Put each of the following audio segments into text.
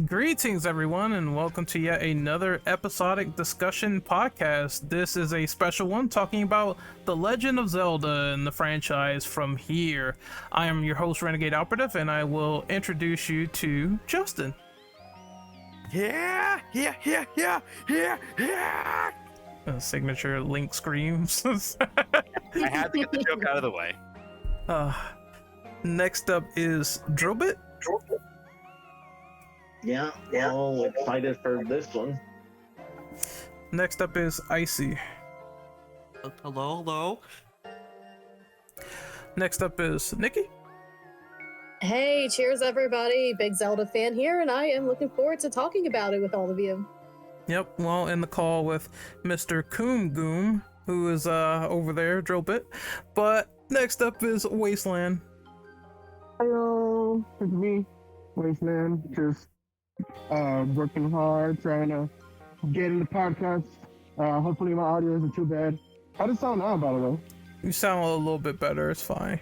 Greetings, everyone, and welcome to yet another episodic discussion podcast. This is a special one talking about The Legend of Zelda and the franchise from here. I am your host, Renegade Operative, and I will introduce you to Justin. Yeah. Signature Link screams. I had to get the joke out of the way. Next up is Drobit. Yeah, well, excited for this one. Next up is Icy. Hello. Next up is Nikki. Hey, cheers everybody. Big Zelda fan here, and I am looking forward to talking about it with all of you. Yep, well, in the call with Mr. Coom Goom, who is over there, Drobit. But next up is Wasteland. Hello, it's me, Wasteland. Just working hard, trying to get in the podcast. Hopefully my audio isn't too bad. How does it sound now, by the way? You sound a little bit better, it's fine.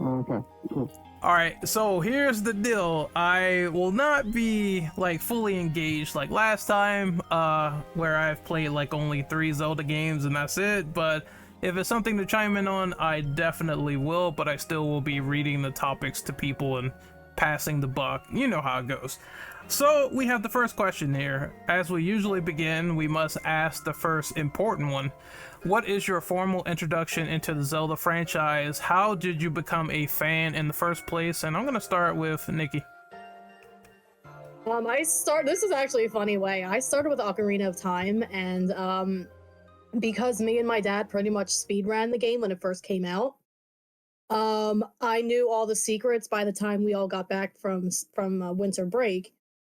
Okay, cool. Alright, so here's the deal. I will not be like fully engaged like last time, where I've played like only 3 Zelda games and that's it, but if it's something to chime in on, I definitely will, but I still will be reading the topics to people and passing the buck. You know how it goes. So we have the first question here. As we usually begin, we must ask the first important one. What is your formal introduction into the Zelda franchise? How did you become a fan in the first place? And I'm gonna start with Nikki. This is actually a funny way. I started with Ocarina of Time, and because me and my dad pretty much speed ran the game when it first came out, I knew all the secrets by the time we all got back from winter break,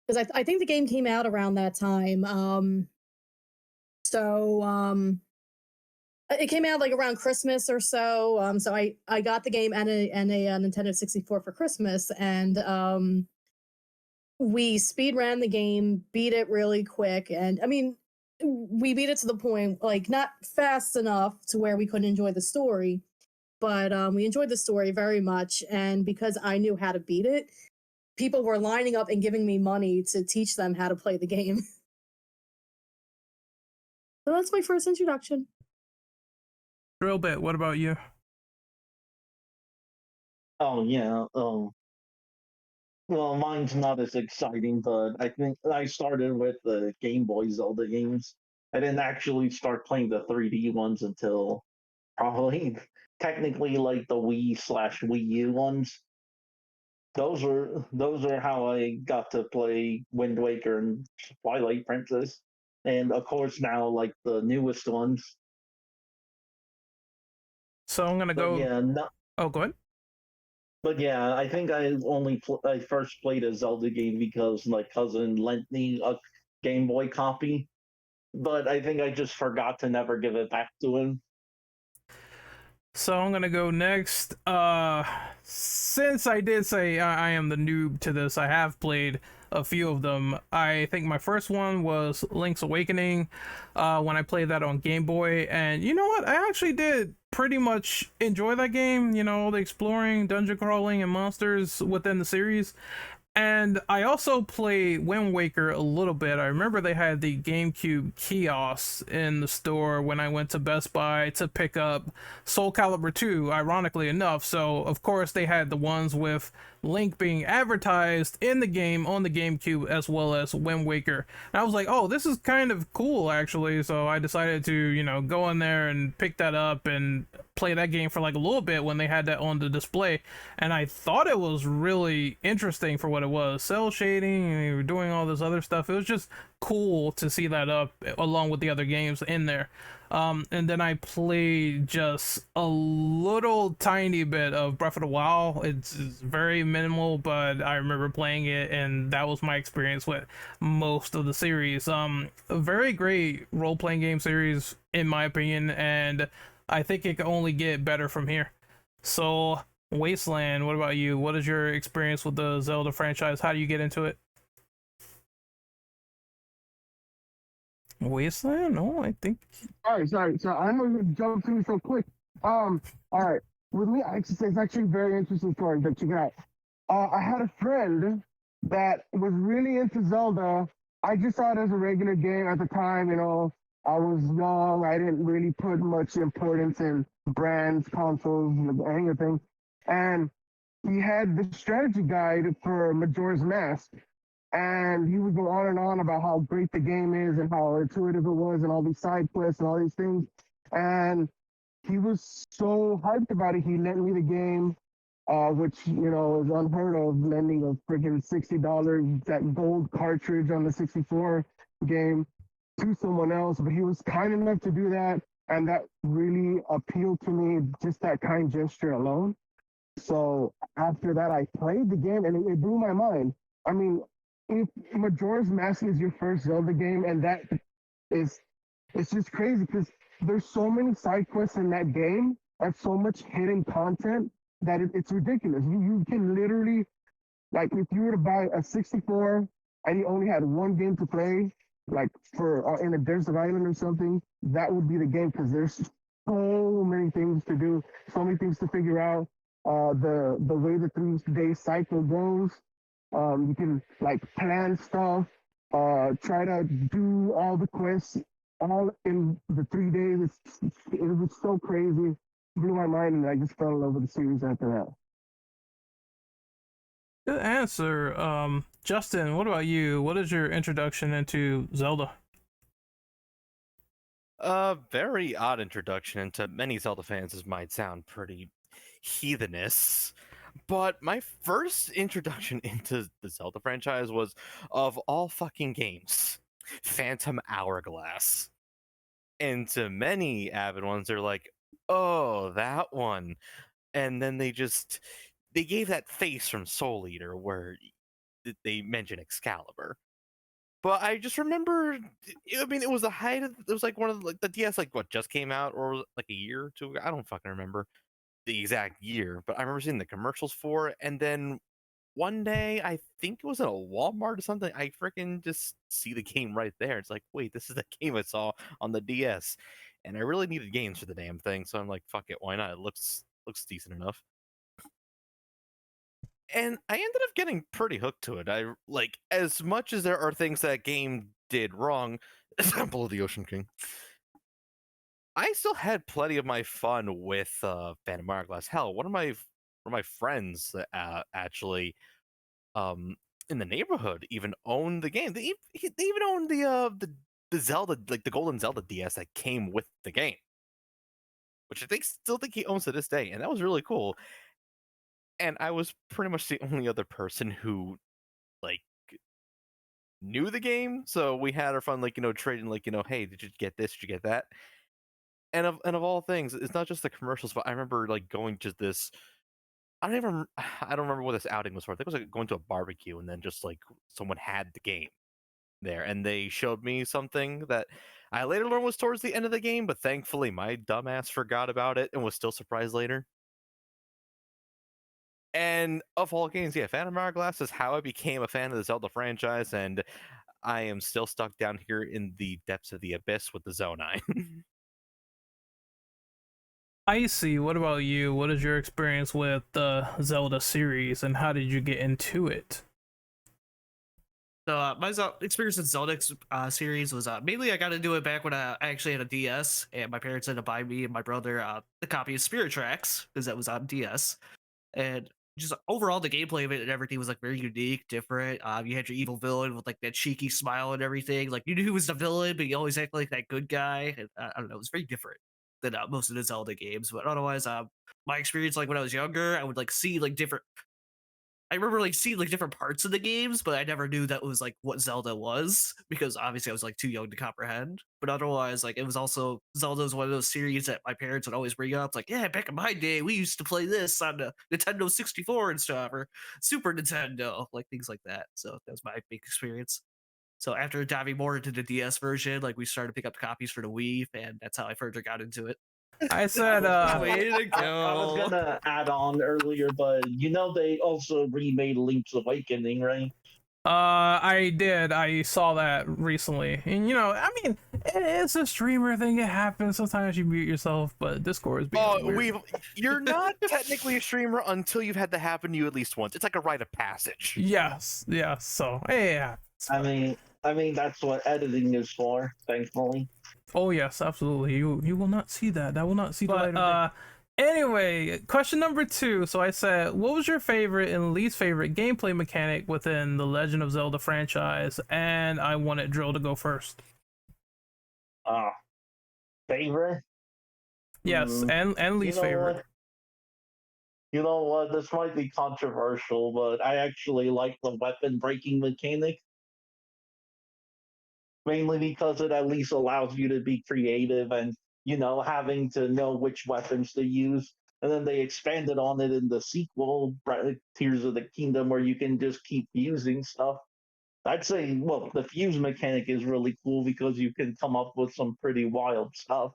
because I think the game came out around that time. It came out like around Christmas or so. So I got the game and a Nintendo 64 for Christmas, and we speed ran the game, beat it really quick, and I mean, we beat it to the point, like, not fast enough to where we couldn't enjoy the story, but we enjoyed the story very much. And because I knew how to beat it, people were lining up and giving me money to teach them how to play the game. So that's my first introduction. Drobit, what about you? Oh yeah. Well, mine's not as exciting, but I think I started with the Game Boy Zelda games. I didn't actually start playing the 3D ones until probably technically like the Wii/Wii U ones. Those are how I got to play Wind Waker and Twilight Princess, and of course now like the newest ones. So I'm gonna go. Yeah, Oh, go ahead. but yeah, I think I first played a Zelda game because my cousin lent me a Game Boy copy, but I think I just forgot to never give it back to him. So I'm gonna go next. Since I did say I am the noob to this, I have played a few of them. I think my first one was Link's Awakening, when I played that on Game Boy, and you know what? I actually did pretty much enjoy that game. You know, all the exploring, dungeon crawling, and monsters within the series. And I also played Wind Waker a little bit. I remember they had the GameCube kiosks in the store when I went to Best Buy to pick up Soul Calibur 2, ironically enough. So, of course, they had the ones with Link being advertised in the game on the GameCube as well as Wind Waker. And I was like, oh, this is kind of cool, actually. So I decided to, you know, go in there and pick that up and play that game for like a little bit when they had that on the display. And I thought it was really interesting for what it was. Cell shading, and they were doing all this other stuff. It was just cool to see that up along with the other games in there. And then I played just a little tiny bit of Breath of the Wild. It's very minimal, but I remember playing it, and that was my experience with most of the series. A very great role-playing game series, in my opinion, and I think it can only get better from here. So, Wasteland, what about you? What is your experience with the Zelda franchise? How do you get into it? Wasteland? No, I think. Sorry. So I'm gonna jump to this real quick. All right. With me, it's actually a very interesting story. But check it out. I had a friend that was really into Zelda. I just saw it as a regular game at the time. I was young. I didn't really put much importance in brands, consoles, anything. And he had the strategy guide for Majora's Mask, and he would go on and on about how great the game is and how intuitive it was and all these side quests and all these things. And he was so hyped about it. He lent me the game, which is unheard of, lending a freaking $60 that gold cartridge on the 64 game to someone else. But he was kind enough to do that, and that really appealed to me, just that kind gesture alone. So after that, I played the game, and it blew my mind. I mean, if Majora's Mask is your first Zelda game, and that is, it's just crazy because there's so many side quests in that game and so much hidden content that it's ridiculous. You can literally, like, if you were to buy a 64 and you only had one game to play, like for in a desert island or something, that would be the game because there's so many things to do, so many things to figure out. The way the 3-day cycle goes, you can like plan stuff, try to do all the quests all in the 3 days. It was so crazy, blew my mind, and I just fell in love with the series after that. Good answer. Justin, what about you? What is your introduction into Zelda? A very odd introduction, and to many Zelda fans, this might sound pretty heathenous. But my first introduction into the Zelda franchise was, of all fucking games, Phantom Hourglass. And to many avid ones, they're like, oh, that one. And then they gave that face from Soul Eater where they mention Excalibur. But I just remember, I mean, it was the height of, it was like one of the, like the DS, like what just came out, or was it like a year or two ago? I don't fucking remember the exact year, but I remember seeing the commercials for it. And then one day, I think it was at a Walmart or something, I freaking just see the game right there. It's like, wait, this is the game I saw on the DS. And I really needed games for the damn thing, so I'm like, fuck it, why not? It looks decent enough. And I ended up getting pretty hooked to it. I like, as much as there are things that game did wrong, example of the Ocean King, I still had plenty of my fun with Phantom Hourglass. Hell, one of my friends actually in the neighborhood even owned the game. They even owned the Zelda, like the Golden Zelda DS that came with the game, which I still think he owns to this day, and that was really cool. And I was pretty much the only other person who like knew the game, so we had our fun, like, trading, like, hey, did you get this? Did you get that? And of all things, it's not just the commercials, but I remember like going to this. I don't remember what this outing was for. I think it was like going to a barbecue, and then just like someone had the game there, and they showed me something that I later learned was towards the end of the game, but thankfully my dumbass forgot about it and was still surprised later. And of all games, yeah, Phantom Hourglass is how I became a fan of the Zelda franchise, and I am still stuck down here in the depths of the abyss with the Zonai. Icy, what about you? What is your experience with the Zelda series, and how did you get into it? So my experience with Zelda series was mainly I got into it back when I actually had a DS, and my parents had to buy me and my brother the copy of Spirit Tracks because that was on DS. And just overall, the gameplay of it and everything was like very unique, different. You had your evil villain with like that cheeky smile and everything. Like you knew who was the villain, but you always acted like that good guy. And I don't know, it was very different than most of the Zelda games. But otherwise, my experience, like when I was younger, I would like see like different. I remember like seeing like different parts of the games, but I never knew that was like what Zelda was because obviously I was like too young to comprehend. But otherwise, like it was also Zelda was one of those series that my parents would always bring up. Like, yeah, back in my day, we used to play this on the Nintendo 64 and stuff, or Super Nintendo, like things like that. So that was my big experience. So after diving more into the DS version, like we started to pick up copies for the Wii, and that's how I further got into it. I said, Way to go! I was gonna add on earlier, but they also remade Link's Awakening, right? I did. I saw that recently, and I mean, it's a streamer thing. It happens. Sometimes you mute yourself, but Discord is being weird. You're not technically a streamer until you've had that happen to you at least once. It's like a rite of passage. Yes. So yeah. I mean that's what editing is for, thankfully. Oh yes, absolutely. You will not see that. I will not see the light of day. Anyway, question number 2. So I said, what was your favorite and least favorite gameplay mechanic within the Legend of Zelda franchise? And I wanted Drill to go first. Favorite? Yes, and least favorite. What? You know what? This might be controversial, but I actually like the weapon breaking mechanic. Mainly because it at least allows you to be creative and, having to know which weapons to use. And then they expanded on it in the sequel, Tears of the Kingdom, where you can just keep using stuff. I'd say, well, the fuse mechanic is really cool because you can come up with some pretty wild stuff.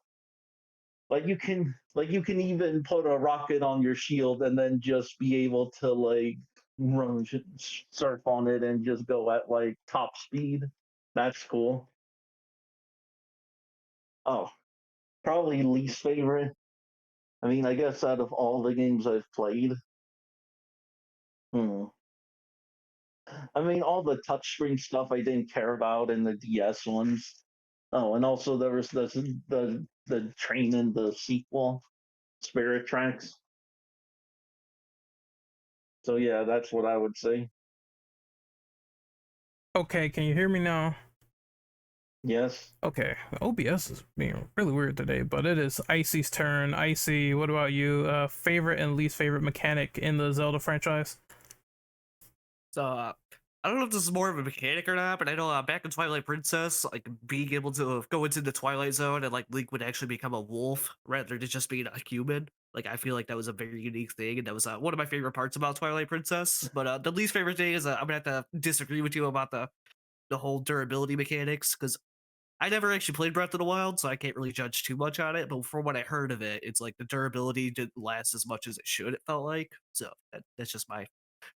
Like you can even put a rocket on your shield and then just be able to run, surf on it and just go at top speed. That's cool. Oh, probably least favorite. I mean, I guess out of all the games I've played, hmm. I mean, all the touchscreen stuff I didn't care about in the DS ones. Oh, and also there was the train in the sequel, Spirit Tracks. So yeah, that's what I would say. Okay, can you hear me now? Yes. Okay, OBS is being really weird today, but it is Icy's turn. Icy, what about you? Favorite and least favorite mechanic in the Zelda franchise? So I don't know if this is more of a mechanic or not, but I know back in Twilight Princess, like being able to go into the Twilight Zone and like Link would actually become a wolf rather than just being a human. Like I feel like that was a very unique thing, and that was one of my favorite parts about Twilight Princess. But the least favorite thing is I'm gonna have to disagree with you about the whole durability mechanics, because I never actually played Breath of the Wild, so I can't really judge too much on it. But from what I heard of it, it's like the durability didn't last as much as it should. It felt like so. That's just my I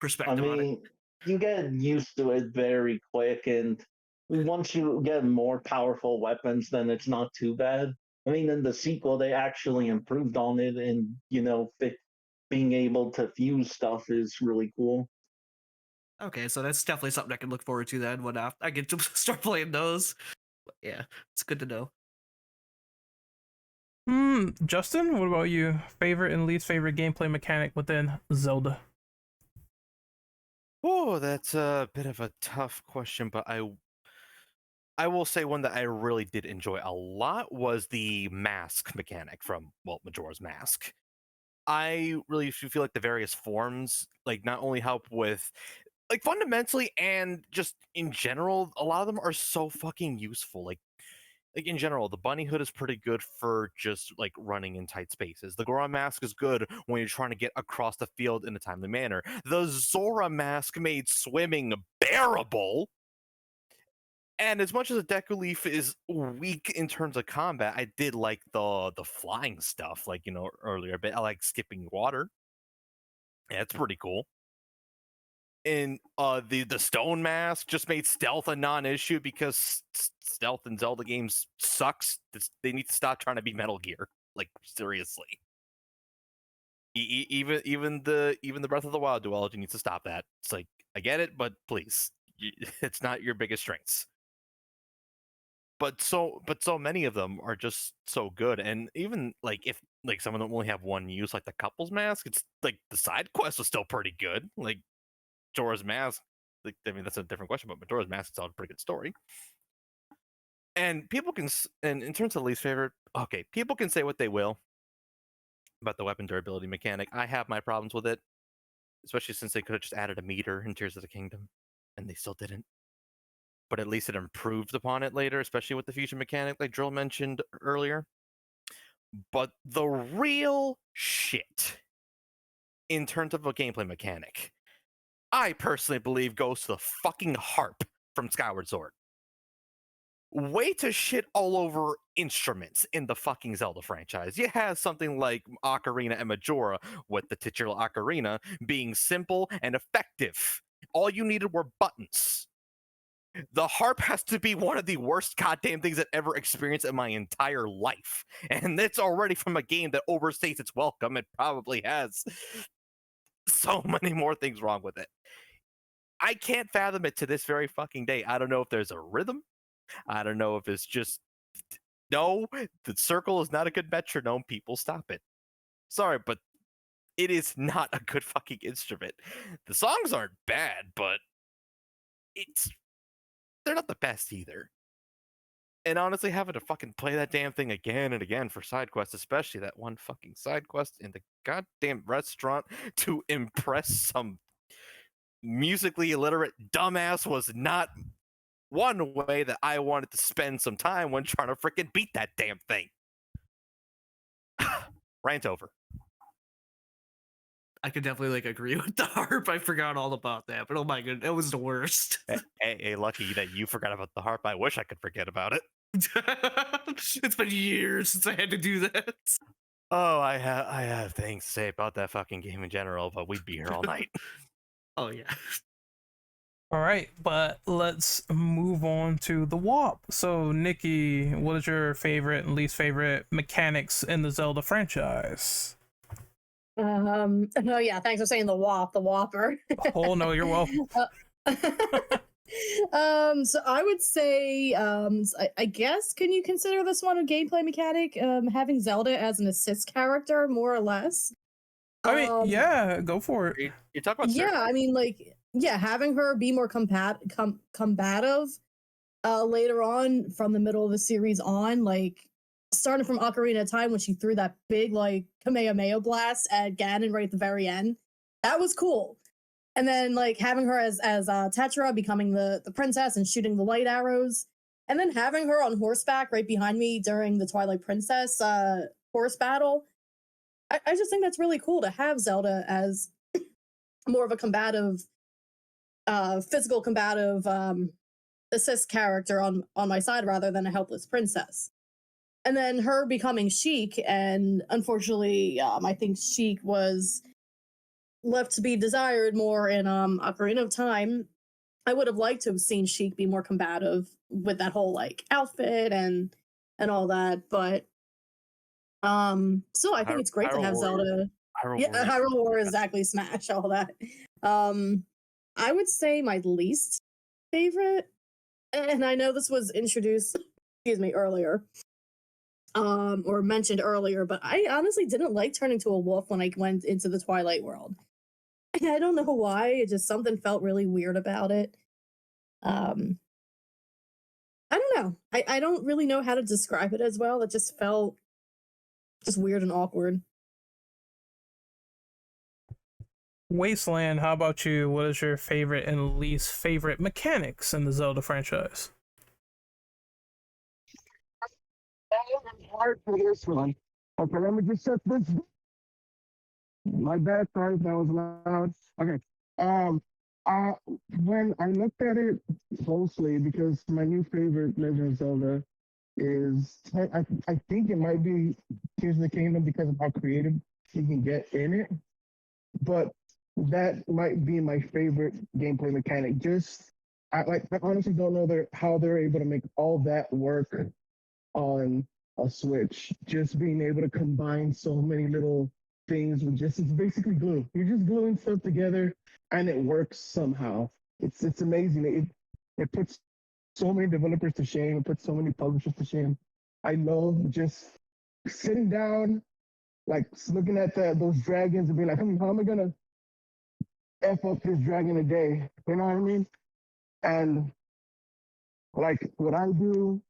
perspective on it. mean, you get used to it very quick, and once you get more powerful weapons, then it's not too bad. I mean, in the sequel, they actually improved on it, and being able to fuse stuff is really cool. Okay, so that's definitely something I can look forward to then when I get to start playing those. But yeah, it's good to know. Justin, what about you? Favorite and least favorite gameplay mechanic within Zelda? Oh, that's a bit of a tough question, but I will say one that I really did enjoy a lot was the mask mechanic from Majora's Mask. I really feel like the various forms not only help with fundamentally and just in general, a lot of them are so fucking useful. Like in general, the bunny hood is pretty good for just running in tight spaces. The Goron mask is good when you're trying to get across the field in a timely manner. The Zora mask made swimming bearable. And as much as a Deku Leaf is weak in terms of combat, I did like the flying stuff, earlier. But I like skipping water. Yeah, it's pretty cool. And the stone mask just made stealth a non-issue because stealth in Zelda games sucks. They need to stop trying to be Metal Gear. Seriously. Even the Breath of the Wild duology needs to stop that. It's I get it, but please, it's not your biggest strengths. But so many of them are just so good, and even if some of them only have one use, like the couple's mask, it's the side quest was still pretty good. Majora's Mask, I mean that's a different question, but Majora's Mask is a pretty good story. And people can, and in terms of least favorite, okay, people can say what they will about the weapon durability mechanic. I have my problems with it, especially since they could have just added a meter in Tears of the Kingdom, and they still didn't. But at least it improved upon it later, especially with the fusion mechanic, like Drill mentioned earlier. But the real shit in terms of a gameplay mechanic, I personally believe goes to the fucking harp from Skyward Sword. Way to shit all over instruments in the fucking Zelda franchise. You have something like Ocarina and Majora, with the titular ocarina being simple and effective. all you needed were buttons. The harp has to be one of the worst goddamn things I've ever experienced in my entire life. And it's already from a game that overstates its welcome. It probably has so many more things wrong with it. I can't fathom it to this very fucking day. I don't know if there's a rhythm. I don't know if it's just, no, the circle is not a good metronome. People stop it. Sorry, but it is not a good fucking instrument. The songs aren't bad, but they're not the best either. And honestly, having to fucking play that damn thing again and again for side quests, especially that one fucking side quest in the goddamn restaurant to impress some musically illiterate dumbass, was not one way that I wanted to spend some time when trying to freaking beat that damn thing. Rant over. I could definitely like agree with the harp. I forgot all about that, but oh my god, it was the worst. Hey, lucky that you forgot about the harp. I wish I could forget about it. It's been years since I had to do that. Oh, I have things to say about that fucking game in general, but we'd be here all night. Oh yeah. All right, but let's move on to the WAP. So, Nikki, what is your favorite and least favorite mechanics in the Zelda franchise? Oh yeah, thanks for saying the Whopper. Oh no, you're welcome. So I would say, I guess, can you consider this one a gameplay mechanic? Having Zelda as an assist character, more or less. I mean, yeah, go for it. You talk about Yeah, I mean, like, yeah, having her be more combative later on from the middle of the series on, like starting from Ocarina of Time when she threw that big like Kamehameha blast at Ganon right at the very end. That was cool. And then like having her as Tetra becoming the princess and shooting the light arrows, and then having her on horseback right behind me during the Twilight Princess horse battle. I just think that's really cool to have Zelda as more of a combative, physical combative assist character on my side rather than a helpless princess. And then her becoming Sheik, and unfortunately, I think Sheik was left to be desired more in Ocarina of Time. I would have liked to have seen Sheik be more combative with that whole like outfit and all that, but still I think it's great to have Zelda. Hyrule Warriors, exactly, Smash, all that. I would say my least favorite, and I know this was introduced, earlier, or mentioned earlier, but I honestly didn't like turning to a wolf when I went into the Twilight world. I don't know why, it just something felt really weird about it. I don't know. I don't really know how to describe it as well. It just felt just weird and awkward. Wasteland, how about you? What is your favorite and least favorite mechanics in the Zelda franchise? Hard for this one. Okay, let me just set this. My bad, sorry if that was loud. Okay. When I looked at it closely, because my new favorite Legend of Zelda is, I think it might be Tears of the Kingdom because of how creative you can get in it. But that might be my favorite gameplay mechanic. I honestly don't know how they're able to make all that work on a Switch. Just being able to combine so many little things with it's basically glue. You're just gluing stuff together and it works somehow. It's amazing. It puts so many developers to shame. It puts so many publishers to shame. I love just sitting down, like looking at those dragons and being like, how am I gonna F up this dragon a day? You know what I mean? And like what I do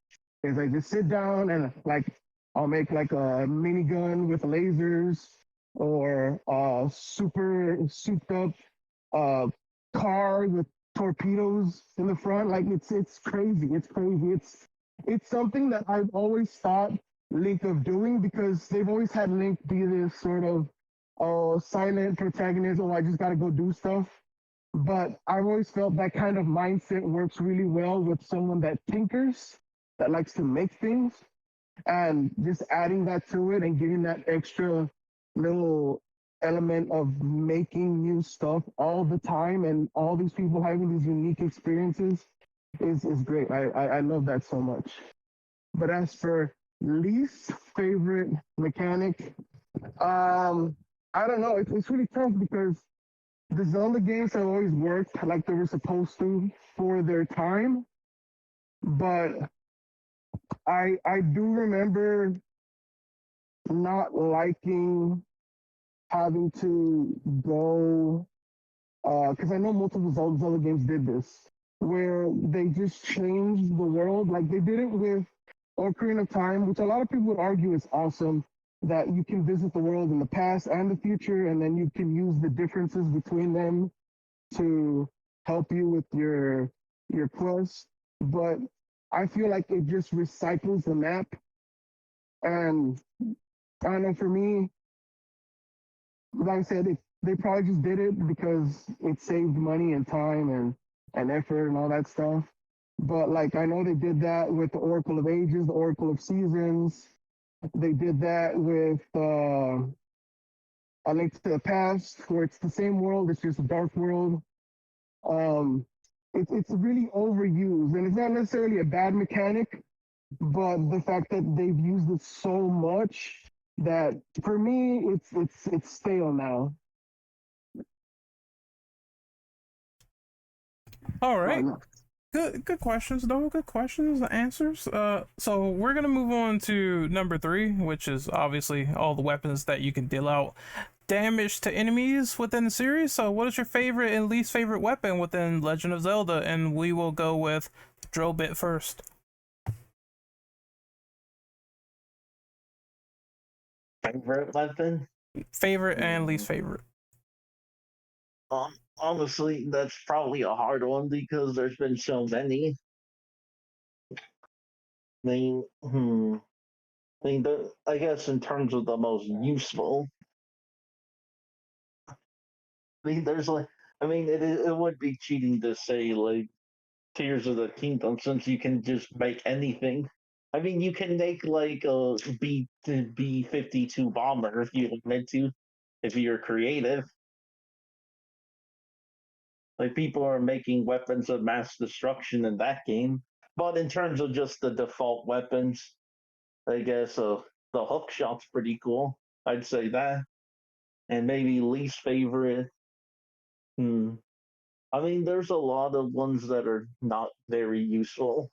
is I just sit down and like I'll make like a minigun with lasers or a super souped up car with torpedoes in the front. Like it's crazy. It's crazy. It's something that I've always thought Link of doing, because they've always had Link be this sort of silent protagonist. Oh, I just gotta go do stuff. But I've always felt that kind of mindset works really well with someone that tinkers, that likes to make things, and just adding that to it and giving that extra little element of making new stuff all the time and all these people having these unique experiences is great. I love that so much. But as for least favorite mechanic, I don't know. It's really tough because the Zelda games have always worked like they were supposed to for their time. But I do remember not liking having to go because I know multiple Zelda games did this, where they just changed the world. Like they did it with Ocarina of Time, which a lot of people would argue is awesome. That you can visit the world in the past and the future, and then you can use the differences between them to help you with your quest. But I feel like it just recycles the map, and I don't know. For me, like I said, they probably just did it because it saved money and time and effort and all that stuff. But like I know they did that with the Oracle of Ages, the Oracle of Seasons. They did that with A Link to the Past, where it's the same world, it's just a dark world. Um, it's really overused, and it's not necessarily a bad mechanic, but the fact that they've used it so much that for me it's stale now. All right. No. Good questions, though. Good questions, answers. So we're gonna move on to number 3, which is obviously all the weapons that you can deal out damage to enemies within the series. So what is your favorite and least favorite weapon within Legend of Zelda? And we will go with Drillbit first. Favorite weapon? Favorite and least favorite. Honestly, that's probably a hard one because there's been so many. I mean, I guess in terms of the most useful, there's like, it would be cheating to say like Tears of the Kingdom since you can just make anything. You can make like a B-52 bomber if you wanted to, if you're creative. Like people are making weapons of mass destruction in that game. But in terms of just the default weapons, I guess the hook shot's pretty cool. I'd say that. And maybe least favorite. There's a lot of ones that are not very useful.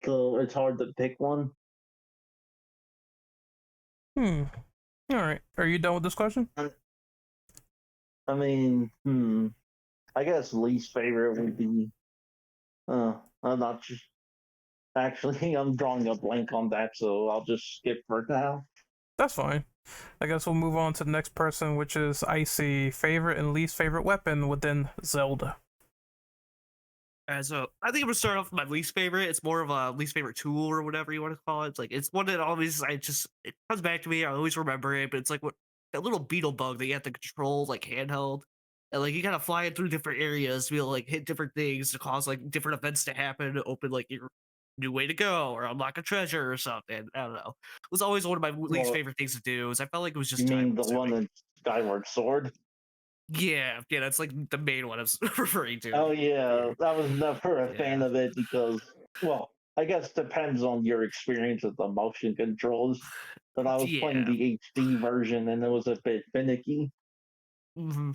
So it's hard to pick one. All right. Are you done with this question? I guess least favorite would be. I'm not just. Actually, I'm drawing a blank on that, so I'll just skip for now. That's fine. I guess we'll move on to the next person, which is Icy. Favorite and least favorite weapon within Zelda. So I think I'm gonna start off with my least favorite. It's more of a least favorite tool or whatever you want to call it. It's like it's one that always it comes back to me. I always remember it, but it's like what that little beetle bug that you have to control like handheld. And like you gotta fly it through different areas to be able to like hit different things to cause like different events to happen, to open like your new way to go or unlock a treasure or something. I don't know. It was always one of my least Well, favorite things to do. Is I felt like it was You just time mean the one consuming. in Skyward Sword? Yeah, that's like the main one I was referring to. Oh yeah, I was never a fan Yeah. of it because, well, I guess depends on your experience with the motion controls. But I was playing Yeah. the HD version and it was a bit finicky. hmm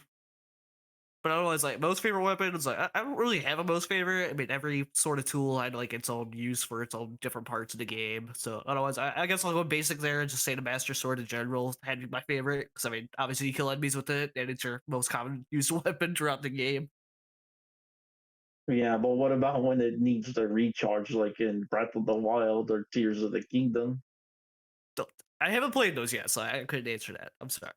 But otherwise, like most favorite weapons, like I don't really have a most favorite. I mean, every sort of tool had like its own use for its own different parts of the game. So otherwise, I guess I'll go basic there and just say the Master Sword in general had to be my favorite because I mean, obviously you kill enemies with it, and it's your most common used weapon throughout the game. Yeah, but what about when it needs to recharge, like in Breath of the Wild or Tears of the Kingdom? So, I haven't played those yet, so I couldn't answer that. I'm sorry.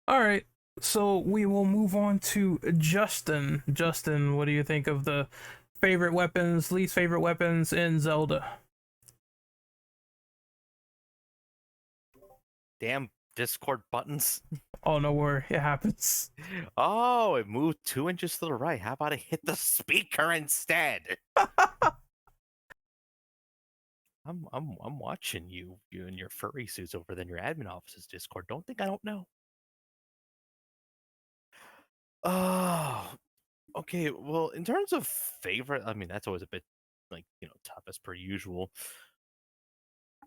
All right. So we will move on to Justin. Justin, what do you think of the favorite weapons, least favorite weapons in Zelda? Damn Discord buttons. Oh, no worry. It happens. Oh, it moved 2 inches to the right. How about I hit the speaker instead? I'm watching you in your furry suits over there in your admin office's Discord. Don't think I don't know. Oh, okay. Well, in terms of favorite, I mean that's always a bit like tough as per usual.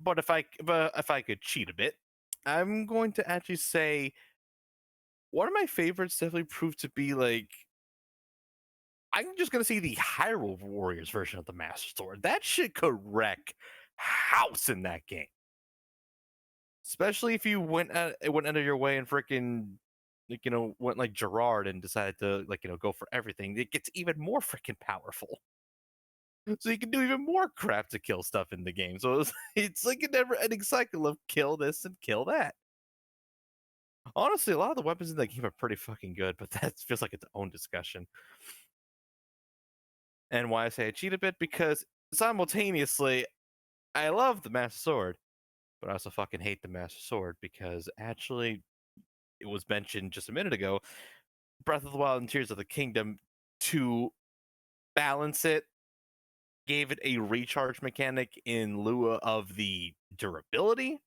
But if I could cheat a bit, I'm going to actually say one of my favorites definitely proved to be like I'm just gonna say the Hyrule Warriors version of the Master Sword. That shit could wreck house in that game. Especially if you went under your way and freaking went like Gerard and decided to go for everything. It gets even more freaking powerful. So you can do even more crap to kill stuff in the game. So it's like a never-ending cycle of kill this and kill that. Honestly, a lot of the weapons in that game are pretty fucking good, but that feels like its own discussion. And why I say I cheat a bit, because simultaneously, I love the Master Sword, but I also fucking hate the Master Sword because actually, it was mentioned just a minute ago, Breath of the Wild and Tears of the Kingdom, to balance it, gave it a recharge mechanic in lieu of the durability,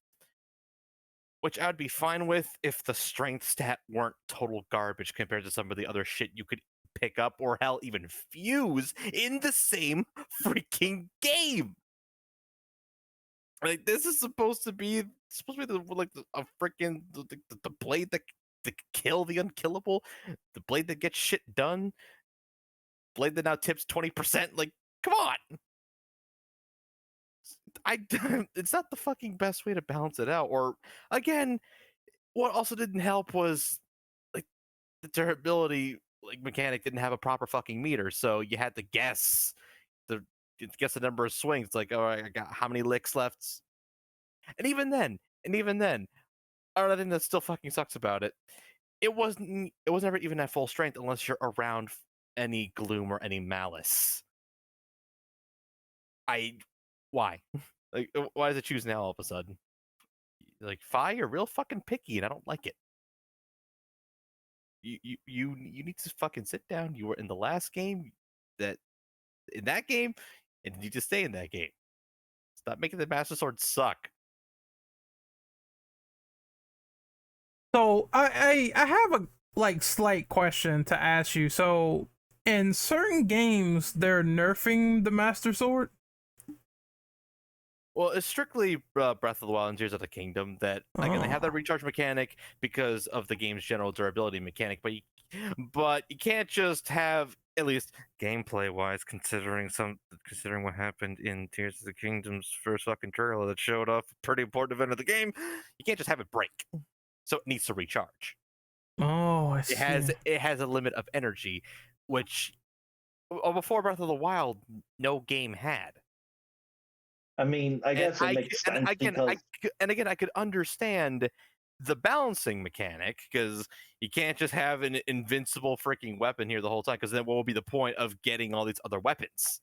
which I'd be fine with if the strength stat weren't total garbage compared to some of the other shit you could pick up or hell even fuse in the same freaking game. Like this is supposed to be a freaking the blade that to kill the unkillable, the blade that gets shit done, blade that now tips 20%. Like, come on. It's not the fucking best way to balance it out. Or again, what also didn't help was like the durability mechanic didn't have a proper fucking meter, so you had to guess the number of swings. It's like, all right, I got how many licks left, and even then, another thing that still fucking sucks about it, it was never even at full strength unless you're around any gloom or any malice. Why? Like, why does it choose now all of a sudden? Like, Fi, you're real fucking picky, and I don't like it. You need to fucking sit down. You were in the last game, in that game, and you need to stay in that game. Stop making the Master Sword suck. So I have a slight question to ask you. So in certain games, they're nerfing the Master Sword. Well, it's strictly Breath of the Wild and Tears of the Kingdom that again they have that recharge mechanic because of the game's general durability mechanic, but you can't just have, at least gameplay wise, considering what happened in Tears of the Kingdom's first fucking trailer that showed off a pretty important event of the game, you can't just have it break. So it needs to recharge. Oh, I see. It has a limit of energy, which before Breath of the Wild, no game had. I mean, I guess it makes sense because... I could understand the balancing mechanic because you can't just have an invincible freaking weapon here the whole time, because then what will be the point of getting all these other weapons?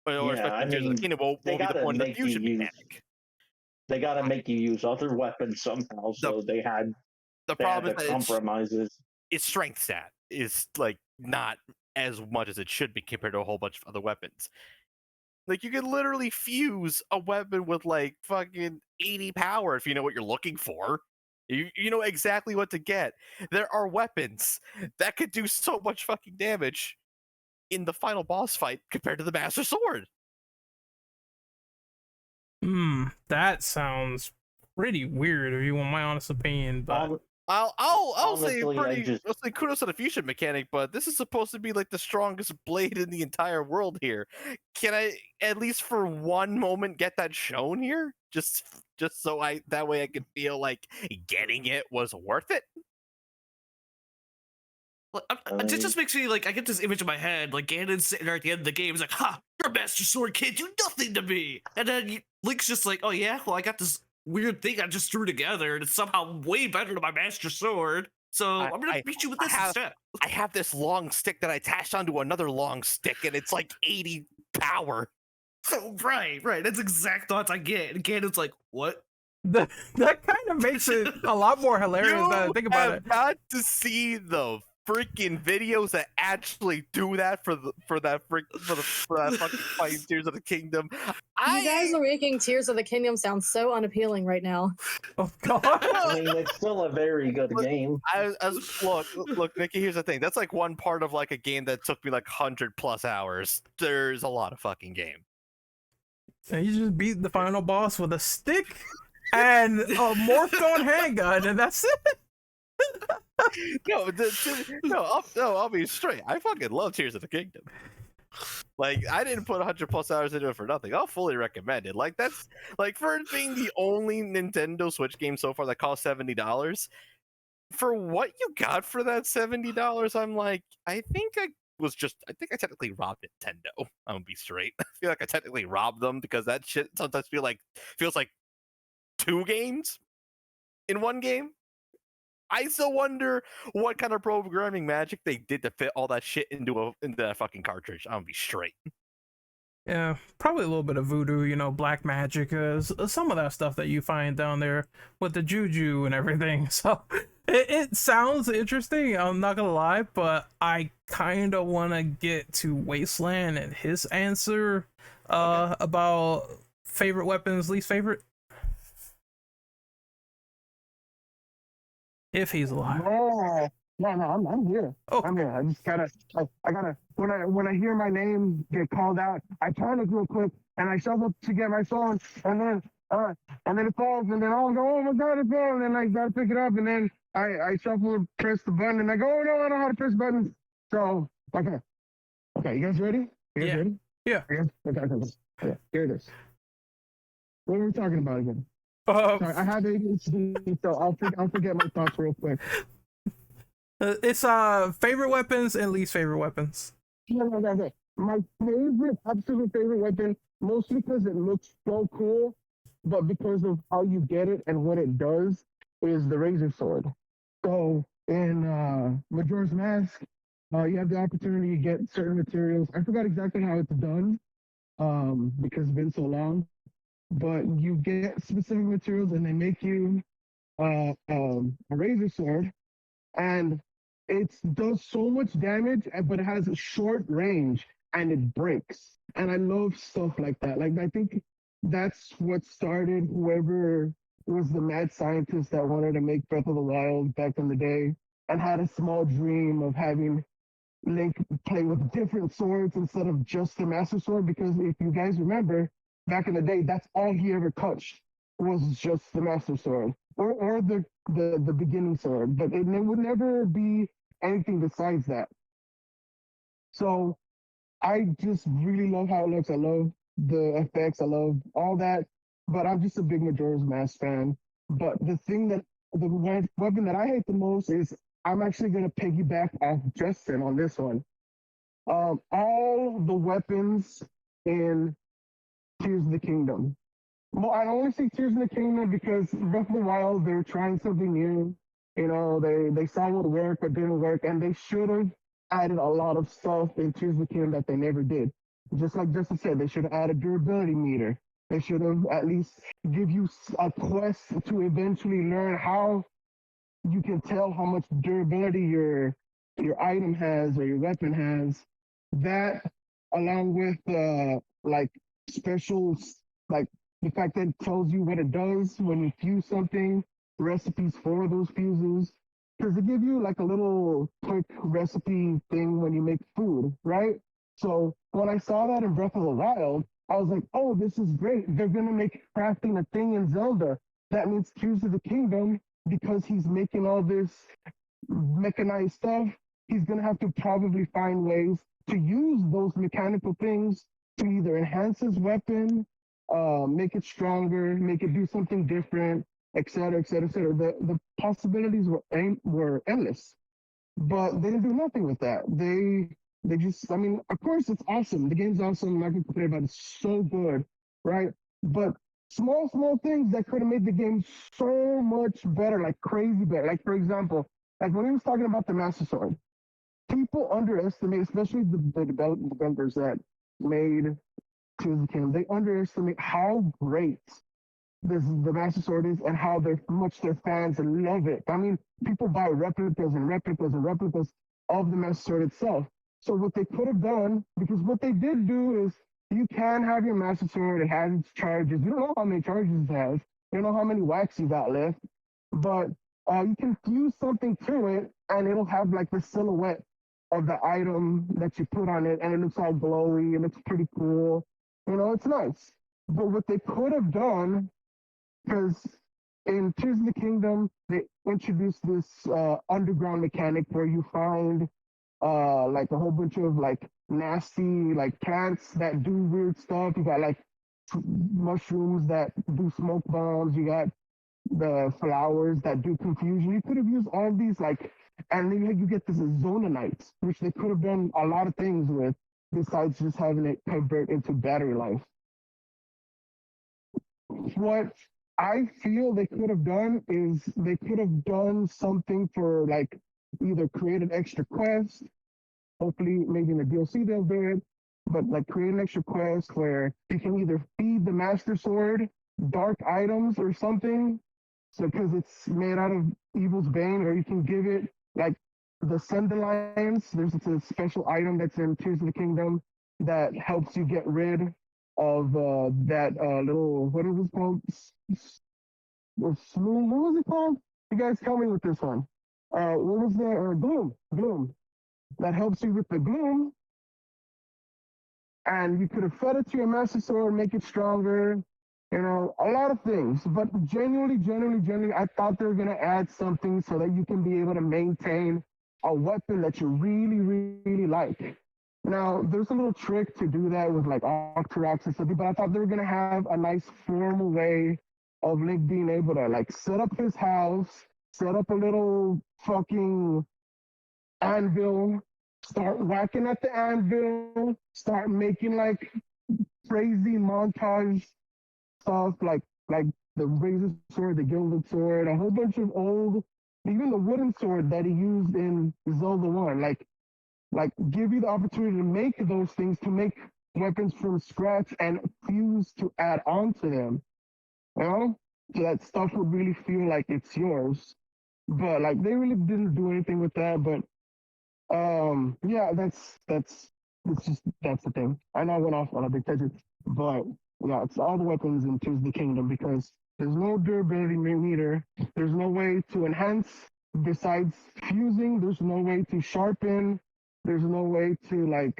Or Yeah, I mean, what will be the point of the fusion mechanic? They got to make you use other weapons somehow, so they had the problem is compromises. Its strength stat is like not as much as it should be compared to a whole bunch of other weapons. Like, you can literally fuse a weapon with like fucking 80 power if you know what you're looking for. You know exactly what to get. There are weapons that could do so much fucking damage in the final boss fight compared to the Master Sword. That sounds pretty weird if you want my honest opinion, but I'll say kudos to the fusion mechanic, but this is supposed to be like the strongest blade in the entire world here. Can I at least for one moment get that shown here? Just so that way I can feel like getting it was worth it. It just makes me like, I get this image in my head, like Ganon sitting there at the end of the game, he's like, "Ha, your Master Sword can't do nothing to me," and then Link's just like, "Oh yeah, well I got this weird thing I just threw together, and it's somehow way better than my Master Sword. So I'm gonna beat you with this instead." I have this long stick that I attached onto another long stick, and it's like 80 power. So right. That's exact thoughts I get. And Ganon's like, "What?" That kind of makes it a lot more hilarious now that I think about it. Got to see the freaking videos that actually do that for that fucking fight Tears of the Kingdom. You guys are making Tears of the Kingdom sound so unappealing right now. Oh God. I mean, it's still a very good Look, game. Look, Nikki. Here's the thing. That's like one part of like a game that took me like 100+ hours. There's a lot of fucking game. And you just beat the final boss with a stick and a morphed on handgun, and that's it. I'll be straight. I fucking love Tears of the Kingdom. Like, I didn't put 100+ hours into it for nothing. I'll fully recommend it. Like, that's like, for it being the only Nintendo Switch game so far that cost $70, for what you got for that $70, I'm like, I think I technically robbed Nintendo. I'm gonna be straight. I feel like I technically robbed them because that shit sometimes feels like 2 games in one game. I still wonder what kind of programming magic they did to fit all that shit into that fucking cartridge. I'm gonna be straight. Yeah, probably a little bit of voodoo, you know, black magic, some of that stuff that you find down there with the juju and everything. So it sounds interesting, I'm not gonna lie, but I kind of want to get to Wasteland and his answer about favorite weapons, least favorite. If he's alive. No, I'm here. Oh. I'm here. I just gotta, I gotta, when I hear my name get called out, I panic real quick and I shuffle to get my phone and then it falls and then I'll go, oh my God, it fell, and then I gotta pick it up and then I shuffle and press the button and I go, oh no, I don't know how to press buttons. So, okay, you guys ready? You guys ready? Yeah. Okay. Here it is. What are we talking about again? Sorry, I have ADHD, so I'll forget my thoughts real quick. It's favorite weapons and least favorite weapons. Okay. My absolute favorite weapon, mostly because it looks so cool, but because of how you get it and what it does, is the razor sword. So in Majora's Mask, you have the opportunity to get certain materials. I forgot exactly how it's done, because it's been so long. But you get specific materials and they make you a razor sword, and it does so much damage, but it has a short range and it breaks. And I love stuff like that. Like, I think that's what started whoever was the mad scientist that wanted to make Breath of the Wild back in the day and had a small dream of having Link play with different swords instead of just the Master Sword. Because if you guys remember, back in the day, that's all he ever touched was just the Master Sword or the beginning sword, but it would never be anything besides that. So I just really love how it looks. I love the effects. I love all that, but I'm just a big Majora's Mask fan. But the weapon that I hate the most is, I'm actually going to piggyback off Justin on this one. All the weapons in Tears of the Kingdom. Well, I only say Tears of the Kingdom because Breath of the Wild, they're trying something new. You know, they saw what worked, but didn't work, and they should have added a lot of stuff in Tears of the Kingdom that they never did. Just like Justin said, they should have added durability meter. They should have at least give you a quest to eventually learn how you can tell how much durability your item has or your weapon has. That, along with like specials, like the fact that it tells you what it does when you fuse something, recipes for those fuses, because they give you like a little quick recipe thing when you make food, right? So when I saw that in Breath of the Wild, I was like, oh, this is great. They're gonna make crafting a thing in Zelda. That means Tears of the Kingdom, because he's making all this mechanized stuff, he's gonna have to probably find ways to use those mechanical things to either enhance his weapon, make it stronger, make it do something different, etc., etc., etc. The possibilities were endless, but they didn't do nothing with that. They just, I mean, of course it's awesome. The game's awesome. I'm not gonna complain about it. It's so good, right? But small things that could have made the game so much better, like crazy better. Like, for example, like when he was talking about the Master Sword, people underestimate, especially the developers that made Tears of the Kingdom, they underestimate how great the Master Sword is and how much their fans love it. I mean, people buy replicas and replicas and replicas of the Master Sword itself. So what they could have done, because what they did do is you can have your Master Sword, it has its charges. You don't know how many charges it has. You don't know how many wax you got left. But you can fuse something to it and it'll have like the silhouette of the item that you put on it and it looks all glowy, it looks pretty cool. You know, it's nice. But what they could have done, because in Tears of the Kingdom, they introduced this underground mechanic where you find like a whole bunch of like nasty like plants that do weird stuff. You got like mushrooms that do smoke bombs. You got the flowers that do confusion. You could have used all of these like, and then you get this zonanites, which they could have done a lot of things with besides just having it convert into battery life. What I feel they could have done is they could have done something for like either create an extra quest, hopefully maybe in the DLC they'll do it, but like create an extra quest where you can either feed the Master Sword dark items or something, so because it's made out of Evil's Bane, or you can give it like the Sendalions. There's a special item that's in Tears of the Kingdom that helps you get rid of that little, what is it called? What was it called? You guys tell me with this one. What was the gloom? Gloom. That helps you with the gloom. And you could have fed it to your Master Sword, make it stronger. You know, a lot of things. But genuinely, I thought they were going to add something so that you can be able to maintain a weapon that you really like. Now, there's a little trick to do that with like Octoroks and something, but I thought they were going to have a nice formal way of Link being able to like set up his house, set up a little fucking anvil, start whacking at the anvil, start making like crazy montage stuff like the razor sword, the gilded sword, a whole bunch of old, even the wooden sword that he used in Zelda 1. Like give you the opportunity to make those things, to make weapons from scratch and fuse to add on to them. You know? So that stuff would really feel like it's yours. But like they really didn't do anything with that. But yeah, that's the thing. I know I went off on a big tangent, but yeah, it's all the weapons in Tears of the Kingdom because there's no durability meter. There's no way to enhance besides fusing. There's no way to sharpen. There's no way to like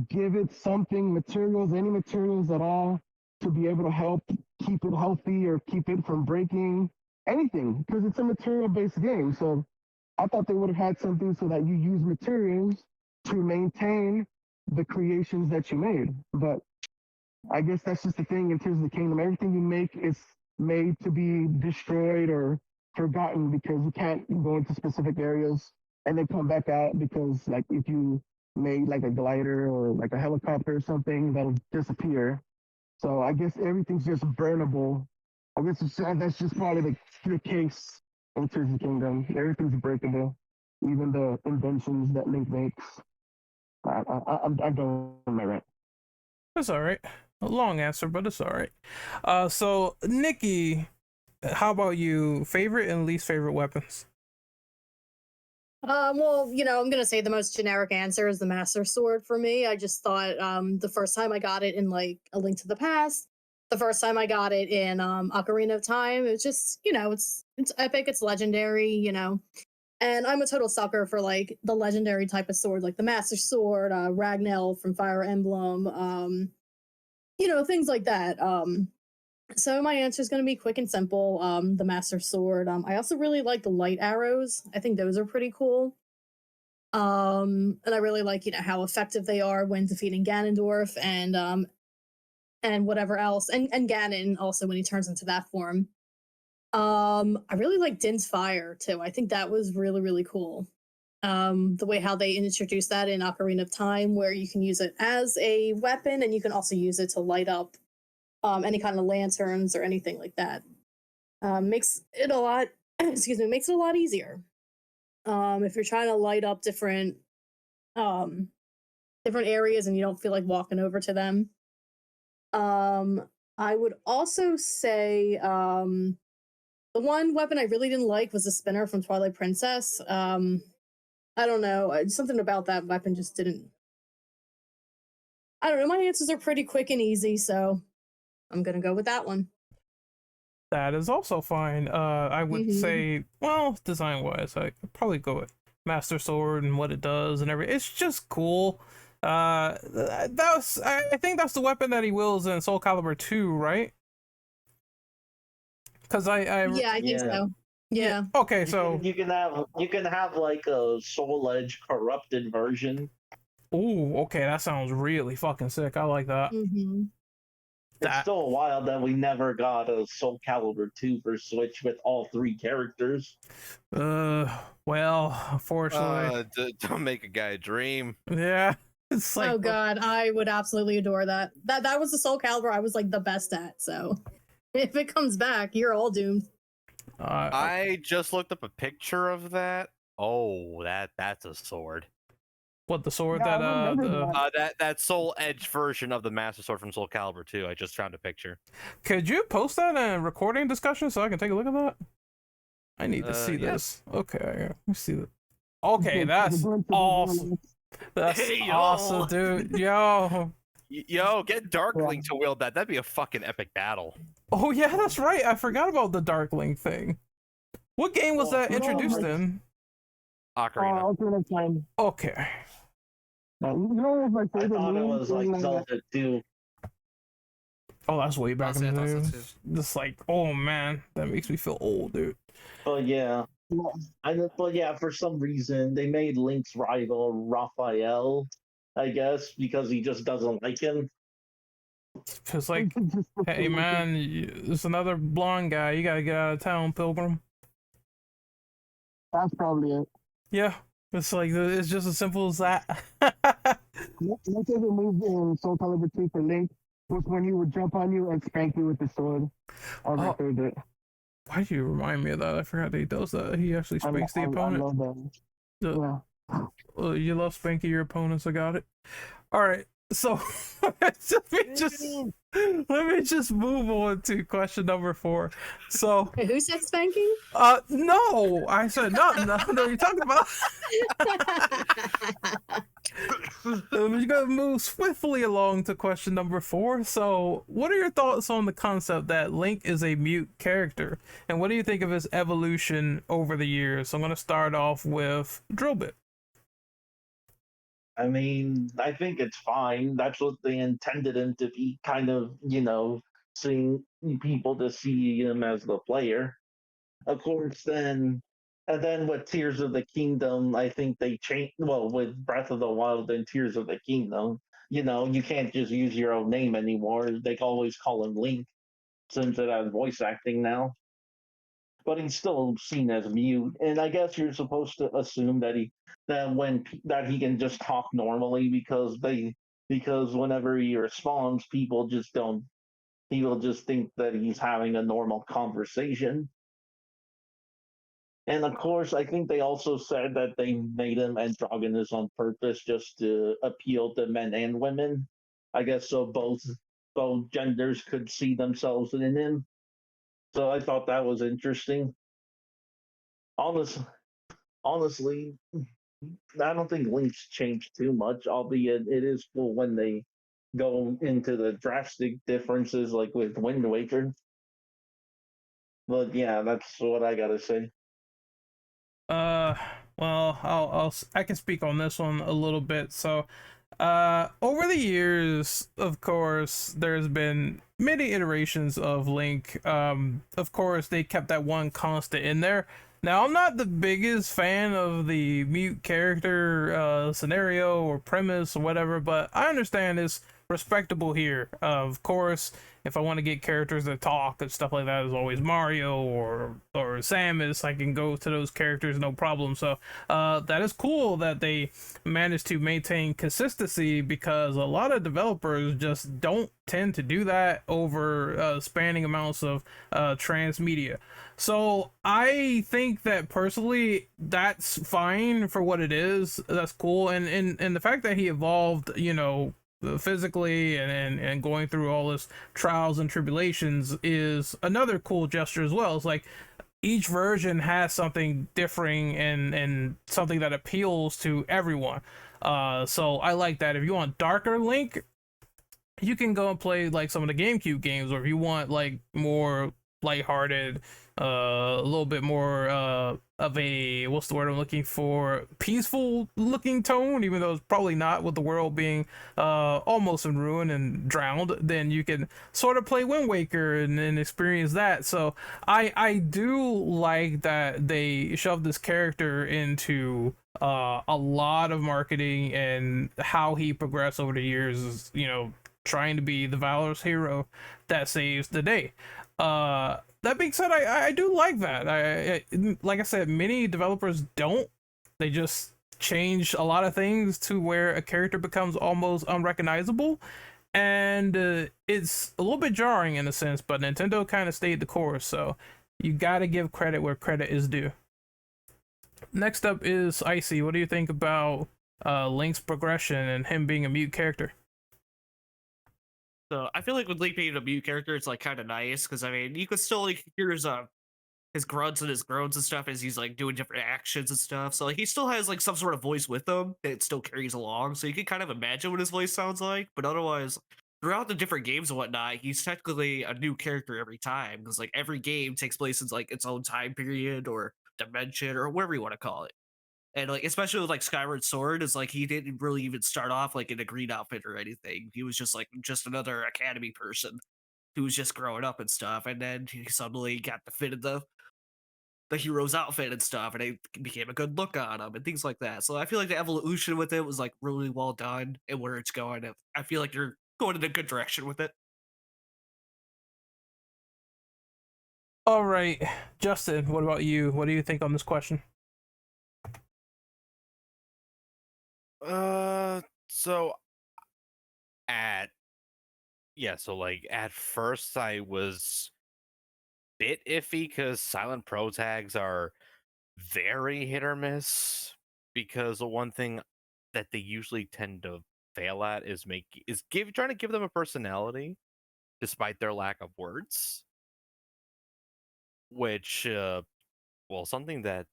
give it something, materials, any materials at all to be able to help keep it healthy or keep it from breaking, anything, because it's a material-based game. So I thought they would have had something so that you use materials to maintain the creations that you made. But I guess that's just the thing in Tears of the Kingdom. Everything you make is made to be destroyed or forgotten because you can't go into specific areas and they come back out because like if you made like a glider or like a helicopter or something, that'll disappear. So I guess everything's just burnable. I guess that's just probably the case in Tears of the Kingdom. Everything's breakable, even the inventions that Link makes. I'm done with my rant. That's all right. A long answer, but it's all right. So Nikki, how about you? Favorite and least favorite weapons? Well, you know, I'm gonna say the most generic answer is the Master Sword for me. I just thought the first time I got it in like A Link to the Past, the first time I got it in Ocarina of Time, it's just, you know, it's epic, it's legendary, you know. And I'm a total sucker for like the legendary type of sword, like the Master Sword, Ragnell from Fire Emblem, you know, things like that. So my answer is going to be quick and simple. The Master Sword. I also really like the light arrows. I think those are pretty cool. And I really like, you know, how effective they are when defeating Ganondorf and whatever else, and Ganon also when he turns into that form. I really like Din's Fire too. I think that was really cool. The way how they introduced that in Ocarina of Time, where you can use it as a weapon and you can also use it to light up any kind of lanterns or anything like that. Makes it a lot excuse me, makes it a lot easier. If you're trying to light up different areas and you don't feel like walking over to them. I would also say the The one weapon I really didn't like was the spinner from Twilight Princess. I don't know. Something about that weapon just didn't. I don't know. My answers are pretty quick and easy, so I'm gonna go with that one. That is also fine. I would Mhm. say, well, design wise, I'd probably go with Master Sword and what it does and everything. It's just cool. I think that's the weapon that he wields in Soul Calibur 2, right? Because Yeah, I think Yeah. so. Yeah. Okay, so you can have like a Soul Edge corrupted version. ooh, okay, that sounds really fucking sick. I like that. Mm-hmm. It's That still wild that we never got a Soul Calibur 2 for Switch with all 3 characters. well, unfortunately, Don't make a guy dream. yeah. It's like Oh god, I would absolutely adore that. That was the Soul Calibur I was like the best at. So if it comes back, you're all doomed. I just looked up a picture of that. Oh, that's a sword. what the sword Yeah, I that remember that. That Soul Edge version of the Master Sword from Soul Calibur 2. I just found a picture. could you post that in a recording discussion so I can take a look at that? I need to see Yeah. this. Okay, let me see that. Okay, The that's glimpse of the awesome. world. That's Hey, yo. awesome, dude. Yo. Yo, get Darkling to wield that. That'd be a fucking epic battle. Oh yeah, that's right. I forgot about the Darkling thing. What game was Oh, that no, introduced like- in? Ocarina. Ocarina of Time. Okay. You know what my I favorite thought it move was in, like Zelda 2. Oh, that's way back Honestly, in I the thought so day. too. Just like, oh man, that makes me feel old, dude. But yeah. But yeah, for some reason they made Link's rival Raphael, I guess, because he just doesn't like him. Cause like, hey man, there's another blonde guy. You gotta get out of town, Pilgrim. That's probably it. Yeah, it's like it's just as simple as that. My favorite move in Soul Calibur 2 for Link was when he would jump on you and spank you with the sword. That was my Oh. favorite. Why do you remind me of that? I forgot that he does that. He actually spanks the I opponent. love that. The- Yeah. You love spanking your opponents. I got it. All right. So let me just move on to question number 4. So Wait, who said spanking? no, I said no. You're talking about. We're gonna move swiftly along to question number 4. So, what are your thoughts on the concept that Link is a mute character, and what do you think of his evolution over the years? So I'm gonna start off with Drillbit. I mean, I think it's fine. That's what they intended him to be, kind of, seeing people to see him as the player. Of course, and then with Tears of the Kingdom, I think they changed. Well, with Breath of the Wild and Tears of the Kingdom, you can't just use your own name anymore. They always call him Link since it has voice acting now. But he's still seen as mute, and I guess you're supposed to assume that he can just talk normally because whenever he responds, people just don't. People just think that he's having a normal conversation. And of course, I think they also said that they made him androgynous on purpose just to appeal to men and women. I guess so both genders could see themselves in him. So I thought that was interesting. Honestly, I don't think Link's changed too much, albeit it is cool when they go into the drastic differences like with Wind Waker. But yeah, that's what I gotta say. Well, I can speak on this one a little bit. So, over the years, of course, there's been many iterations of Link. Of course, they kept that one constant in there. Now, I'm not the biggest fan of the mute character scenario or premise or whatever, but I understand it's respectable here. Of course, if I want to get characters that talk and stuff like that, is always Mario or Samus. I can go to those characters no problem. So that is cool that they managed to maintain consistency, because a lot of developers just don't tend to do that over spanning amounts of transmedia. So I think that personally, that's fine for what it is. That's cool, and the fact that he evolved, physically and going through all this trials and tribulations is another cool gesture as well. It's like, each version has something differing and something that appeals to everyone. So I like that. If you want darker Link, you can go and play like some of the GameCube games, or if you want like more lighthearted, a little bit more of a, what's the word I'm looking for, peaceful looking tone, even though it's probably not, with the world being almost in ruin and drowned, then you can sort of play Wind Waker and experience that. So I do like that they shoved this character into a lot of marketing, and how he progressed over the years is, you know, trying to be the valorous hero that saves the day. That being said, I do like that. Like I said, many developers don't. They just change a lot of things to where a character becomes almost unrecognizable, and it's a little bit jarring in a sense. But Nintendo kind of stayed the course, so you got to give credit where credit is due. Next up is Icy. What do you think about Link's progression and him being a mute character? So I feel like with Link being a mute character, it's like kind of nice because I mean you could still like hear his grunts and his groans and stuff as he's like doing different actions and stuff. So like he still has like some sort of voice with him that still carries along. So you can kind of imagine what his voice sounds like. But otherwise, throughout the different games and whatnot, he's technically a new character every time because like every game takes place in like its own time period or dimension or whatever you want to call it. And like especially with like Skyward Sword, is like he didn't really even start off like in a green outfit or anything. He was just like just another academy person who was just growing up and stuff. And then he suddenly got the fit of the hero's outfit and stuff, and it became a good look on him and things like that. So I feel like the evolution with it was like really well done, and where it's going, I feel like you're going in a good direction with it. All right, Justin, what about you? What do you think on this question? So at so like at first I was bit iffy because silent pro tags are very hit or miss, because the one thing that they usually tend to fail at is trying to give them a personality despite their lack of words, which something that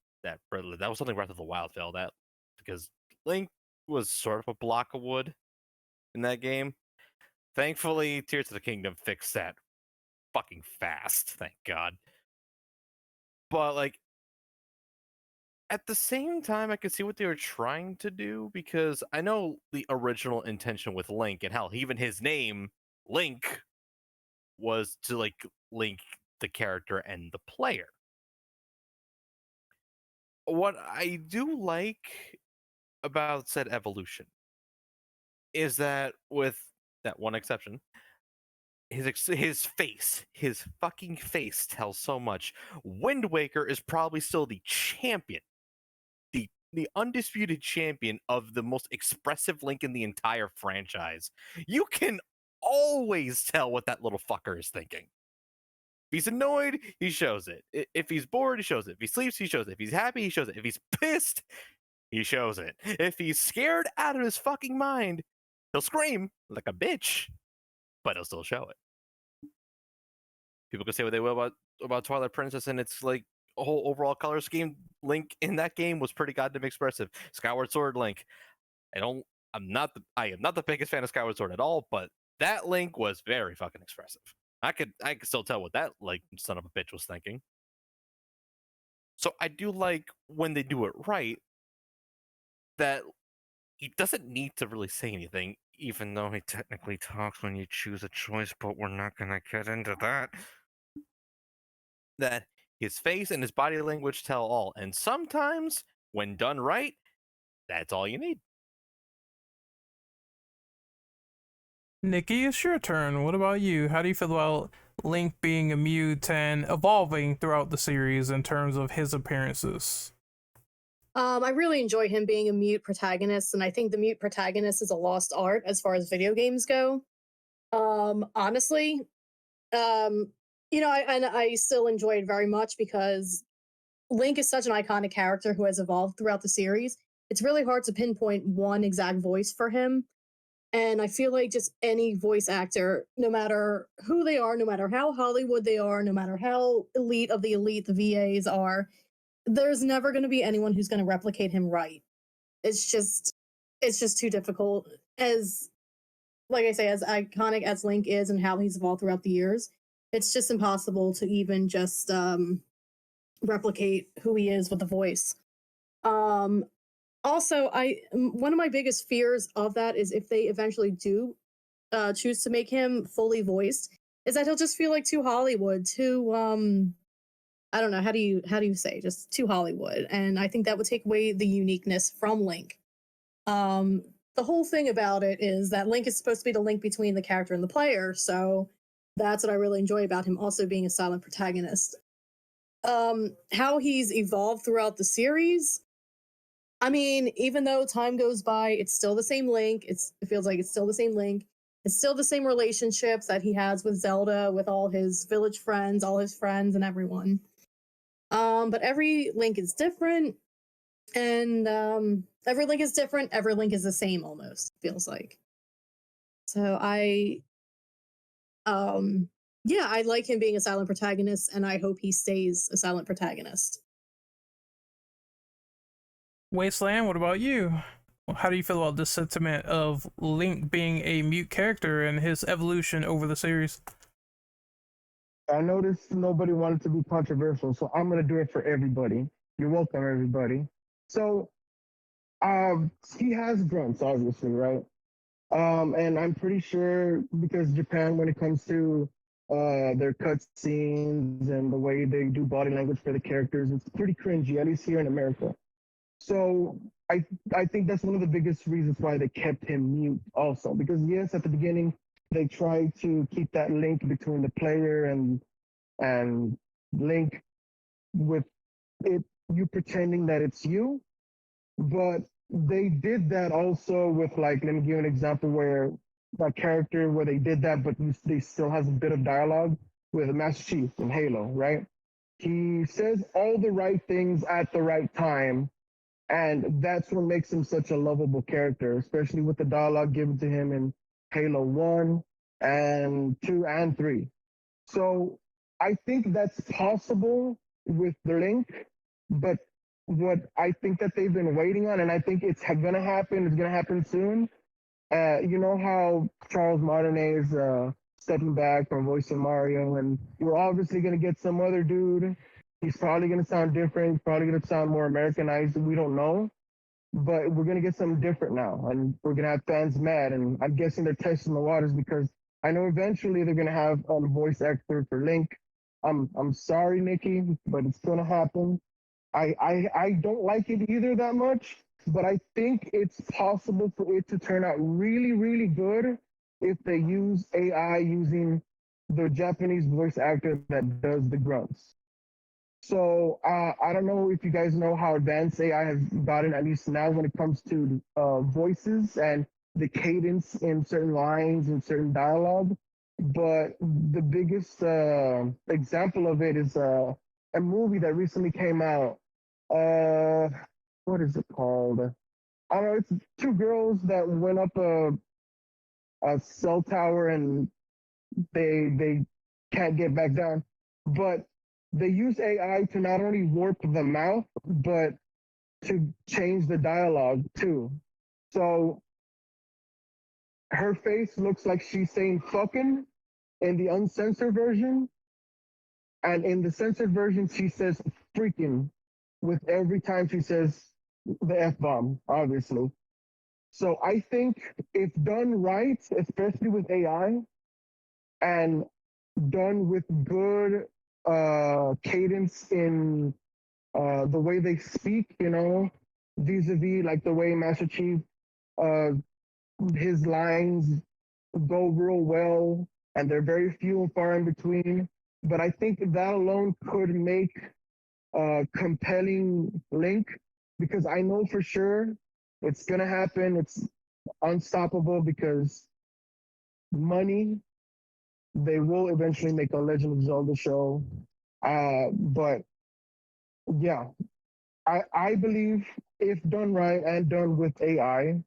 was something Breath of the Wild failed at, because Link was sort of a block of wood in that game. Thankfully, Tears of the Kingdom fixed that fucking fast, thank God. But like at the same time, I could see what they were trying to do, because I know the original intention with Link, and hell, even his name, Link, was to like link the character and the player. What I do like about said evolution is that, with that one exception, his fucking face tells so much. Wind Waker is probably still the champion, the undisputed champion of the most expressive Link in the entire franchise. You can always tell what that little fucker is thinking. If he's annoyed, he shows it. If he's bored, he shows it. If he sleeps, he shows it. If he's happy, he shows it. If he's pissed, he shows it. If he's scared out of his fucking mind, he'll scream like a bitch, but he'll still show it. People can say what they will about Twilight Princess, and it's like a whole overall color scheme. Link in that game was pretty goddamn expressive. Skyward Sword Link, I am not the biggest fan of Skyward Sword at all, but that Link was very fucking expressive. I could still tell what that like son of a bitch was thinking. So I do like when they do it right, that he doesn't need to really say anything, even though he technically talks when you choose a choice, but we're not gonna get into that. That his face and his body language tell all, and sometimes, when done right, that's all you need. Nikki, it's your turn. What about you? How do you feel about Link being a mute and evolving throughout the series in terms of his appearances? I really enjoy him being a mute protagonist, and I think the mute protagonist is a lost art as far as video games go. Honestly, I still enjoy it very much because Link is such an iconic character who has evolved throughout the series. It's really hard to pinpoint one exact voice for him. And I feel like just any voice actor, no matter who they are, no matter how Hollywood they are, no matter how elite of the elite the VAs are, there's never going to be anyone who's going to replicate him right. It's just too difficult. As like I say, as iconic as Link is and how he's evolved throughout the years, it's just impossible to even just replicate who he is with the voice. Also, one of my biggest fears of that is if they eventually do choose to make him fully voiced, is that he'll just feel like too Hollywood, too I don't know, how do you say, just too Hollywood, and I think that would take away the uniqueness from Link. The whole thing about it is that Link is supposed to be the link between the character and the player, so that's what I really enjoy about him also being a silent protagonist. How he's evolved throughout the series, I mean, even though time goes by, it's still the same Link. It feels like it's still the same Link. It's still the same relationships that he has with Zelda, with all his village friends, all his friends, and everyone. But every Link is different, and every Link is different. Every Link is the same, almost feels like. So yeah, I like him being a silent protagonist, and I hope he stays a silent protagonist. Wasteland, what about you? How do you feel about this sentiment of Link being a mute character and his evolution over the series? I noticed nobody wanted to be controversial, so I'm gonna do it for everybody. You're welcome, everybody. So, he has grunts, obviously, right? And I'm pretty sure because Japan, when it comes to their cutscenes and the way they do body language for the characters, it's pretty cringy, at least here in America. So I think that's one of the biggest reasons why they kept him mute also, because yes, at the beginning they tried to keep that link between the player and Link with it, you pretending that it's you, but they did that also with, like, let me give you an example where that character where they did that, but they still has a bit of dialogue with Master Chief in Halo, right? He says all the right things at the right time, and that's what makes him such a lovable character, especially with the dialogue given to him in Halo 1 and 2 and 3. So I think that's possible with the Link, but what I think that they've been waiting on, and I think it's going to happen soon. You know how Charles Martinet is stepping back from voicing Mario, and we're obviously going to get some other dude. He's probably going to sound different. He's probably going to sound more Americanized. We don't know. But we're going to get something different now, and we're going to have fans mad. And I'm guessing they're testing the waters because I know eventually they're going to have a voice actor for Link. I'm sorry, Nikki, but it's going to happen. I don't like it either that much, but I think it's possible for it to turn out really, really good if they use AI using the Japanese voice actor that does the grunts. So I don't know if you guys know how advanced AI has gotten, at least now when it comes to voices and the cadence in certain lines and certain dialogue. But the biggest example of it is a movie that recently came out. What is it called? I don't know. It's two girls that went up a cell tower and they can't get back down. But they use AI to not only warp the mouth, but to change the dialogue too. So her face looks like she's saying fucking in the uncensored version. And in the censored version, she says freaking with every time she says the F bomb, obviously. So I think if done right, especially with AI, and done with good cadence in the way they speak, you know, vis-a-vis like the way Master Chief, uh, his lines go real well, and they're very few and far in between. But I think that alone could make a compelling Link, because I know for sure it's gonna happen. It's unstoppable because money. They will eventually make a Legend of Zelda show. But yeah, I believe if done right and done with AI,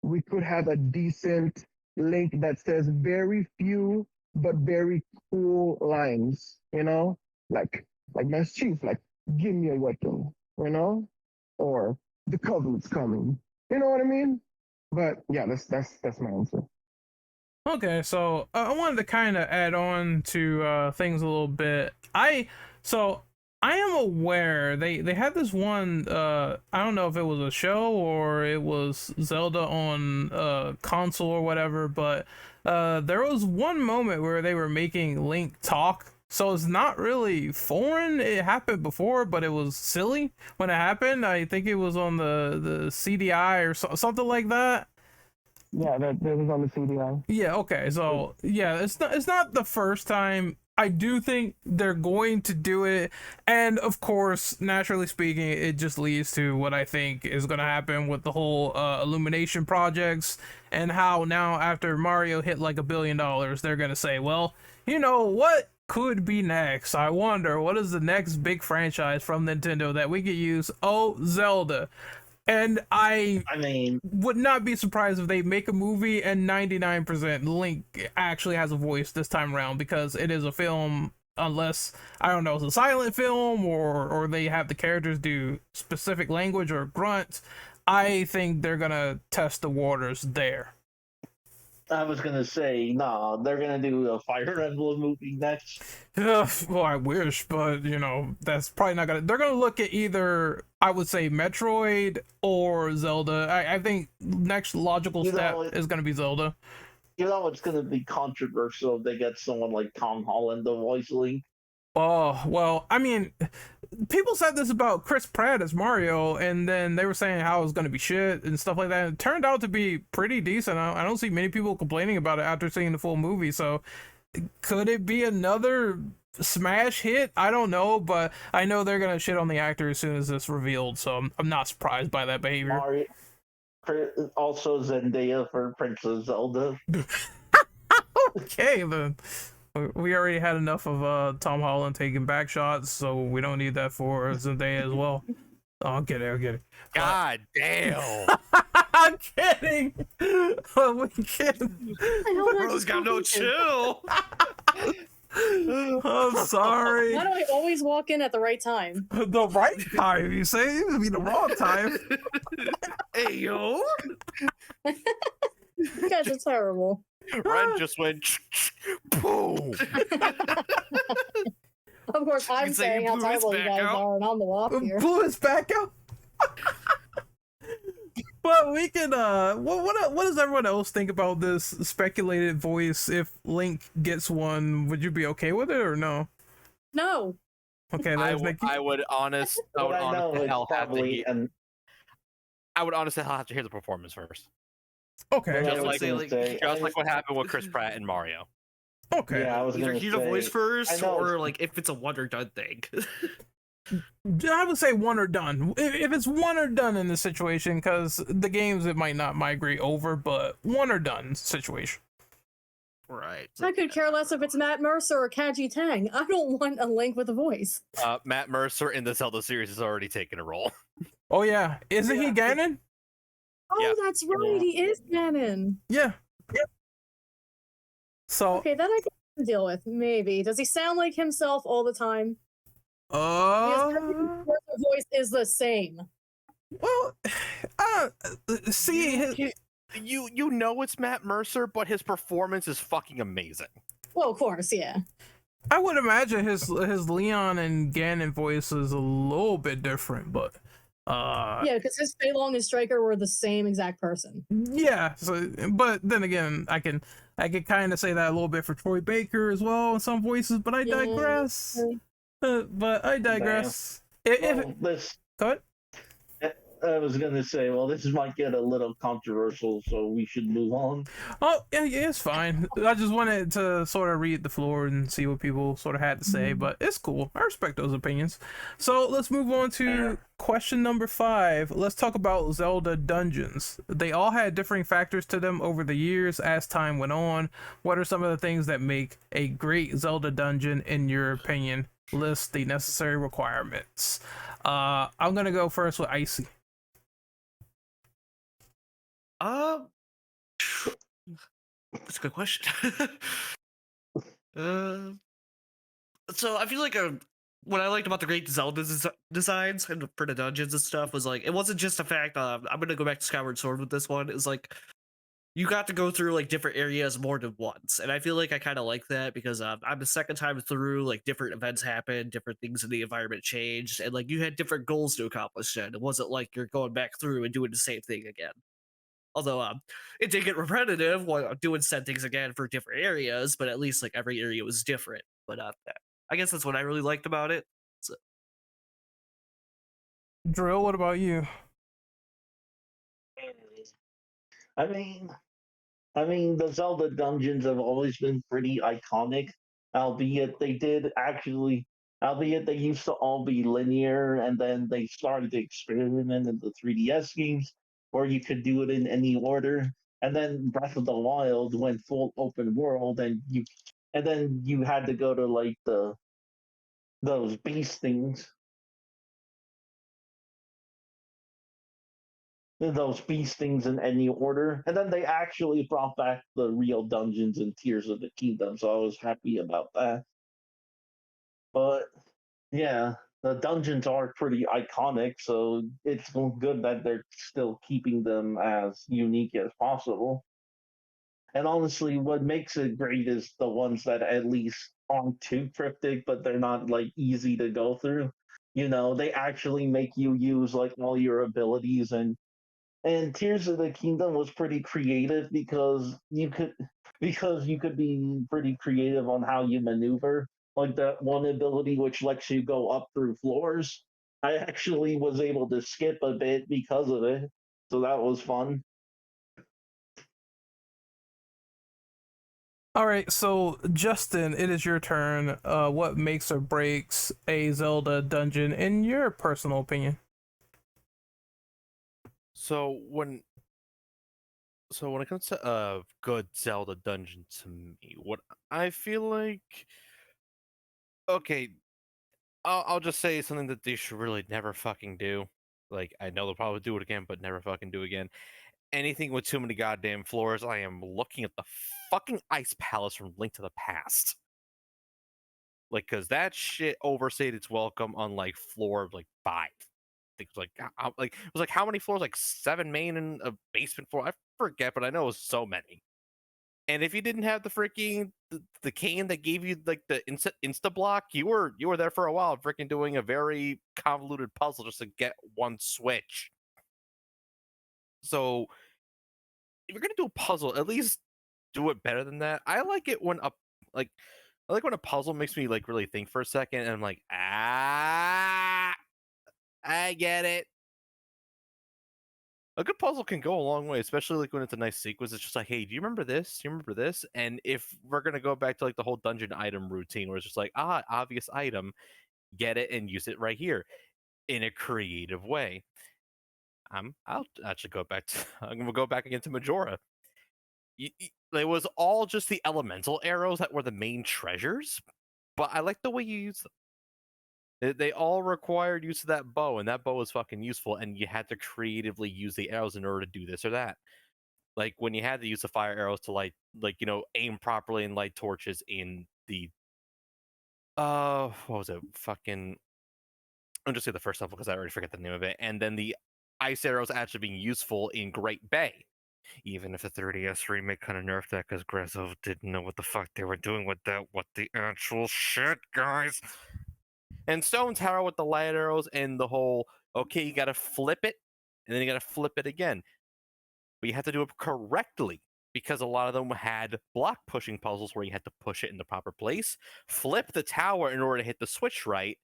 we could have a decent link that says very few but very cool lines, you know, like Master Chief, like give me a weapon, you know, or the Covenant's coming, you know what I mean? But yeah, that's my answer. Okay, so I wanted to kind of add on to things a little bit. So I am aware they had this one. I don't know if it was a show or it was Zelda on console or whatever, but there was one moment where they were making Link talk. So it's not really foreign. It happened before, but it was silly when it happened. I think it was on the CDI or something like that. Yeah, that was on the CDI. Yeah, okay. So, yeah, it's not the first time. I do think they're going to do it. And of course, naturally speaking, it just leads to what I think is going to happen with the whole Illumination projects and how now after Mario hit like $1 billion, they're going to say, well, you know what could be next? I wonder what is the next big franchise from Nintendo that we could use? Oh, Zelda. And I mean, would not be surprised if they make a movie and 99% Link actually has a voice this time around, because it is a film, unless, I don't know, it's a silent film or they have the characters do specific language or grunt. I think they're gonna test the waters there. I was gonna say, nah, they're gonna do a Fire Emblem movie next. Well, I wish, but you know, that's probably not gonna. They're gonna look at either, I would say, Metroid or Zelda. I think next logical step is gonna be Zelda. You know, it's gonna be controversial if they get someone like Tom Holland to voice Link. Oh, well, I mean, people said this about Chris Pratt as Mario, and then they were saying how it was going to be shit and stuff like that. It turned out to be pretty decent. I don't see many people complaining about it after seeing the full movie. So, could it be another smash hit? I don't know, but I know they're going to shit on the actor as soon as it's revealed. So, I'm not surprised by that behavior. Mario, also Zendaya for Princess Zelda. Okay, then. We already had enough of Tom Holland taking back shots, so we don't need that for Zendaya as well. Oh, I'm kidding. God damn. I'm kidding. I'm kidding. Bro's got no chill. I'm sorry. Why do I always walk in at the right time? The right time, you say? It would be the wrong time. Hey, yo. You guys are terrible. Ren just went boom. Of course, I'm can say saying you how blew his terrible you back guys out. are, and I'm the walk here. Blew his back out. But we can what does everyone else think about this speculated voice? If Link gets one, would you be okay with it or no? No. Okay, I would honestly have to hear the performance first. Okay. Just would like, say, like, like what happened with Chris Pratt and Mario. Okay. Yeah, I was Either gonna hear the say, voice first, I know or it's- like if it's a one or done thing. I would say one or done. If it's one or done in this situation, because the games it might not migrate over, but one or done situation. Right. I could care less if it's Matt Mercer or Kaji Tang. I don't want a Link with a voice. Matt Mercer in the Zelda series has already taken a role. Oh yeah, isn't he Ganon? Oh, Yeah. that's right. He is Ganon. Yeah. So Okay, that I can deal with. Maybe. Does he sound like himself all the time? Because every voice is the same. well, see, You know it's Matt Mercer, but his performance is fucking amazing. Well, of course, yeah. I would imagine his Leon and Ganon voice is a little bit different, but Yeah, because his Fei Long and Striker were the same exact person. yeah. So, but then again, I can kind of say that a little bit for Troy Baker as well in some voices, but I Yeah. digress. But I digress. well, this Cut. I was gonna say, well, this might get a little controversial, so we should move on. Oh, yeah, it's fine. I just wanted to sort of read the floor and see what people sort of had to say, but it's cool. I respect those opinions. So let's move on to question number 5. Let's talk about Zelda dungeons. They all had differing factors to them over the years as time went on. What are some of the things that make a great Zelda dungeon, in your opinion? List the necessary requirements. I'm gonna go first with Icy. That's a good question. uh, so I feel like what I liked about the Great Zelda designs and for the dungeons and stuff was like it wasn't just a fact. I'm gonna go back to Skyward Sword with this one. It was like you got to go through like different areas more than once, and I feel like I kind of like that because I'm the second time through. Like different events happened, different things in the environment changed, and like you had different goals to accomplish. And it wasn't like you're going back through and doing the same thing again. Although it did get repetitive while doing said things again for different areas, but at least like every area was different. But I guess that's what I really liked about it. So, Drill, what about you? I mean, the Zelda dungeons have always been pretty iconic, albeit they used to all be linear, and then they started to experiment in the 3DS games where you could do it in any order. And then Breath of the Wild went full open world, and then you had to go to like those beast things, in any order. And then they actually brought back the real dungeons and Tears of the Kingdom, so I was happy about that. But yeah, the dungeons are pretty iconic, so it's good that they're still keeping them as unique as possible. And honestly, what makes it great is the ones that at least aren't too cryptic, but they're not like easy to go through. They actually make you use like all your abilities, and Tears of the Kingdom was pretty creative because you could be pretty creative on how you maneuver. Like that one ability which lets you go up through floors. I actually was able to skip a bit because of it. So that was fun. All right, so Justin, it is your turn. What makes or breaks a Zelda dungeon in your personal opinion? So when it comes to a good Zelda dungeon to me, what I feel like, okay, I'll just say something that they should really never fucking do. Like I know they'll probably do it again, but never fucking do again. Anything with too many goddamn floors, I am looking at the fucking ice palace from Link to the Past. Like, cause that shit overstayed its welcome on like floor like 5. I think it was like how many floors? Like 7 main and a basement floor. I forget, but I know it was so many. And if you didn't have the freaking the cane that gave you like the insta block, you were there for a while, freaking doing a very convoluted puzzle just to get one switch. So if you're gonna do a puzzle, at least do it better than that. Like I like when a puzzle makes me like really think for a second, and I'm like, I get it. A good puzzle can go a long way, especially like when it's a nice sequence. It's just like, hey, do you remember this? Do you remember this? And if we're gonna go back to like the whole dungeon item routine, where it's just like, obvious item, get it and use it right here in a creative way. I'll actually go back to. I'm gonna go back again to Majora. It was all just the elemental arrows that were the main treasures, but I like the way you use them. They all required use of that bow, and that bow was fucking useful, and you had to creatively use the arrows in order to do this or that. Like when you had to use the fire arrows to light, like, aim properly and light torches in the what was it? Fucking I'll just say the first level because I already forget the name of it. And then the ice arrows actually being useful in Great Bay. Even if the 3DS remake kind of nerfed that because Grezzo didn't know what the fuck they were doing with that. What the actual shit, guys? And Stone Tower with the light arrows and the whole, okay, you gotta flip it, and then you gotta flip it again. But you have to do it correctly because a lot of them had block pushing puzzles where you had to push it in the proper place, flip the tower in order to hit the switch right.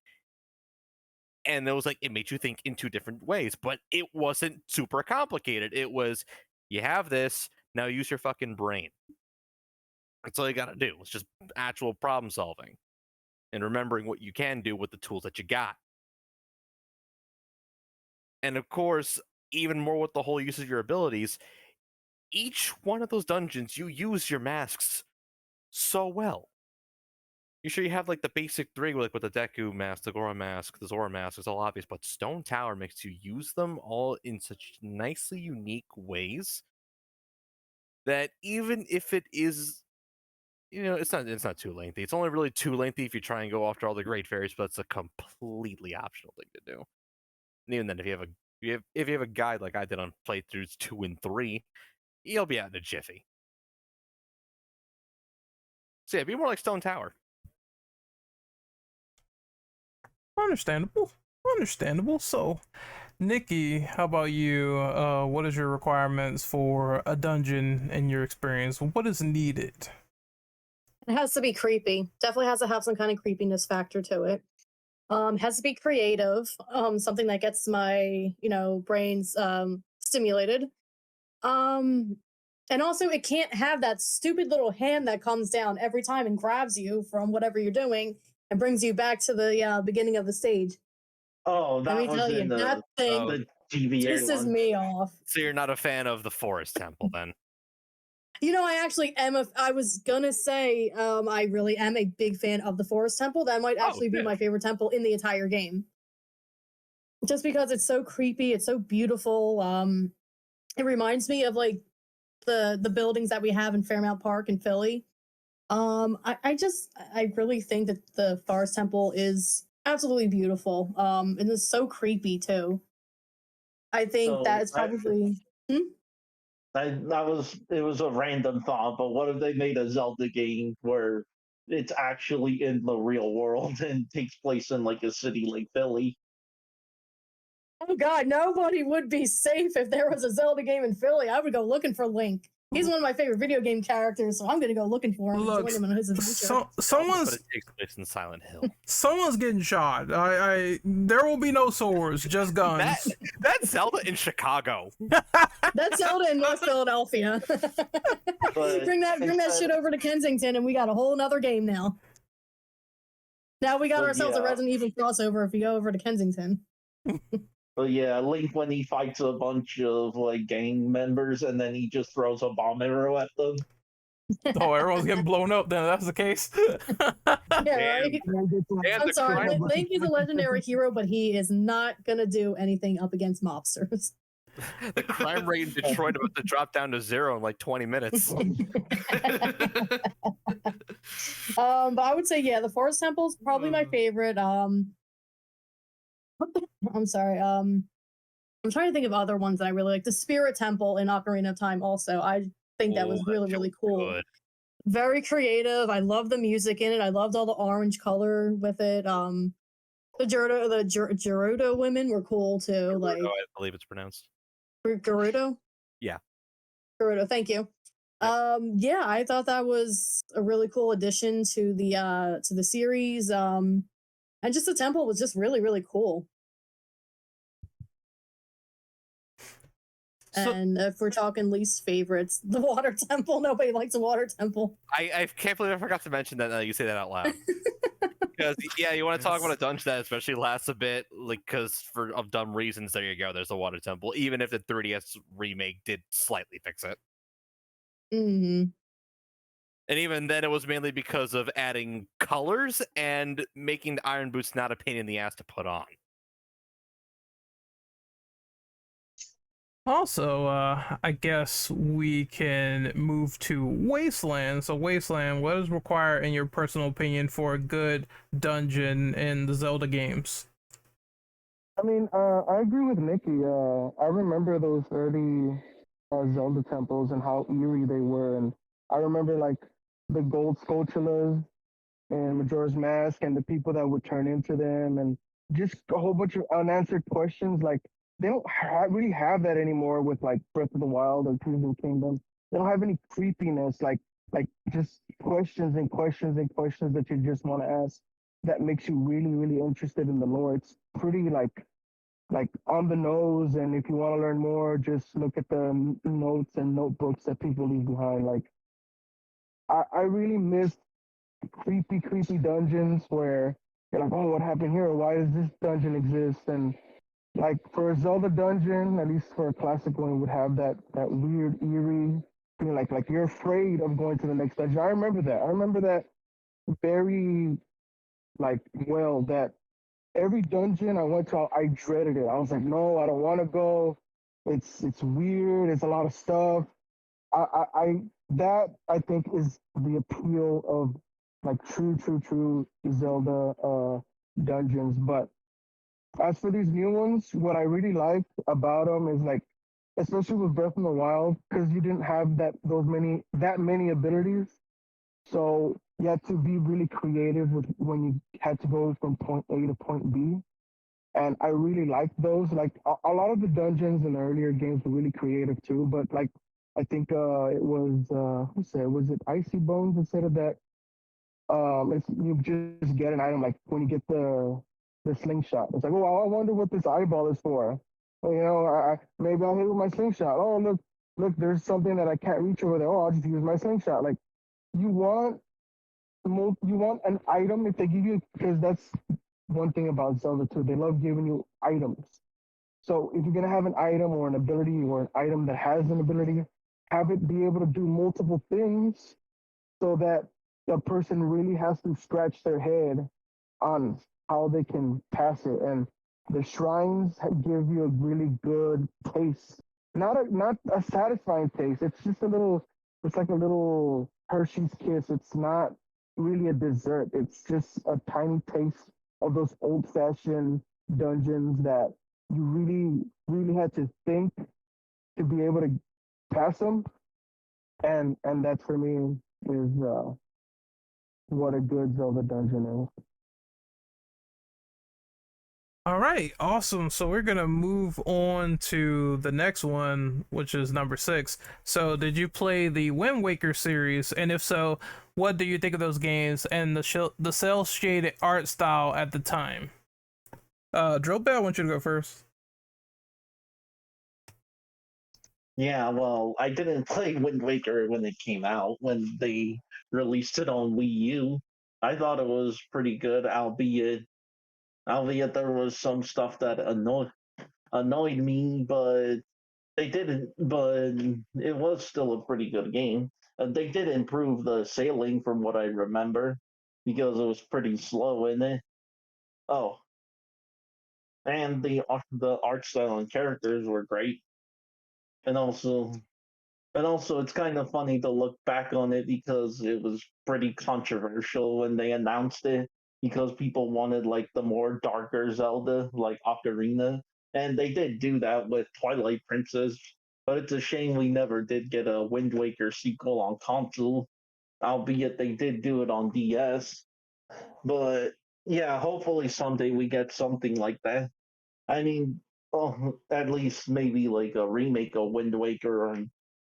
And it was like, it made you think in 2 different ways, but it wasn't super complicated. It was, you have this, now use your fucking brain. That's all you gotta do. It's just actual problem solving and remembering what you can do with the tools that you got. And of course, even more with the whole use of your abilities, each one of those dungeons, you use your masks so well. You sure you have like the basic 3, like with the Deku mask, the Gora mask, the Zora mask, it's all obvious, but Stone Tower makes you use them all in such nicely unique ways that even if it is, it's not too lengthy. It's only really too lengthy if you try and go after all the great fairies, but it's a completely optional thing to do. And even then, if you have a guide like I did on playthroughs 2 and 3, you'll be out in a jiffy. So yeah, be more like Stone Tower. Understandable. Understandable. So, Nikki, how about you? What is your requirements for a dungeon in your experience? What is needed? It has to be creepy. Definitely has to have some kind of creepiness factor to it. Has to be creative. Something that gets my, brains stimulated. And also it can't have that stupid little hand that comes down every time and grabs you from whatever you're doing and brings you back to the beginning of the stage. Oh, Let that me was tell you, in that thing the GBA pisses one. me off. So you're not a fan of the Forest Temple, then? I actually am I was gonna say, I really am a big fan of the Forest Temple. That might actually be good. my favorite temple in the entire game. Just because it's so creepy, it's so beautiful. It reminds me of like the buildings that we have in Fairmount Park in Philly. I really think that the Forest Temple is absolutely beautiful. And it's so creepy too. I think So that it's probably it was a random thought, but what if they made a Zelda game where it's actually in the real world and takes place in like a city like Philly? oh god, nobody would be safe if there was a Zelda game in Philly. I would go looking for Link. He's one of my favorite video game characters, so I'm gonna go looking for him and Look, join him in his adventure. But someone's it takes place in Silent Hill. someone's getting shot. There will be no swords, just guns. That's Zelda in Chicago. That's Zelda in North Philadelphia. But bring that shit over to Kensington, and we got a whole nother game now. Now we got But ourselves a yeah. Resident Evil crossover if we go over to Kensington. But yeah, Link when he fights a bunch of like gang members and then he just throws a bomb arrow at them. Oh, everyone's getting blown up. Then if that's the case. Yeah, right. And I'm the sorry, crime, Link is a legendary hero, but he is not gonna do anything up against mobsters. the crime rate in Detroit about to drop down to 0 in like 20 minutes. But I would say, yeah, the Forest Temple is probably my favorite. I'm sorry. I'm trying to think of other ones that I really like. The Spirit Temple in Ocarina of Time, also, I think that was Oh, really, that really feels cool. good. Very creative. I love the music in it. I loved all the orange color with it. The Gerudo women were cool too. Like Gerudo, I believe it's pronounced. Gerudo. Yeah. Gerudo. Thank you. Yeah, I thought that was a really cool addition to the series. And just the temple was just really, really cool. So- And if we're talking least favorites, the water temple. Nobody likes a water temple. I can't believe I forgot to mention that you say that out loud. Because yeah, you want to talk about a dungeon that especially lasts a bit, like because of dumb reasons. There you go. There's the water temple. Even if the 3DS remake did slightly fix it, Mm-hmm. and even then, it was mainly because of adding colors and making the iron boots not a pain in the ass to put on. Also, I guess we can move to Wasteland. So, Wasteland, what is required in your personal opinion for a good dungeon in the Zelda games? I mean, I agree with Nikki. I remember those early Zelda temples and how eerie they were, and I remember like the gold sculptures and Majora's Mask and the people that would turn into them, and just a whole bunch of unanswered questions. Like they don't really have that anymore with like Breath of the Wild or Tears of the Kingdom. They don't have any creepiness, like just questions and questions and questions that you just want to ask. That makes you really, really interested in the lore. It's pretty like on the nose, and if you want to learn more, just look at the notes and notebooks that people leave behind. Like I really miss creepy dungeons where you're like, oh, what happened here? Why does this dungeon exist? And like for a Zelda dungeon, at least for a classic one, it would have that weird eerie feeling, like you're afraid of going to the next dungeon. I remember that. I remember that very like well. That every dungeon I went to, I dreaded it. I was like, no, I don't want to go. It's weird. It's a lot of stuff. I that I think is the appeal of like true Zelda dungeons. But as for these new ones, what I really like about them is like, especially with Breath of the Wild, because you didn't have that many abilities, so you had to be really creative with when you had to go from point A to point B. And I really like those. Like a lot of the dungeons in the earlier games were really creative too. But like I think it was who said was it Icy Bones instead of that? It's you just get an item like when you get the slingshot. It's like, oh, I wonder what this eyeball is for. Well, maybe I'll hit with my slingshot. Oh, look, there's something that I can't reach over there. Oh, I'll just use my slingshot. Like you want you want an item if they give you, because that's one thing about Zelda too. They love giving you items. So if you're gonna have an item or an ability or an item that has an ability, have it be able to do multiple things so that the person really has to scratch their head on how they can pass it. And the shrines give you a really good taste. Not a satisfying taste. It's like a little Hershey's kiss. It's not really a dessert. It's just a tiny taste of those old fashioned dungeons that you really had to think to be able to pass them. And that for me is what a good Zelda dungeon is. All right, awesome. So we're gonna move on to the next one, which is number 6. So, did you play the Wind Waker series? And if so, what do you think of those games and the cel shaded art style at the time? Drillbell, I want you to go first. Yeah, well, I didn't play Wind Waker when it came out, when they released it on Wii U. I thought it was pretty good, albeit there was some stuff that annoyed me, but they didn't. But it was still a pretty good game. They did improve the sailing from what I remember, because it was pretty slow in it. Oh, and the art style and characters were great, and also it's kind of funny to look back on it because it was pretty controversial when they announced it, because people wanted like the more darker Zelda, like Ocarina, and they did do that with Twilight Princess. But it's a shame we never did get a Wind Waker sequel on console, albeit they did do it on DS. But yeah, hopefully someday we get something like that. I mean, oh, at least maybe like a remake of Wind Waker,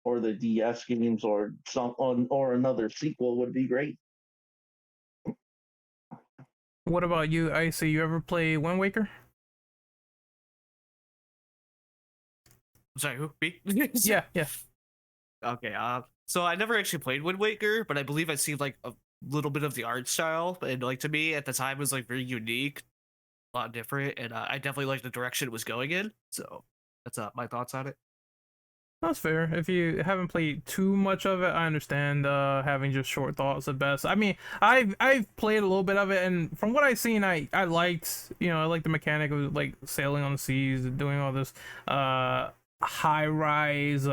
or the DS games, or or another sequel would be great. What about you, Icy? You ever play Wind Waker? Sorry, who? Me? Yeah, yeah. Okay. So I never actually played Wind Waker, but I believe I've seen like a little bit of the art style, and like to me at the time it was like very unique, a lot different, and I definitely liked the direction it was going in. So that's my thoughts on it. That's fair. If you haven't played too much of it, I understand having just short thoughts at best. I mean, I've played a little bit of it, and from what I've seen, I liked, I liked the mechanic of like sailing on the seas and doing all this high rise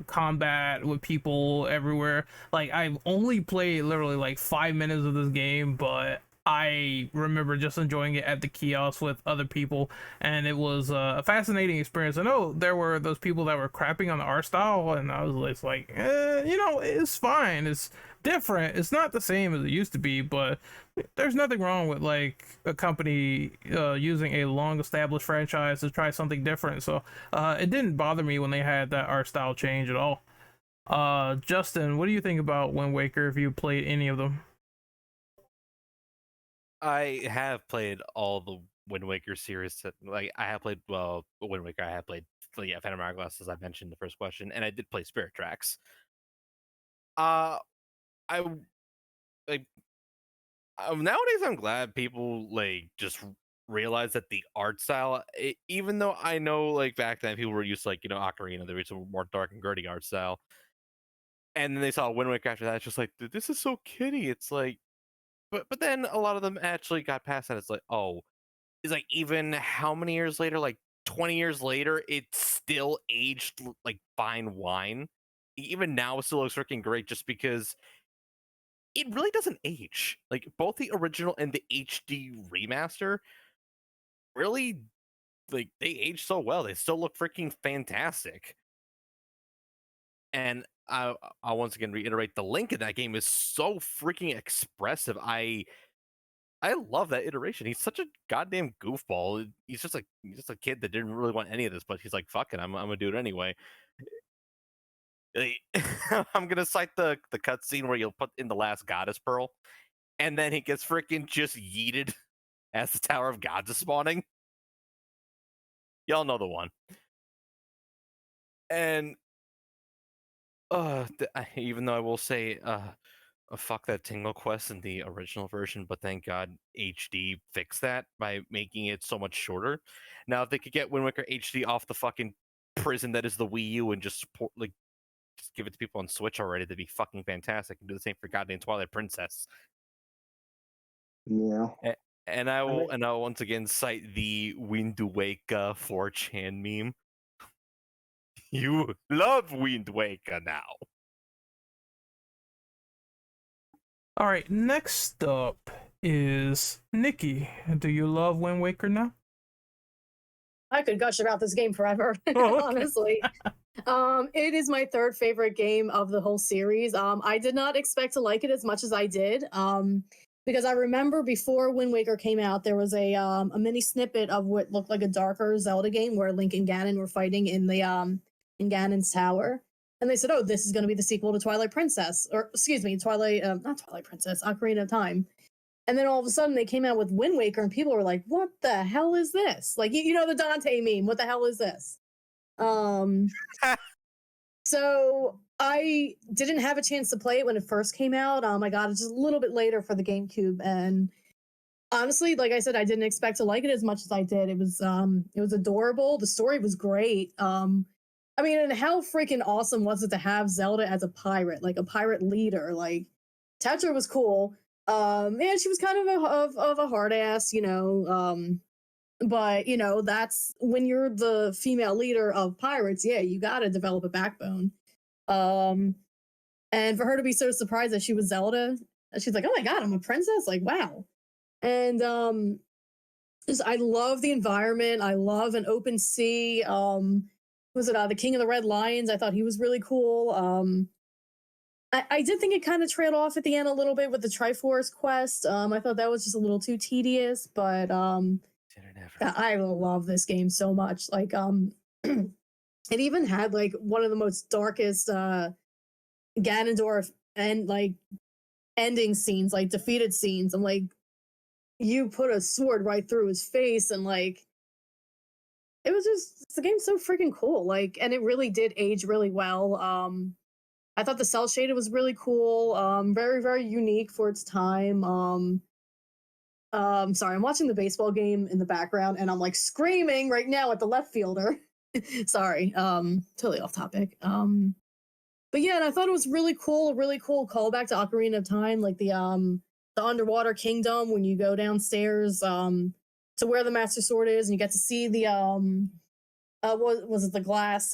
combat with people everywhere. Like, I've only played literally like 5 minutes of this game, but I remember just enjoying it at the kiosk with other people, and it was a fascinating experience. I know there were those people that were crapping on the art style, and I was just like, it's fine. It's different. It's not the same as it used to be, but there's nothing wrong with like a company using a long established franchise to try something different. So it didn't bother me when they had that art style change at all. Justin, what do you think about Wind Waker if you played any of them? I have played all the Wind Waker series. Like I have played Wind Waker. I have played Phantom Hourglass, as I mentioned in the first question, and I did play Spirit Tracks. I like nowadays. I'm glad people like just realize that the art style, even though I know like back then people were used to like Ocarina, there was a more dark and gritty art style, and then they saw Wind Waker after that. It's just like this is so kiddie. It's like, but then a lot of them actually got past that. It's like, oh, it's like even how many years later, like 20 years later, it's still aged like fine wine. even now it still looks freaking great just because it really doesn't age. Like both the original and the HD remaster really like they age so well. They still look freaking fantastic. And I once again reiterate the Link in that game is so freaking expressive. I love that iteration. He's such a goddamn goofball. He's just a kid that didn't really want any of this, but he's like, fuck it, I'm gonna do it anyway. I'm gonna cite the cutscene where you'll put in the last goddess pearl, and then he gets freaking just yeeted as the Tower of Gods is spawning. Y'all know the one. And even though I will say fuck that Tingle quest in the original version, but thank God HD fixed that by making it so much shorter. Now if they could get Wind Waker HD off the fucking prison that is the Wii U and just support like just give it to people on Switch already, that'd be fucking fantastic. And do the same for goddamn Twilight Princess. Yeah. And I'll once again cite the Wind Waker 4chan meme. You love Wind Waker now. All right, next up is Nikki. Do you love Wind Waker now? I could gush about this game forever, Oh, okay. honestly. It is my third favorite game of the whole series. I did not expect to like it as much as I did. Because I remember before Wind Waker came out, there was a mini snippet of what looked like a darker Zelda game where Link and Ganon were fighting in the in Ganon's tower. And they said, "Oh, this is going to be the sequel to Twilight Princess," or excuse me, not Twilight Princess, Ocarina of Time. And then all of a sudden, they came out with Wind Waker, and people were like, "What the hell is this?" Like, you know the Dante meme. What the hell is this? So I didn't have a chance to play it when it first came out. I got it just a little bit later for the GameCube, and honestly, like I said, I didn't expect to like it as much as I did. It was adorable. The story was great. I mean, and how freaking awesome was it to have Zelda as a pirate, like a pirate leader? Like, Tetra was cool. And she was kind of a hard ass, you know. But you know, that's when you're the female leader of pirates. Yeah, you got to develop a backbone. And for her to be so surprised that she was Zelda, she's like, "Oh my god, I'm a princess!" Like, wow. And just I love the environment. I love an open sea. Was it the King of the Red Lions? I thought he was really cool. I did think it kind of trailed off at the end a little bit with the Triforce quest. I thought that was just a little too tedious, but I love this game so much. Like, it even had like one of the most darkest Ganondorf and like ending scenes, like defeated scenes. I'm like, you put a sword right through his face, and like, it was just the game's so freaking cool. Like, and it really did age really well. I thought the cell shaded was really cool. Very, very unique for its time. Sorry, I'm watching the baseball game in the background and I'm like screaming right now at the left fielder. Sorry, totally off topic. But yeah, and I thought it was really cool, a really cool callback to Ocarina of Time, like the underwater kingdom when you go downstairs to where the Master Sword is, and you get to see the what was it, the glass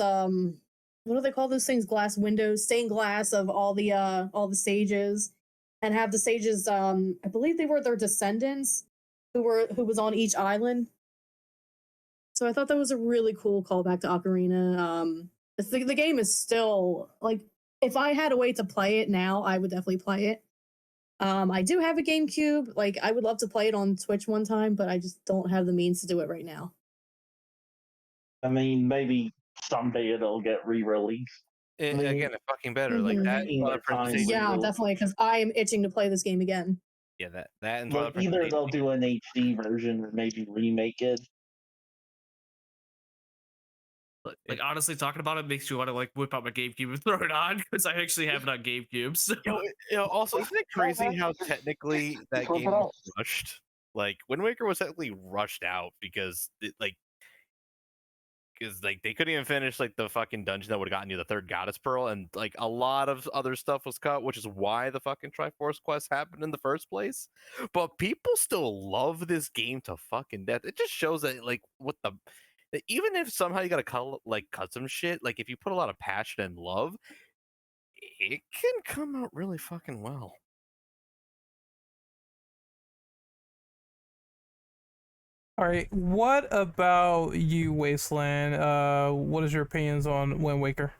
what do they call those things? Glass windows, stained glass of all the sages, and have the sages. I believe they were their descendants who was on each island. So I thought that was a really cool callback to Ocarina. The game is still like, if I had a way to play it now, I would definitely play it. I do have a GameCube. Like, I would love to play it on Switch one time, but I just don't have the means to do it right now. I mean, maybe someday it'll get re-released. Again, it's fucking better. Like that. Mhm. Twilight Princess Yeah, Yeah, really- definitely, because I am itching to play this game again. Yeah, that and Like, Twilight Princess either HD. they'll do an HD version or maybe remake it. Like honestly, talking about it makes you want to like whip out my GameCube and throw it on because I actually have it on GameCube. So Also, isn't it crazy how technically that Flip it game out. was rushed? Like, Wind Waker was technically rushed out because they couldn't even finish like the fucking dungeon that would have gotten you the third goddess pearl, and like a lot of other stuff was cut, which is why the fucking Triforce quest happened in the first place. But people still love this game to fucking death. It just shows that like that even if somehow you gotta cut some shit, like if you put a lot of passion and love, it can come out really fucking well. All right, what about you, Wasteland? What is your opinions on Wind Waker?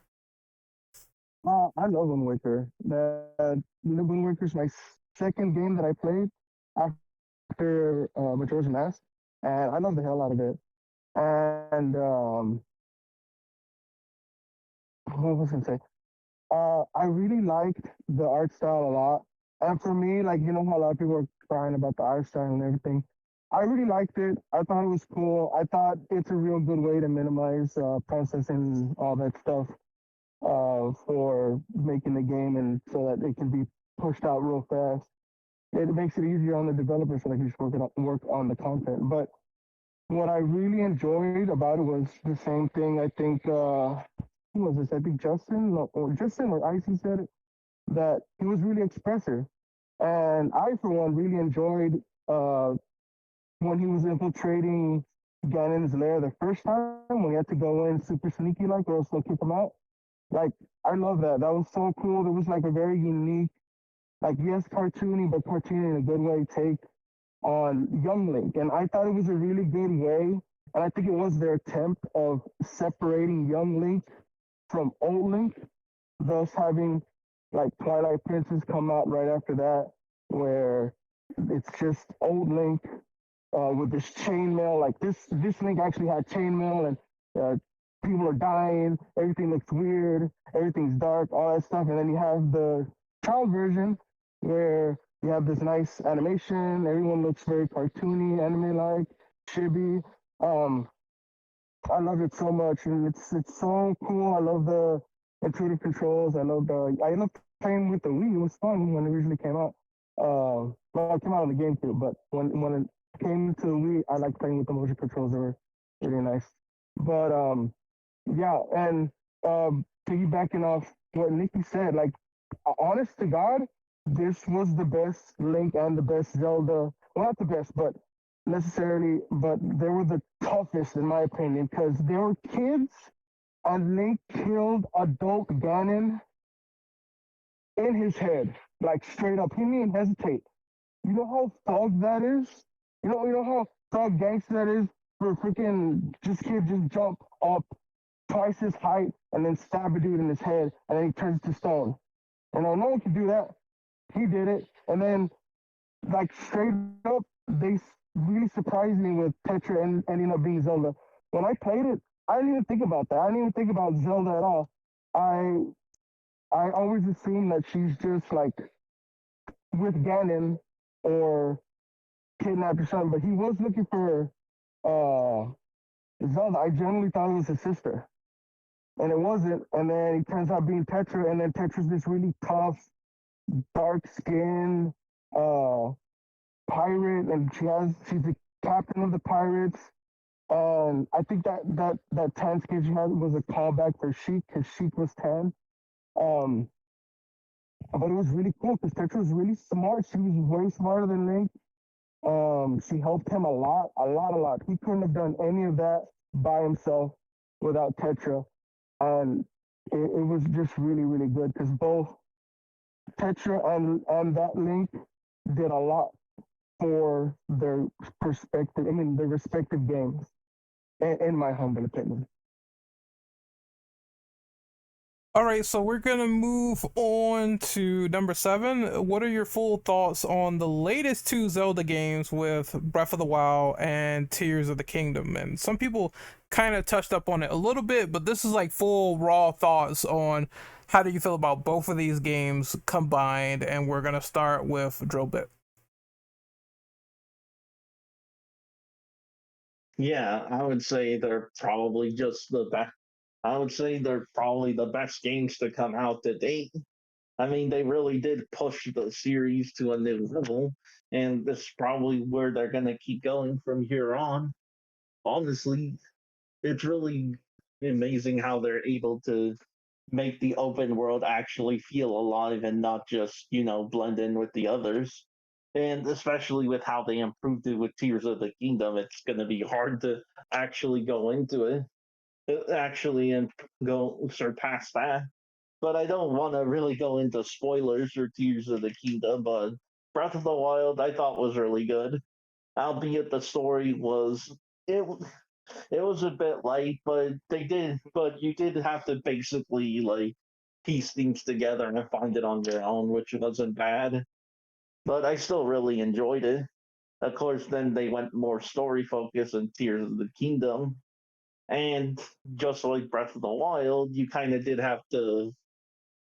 I love Wind Waker. Wind Waker is my second game that I played after Majora's Mask, and I love the hell out of it. And what was I gonna say? I really liked the art style a lot. And for me, like, you know how a lot of people are crying about the art style and everything. I really liked it. I thought it was cool. I thought it's a real good way to minimize processing all that stuff for making the game and so that it can be pushed out real fast. It makes it easier on the developers so they can just work on the content. But what I really enjoyed about it was the same thing. I think who was this? I think Justin or Icy said it, that he was really expressive, and I for one really enjoyed when he was infiltrating Ganon's lair the first time when he had to go in super sneaky like, or else they'll kick him out. Like, I love that. That was so cool. It was like a very unique, like, yes, cartoony, but cartoony in a good way take on Young Link. And I thought it was a really good way. And I think it was their attempt of separating Young Link from Old Link, thus having like Twilight Princess come out right after that, where it's just Old Link with this chainmail. Like this Link actually had chainmail, and people are dying. Everything looks weird. Everything's dark. All that stuff. And then you have the child version where you have this nice animation. Everyone looks very cartoony, anime-like, chibi. I love it so much, and it's so cool. I love the intuitive controls. I love playing with the Wii. It was fun when it originally came out. Well, it came out on the GameCube, but when it came to the Wii, I like playing with the motion controls. They were really nice. But yeah, and piggybacking off what Nikki said, like, honest to God, this was the best Link and the best Zelda. Well, not the best, but necessarily, but they were the toughest in my opinion because they were kids and Link killed adult Ganon in his head, like straight up. He didn't even hesitate. You know how thug that is? You know how thug gangster that is for freaking just kid just jump up twice his height and then stab a dude in his head and then he turns to stone. You know, no one can do that. He did it, and then like straight up, they really surprised me with Tetra and ending up being Zelda. When I played it, I didn't even think about that. I didn't even think about Zelda at all. I always assumed that she's just like with Ganon or kidnapped or something, but he was looking for Zelda. I generally thought it was his sister, and it wasn't. And then he turns out being Tetra, and then Tetra's this really tough, dark skin pirate, and she's the captain of the pirates. And I think that tan skin she had was a callback for Sheik because Sheik was tan. Um, but it was really cool because Tetra was really smart. She was way smarter than Link. She helped him a lot, a lot, a lot. He couldn't have done any of that by himself without Tetra. And it was just really, really good because both Tetra and that Link did a lot for their their respective games, in my humble opinion. All right, so we're gonna move on to number 7. What are your full thoughts on the latest 2 Zelda games with Breath of the Wild and Tears of the Kingdom? And some people kind of touched up on it a little bit, but this is like full raw thoughts on how do you feel about both of these games combined. And we're gonna start with Drillbit. Yeah, I would say they're probably just the best. I would say they're probably the best games to come out to date. I mean, they really did push the series to a new level, and this is probably where they're going to keep going from here on. Honestly, it's really amazing how they're able to make the open world actually feel alive and not just, blend in with the others. And especially with how they improved it with Tears of the Kingdom, it's going to be hard to actually go into it, actually, and go surpass that. but I don't want to really go into spoilers for Tears of the Kingdom. But Breath of the Wild, I thought was really good, albeit the story was it. It was a bit light, but you did have to basically like piece things together and find it on your own, which wasn't bad. But I still really enjoyed it. Of course, then they went more story focused in Tears of the Kingdom, and just like Breath of the Wild, you kind of did have to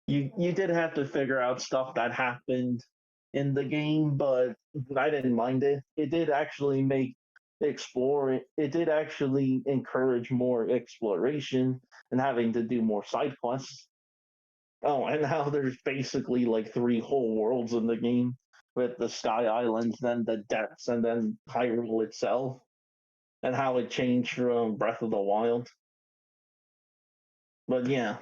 you did have to figure out stuff that happened in the game, but I didn't mind it. It did actually make explore it did actually encourage more exploration and having to do more side quests. Oh, and now there's basically like three whole worlds in the game with the Sky Islands, then the depths, and then Hyrule itself, and how it changed from Breath of the Wild. But yeah,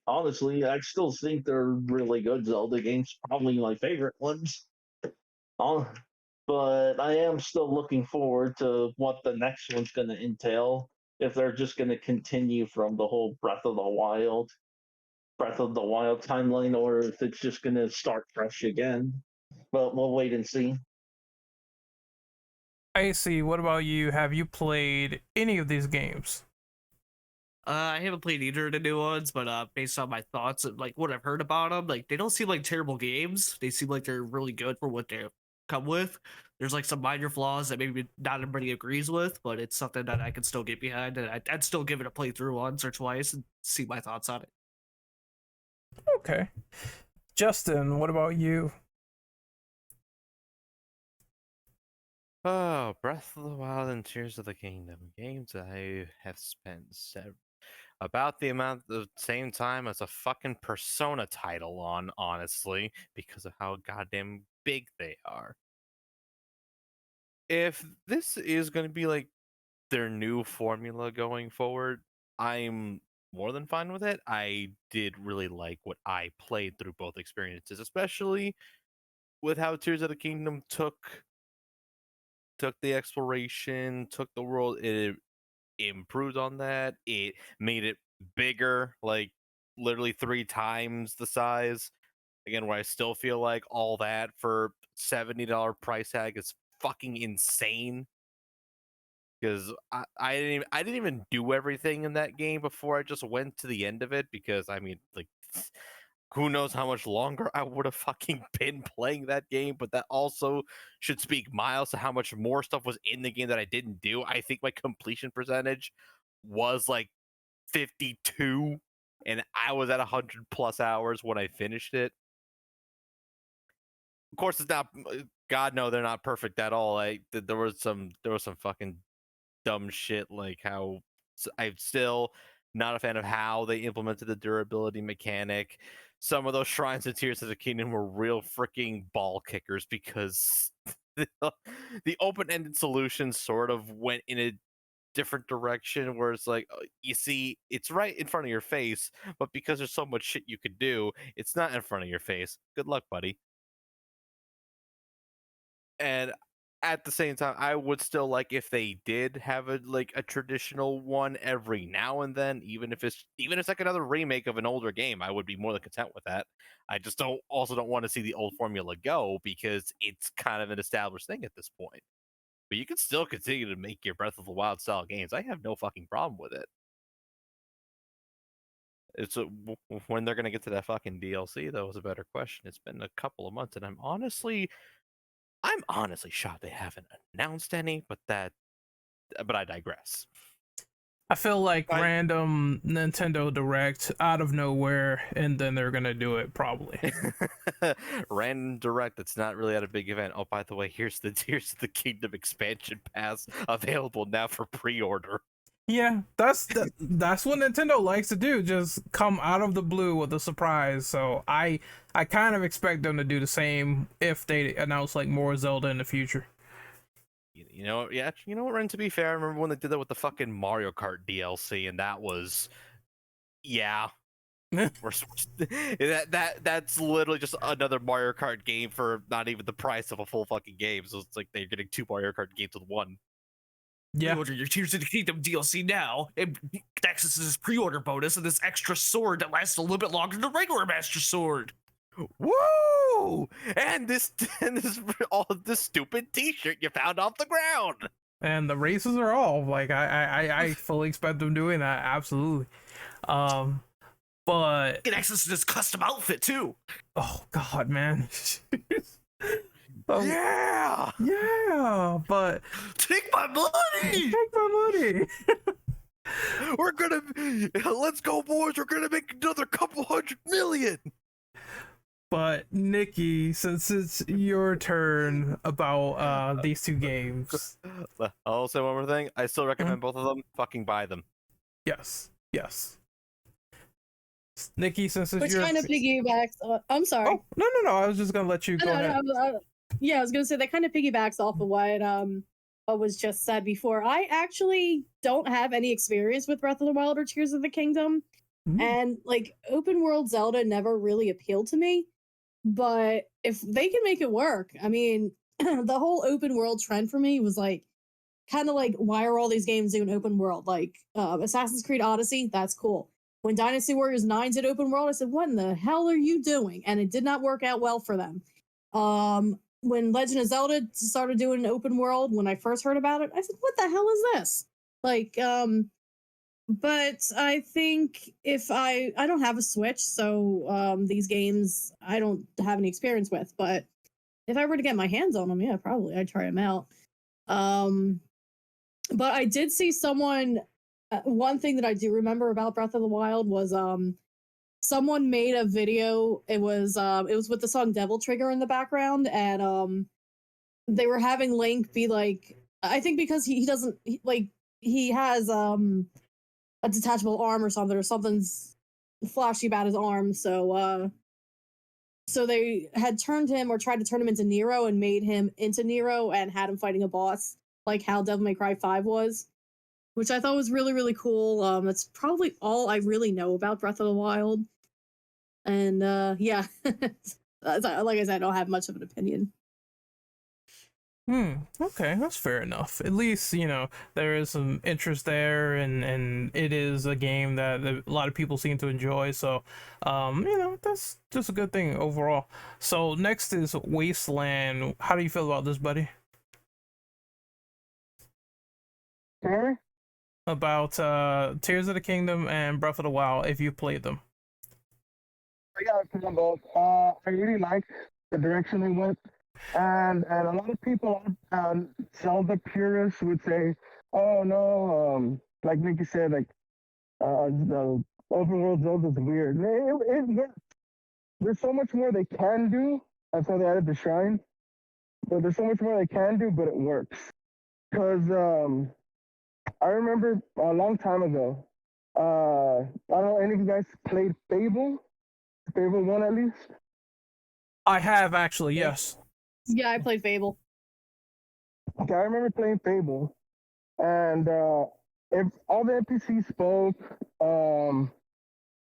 honestly, I still think they're really good Zelda games. Probably my favorite ones. Uh, But I am still looking forward to what the next one's going to entail. If they're just going to continue from the whole Breath of the Wild timeline, or if it's just going to start fresh again. But we'll wait and see. I see. What about you? Have you played any of these games? I haven't played either of the new ones, but based on my thoughts and like what I've heard about them, like they don't seem like terrible games. They seem like they're really good for what they come with. There's like some minor flaws that maybe not everybody agrees with, but it's something that I can still get behind, and I'd still give it a playthrough once or twice and see my thoughts on it. Okay. Justin, what about you? Oh, Breath of the Wild and Tears of the Kingdom, games I have spent about the amount the same time as a fucking Persona title on, honestly, because of how goddamn big they are. If this is going to be like their new formula going forward, I'm more than fine with it. I did really like what I played through both experiences, especially with how Tears of the Kingdom took the exploration, took the world. It improved on that. It made it bigger, like literally 3 times the size. Again, where I still feel like all that for $70 price tag is fucking insane. Because I didn't even do everything in that game before I just went to the end of it. Because I mean, like, who knows how much longer I would have fucking been playing that game. But that also should speak miles to how much more stuff was in the game that I didn't do. I think my completion percentage was like 52, and I was at 100 plus hours when I finished it. Of course, it's not. God, no, they're not perfect at all. There was some fucking dumb shit, like how I'm still not a fan of how they implemented the durability mechanic. Some of those shrines and Tears of the Kingdom were real freaking ball kickers because the open-ended solution sort of went in a different direction where it's like, you see, it's right in front of your face, but because there's so much shit you could do, it's not in front of your face. Good luck, buddy. And at the same time, I would still like if they did have a traditional one every now and then, even if it's like another remake of an older game, I would be more than content with that. I just don't want to see the old formula go because it's kind of an established thing at this point. But you can still continue to make your Breath of the Wild style games. I have no fucking problem with it. It's when they're gonna get to that fucking DLC though is a better question. It's been a couple of months, and I'm honestly shocked they haven't announced any. But I digress. I feel like I- random Nintendo Direct out of nowhere, and then they're gonna do it probably. Random direct that's not really at a big event. Oh, by the way, here's the Kingdom expansion pass available now for pre-order. Yeah, that's what Nintendo likes to do. Just come out of the blue with a surprise. So I kind of expect them to do the same if they announce like more Zelda in the future. You know, yeah, you know what, Ren, to be fair, I remember when they did that with the fucking Mario Kart DLC, and that was, yeah. That's literally just another Mario Kart game for not even the price of a full fucking game. So it's like they're getting 2 Mario Kart games with one. Yeah. Pre-order your Tears of the Kingdom DLC now, and get access to this pre-order bonus and this extra sword that lasts a little bit longer than the regular Master Sword. Woo! And this all this stupid T-shirt you found off the ground. And the races are all like I fully expect them doing that, absolutely. But Get access to this custom outfit too. oh god, man. Yeah. Yeah, but Take my money. take my money. We're gonna let's go, boys. We're gonna make another couple $100 million. But Nikki, since it's your turn about these two games. I'll say one more thing. I still recommend both of them. Fucking buy them. Yes. Nikki, since it's Which your kind of piggybacks. I'm sorry. Oh, no. I was just gonna let you go ahead. Yeah, I was gonna say that kind of piggybacks off of what was just said before. I actually don't have any experience with Breath of the Wild or Tears of the Kingdom, and like open world Zelda never really appealed to me. But if they can make it work, I mean, the whole open world trend for me was like kind of like, why are all these games doing open world? Like Assassin's Creed Odyssey, that's cool. When Dynasty Warriors 9 did open world, I said, what in the hell are you doing? And it did not work out well for them. When Legend of Zelda started doing an open world, when I first heard about it, I said, what the hell is this? Like, but I think if I don't have a Switch, so these games I don't have any experience with, but if I were to get my hands on them, yeah, probably I'd try them out. But I did see someone, one thing that I do remember about Breath of the Wild was someone made a video. It was with the song Devil Trigger in the background, and they were having Link be like, I think because he doesn't he has a detachable arm or something's flashy about his arm, so they had turned him or tried to turn him into Nero and made him into Nero and had him fighting a boss like how Devil May Cry 5 was, which I thought was really, really cool. That's probably all I really know about Breath of the Wild. And yeah, like I said, I don't have much of an opinion. Okay, that's fair enough. At least, there is some interest there, and it is a game that a lot of people seem to enjoy, so that's just a good thing overall. So next is Wasteland. How do you feel about this, buddy? Sorry? About Tears of the Kingdom and Breath of the Wild, if you played them. I got to them both. I really like the direction they went. And a lot of people, Zelda purists would say, "Oh no," like Nikki said, like the open world Zelda's weird. There's so much more they can do. That's why they added the shrine. But there's so much more they can do, but it works. Because I remember a long time ago. I don't know, any of you guys played Fable 1 at least? I have actually, yes. Yeah, I played Fable. Okay, I remember playing Fable, and if all the NPCs spoke,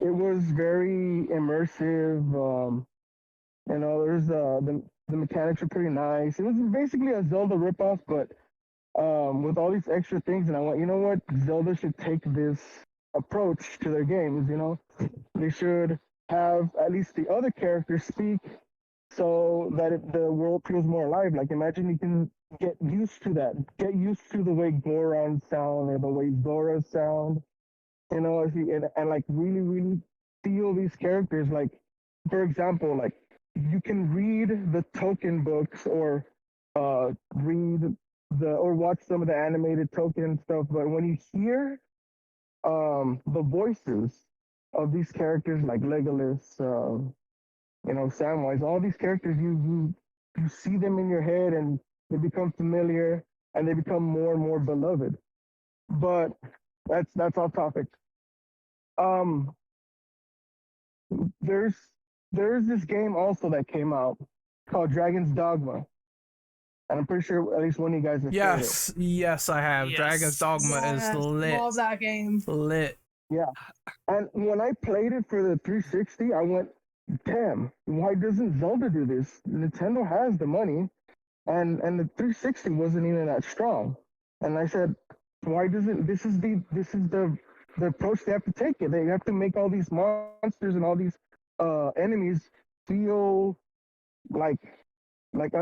it was very immersive. There's the mechanics are pretty nice. It was basically a Zelda ripoff, but with all these extra things. And I went, you know what? Zelda should take this approach to their games. They should have at least the other characters speak, so that the world feels more alive. Like, imagine you can get used to that. Get used to the way Goron sound or the way Zora sound. And like really, really feel these characters. Like, for example, like you can read the token books or read or watch some of the animated token stuff, but when you hear the voices of these characters like Legolas, Samwise, all these characters, you see them in your head and they become familiar and they become more and more beloved. But that's off topic. There's this game also that came out called Dragon's Dogma. And I'm pretty sure at least one of you guys have played it. Yes, I have. Yes. Dragon's Dogma is lit. Love that game. Lit. Yeah. And when I played it for the 360, I went, damn, why doesn't Zelda do this? Nintendo has the money, and the 360 wasn't even that strong. And I said, why doesn't this is the approach they have to take it. They have to make all these monsters and all these enemies feel like like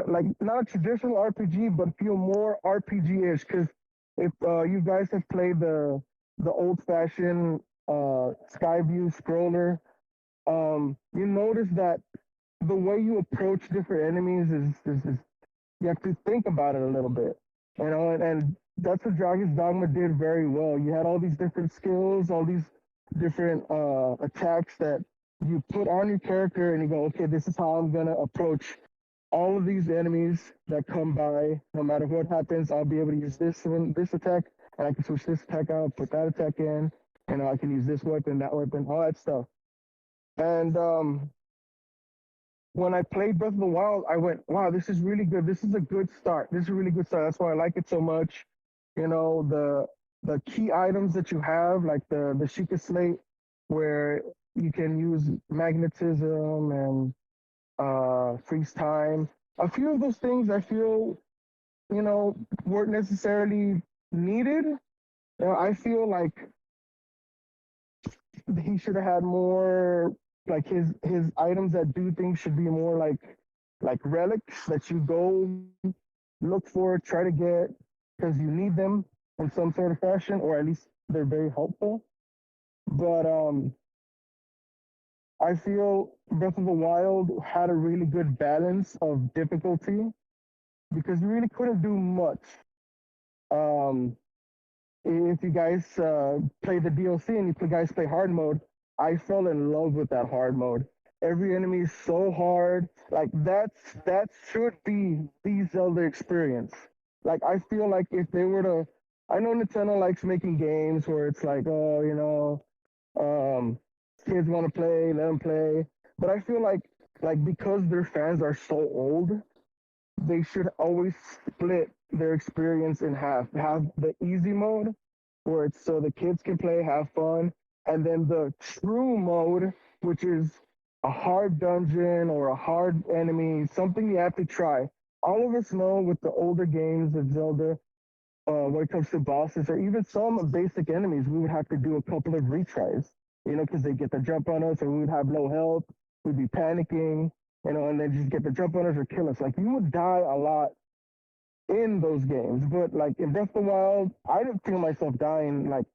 not a traditional RPG, but feel more RPG-ish. Because if you guys have played the old-fashioned Skyview scroller, you notice that the way you approach different enemies is you have to think about it a little bit, you know, and that's what Dragon's Dogma did very well. You had all these different skills, all these different attacks that you put on your character, and you go, okay, this is how I'm gonna approach all of these enemies that come by. No matter what happens, I'll be able to use this attack, and I can switch this attack out, put that attack in, and I can use this weapon, that weapon, all that stuff. And when I played Breath of the Wild, I went, wow, this is really good. This is a good start. This is a really good start. That's why I like it so much. You know, the key items that you have, like the Sheikah Slate, where you can use magnetism and freeze time. A few of those things I feel, you know, weren't necessarily needed. You know, I feel like he should have had more, like his items that do things should be more like relics that you go look for, try to get because you need them in some sort of fashion, or at least they're very helpful. But I feel Breath of the Wild had a really good balance of difficulty because you really couldn't do much. Um, if you guys play the DLC and you guys play hard mode, I fell in love with that hard mode. Every enemy is so hard. Like that should be the Zelda experience. Like I feel like if they were to, I know Nintendo likes making games where it's like, oh, you know, kids want to play, let them play. But I feel like because their fans are so old, they should always split their experience in half. Have the easy mode where it's so the kids can play, have fun, and then the true mode, which is a hard dungeon or a hard enemy, something you have to try. All of us know with the older games of Zelda, when it comes to bosses or even some basic enemies, we would have to do a couple of retries, you know, because they get the jump on us or we would have low health, we'd be panicking, you know, and then just get the jump on us or kill us. Like you would die a lot in those games, but like in Breath of the Wild, I didn't feel myself dying like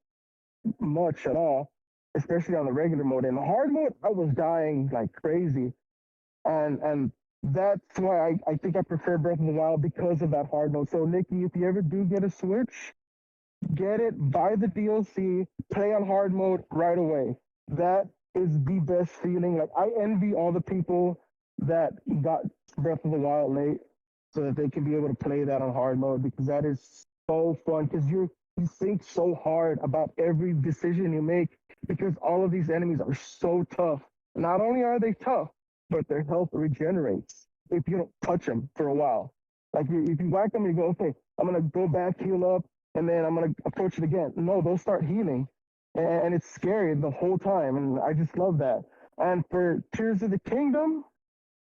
much at all, especially on the regular mode. In the hard mode, I was dying like crazy, and that's why I think I prefer Breath of the Wild because of that hard mode. So Nikki, if you ever do get a Switch, get it, buy the DLC, play on hard mode right away. That is the best feeling. Like I envy all the people that got Breath of the Wild late so that they can be able to play that on hard mode because that is so fun because you think so hard about every decision you make because all of these enemies are so tough. Not only are they tough, but their health regenerates if you don't touch them for a while. Like if you whack them, you go, okay, I'm gonna go back, heal up, and then I'm gonna approach it again. No, they'll start healing, and it's scary the whole time, and I just love that. And for Tears of the Kingdom,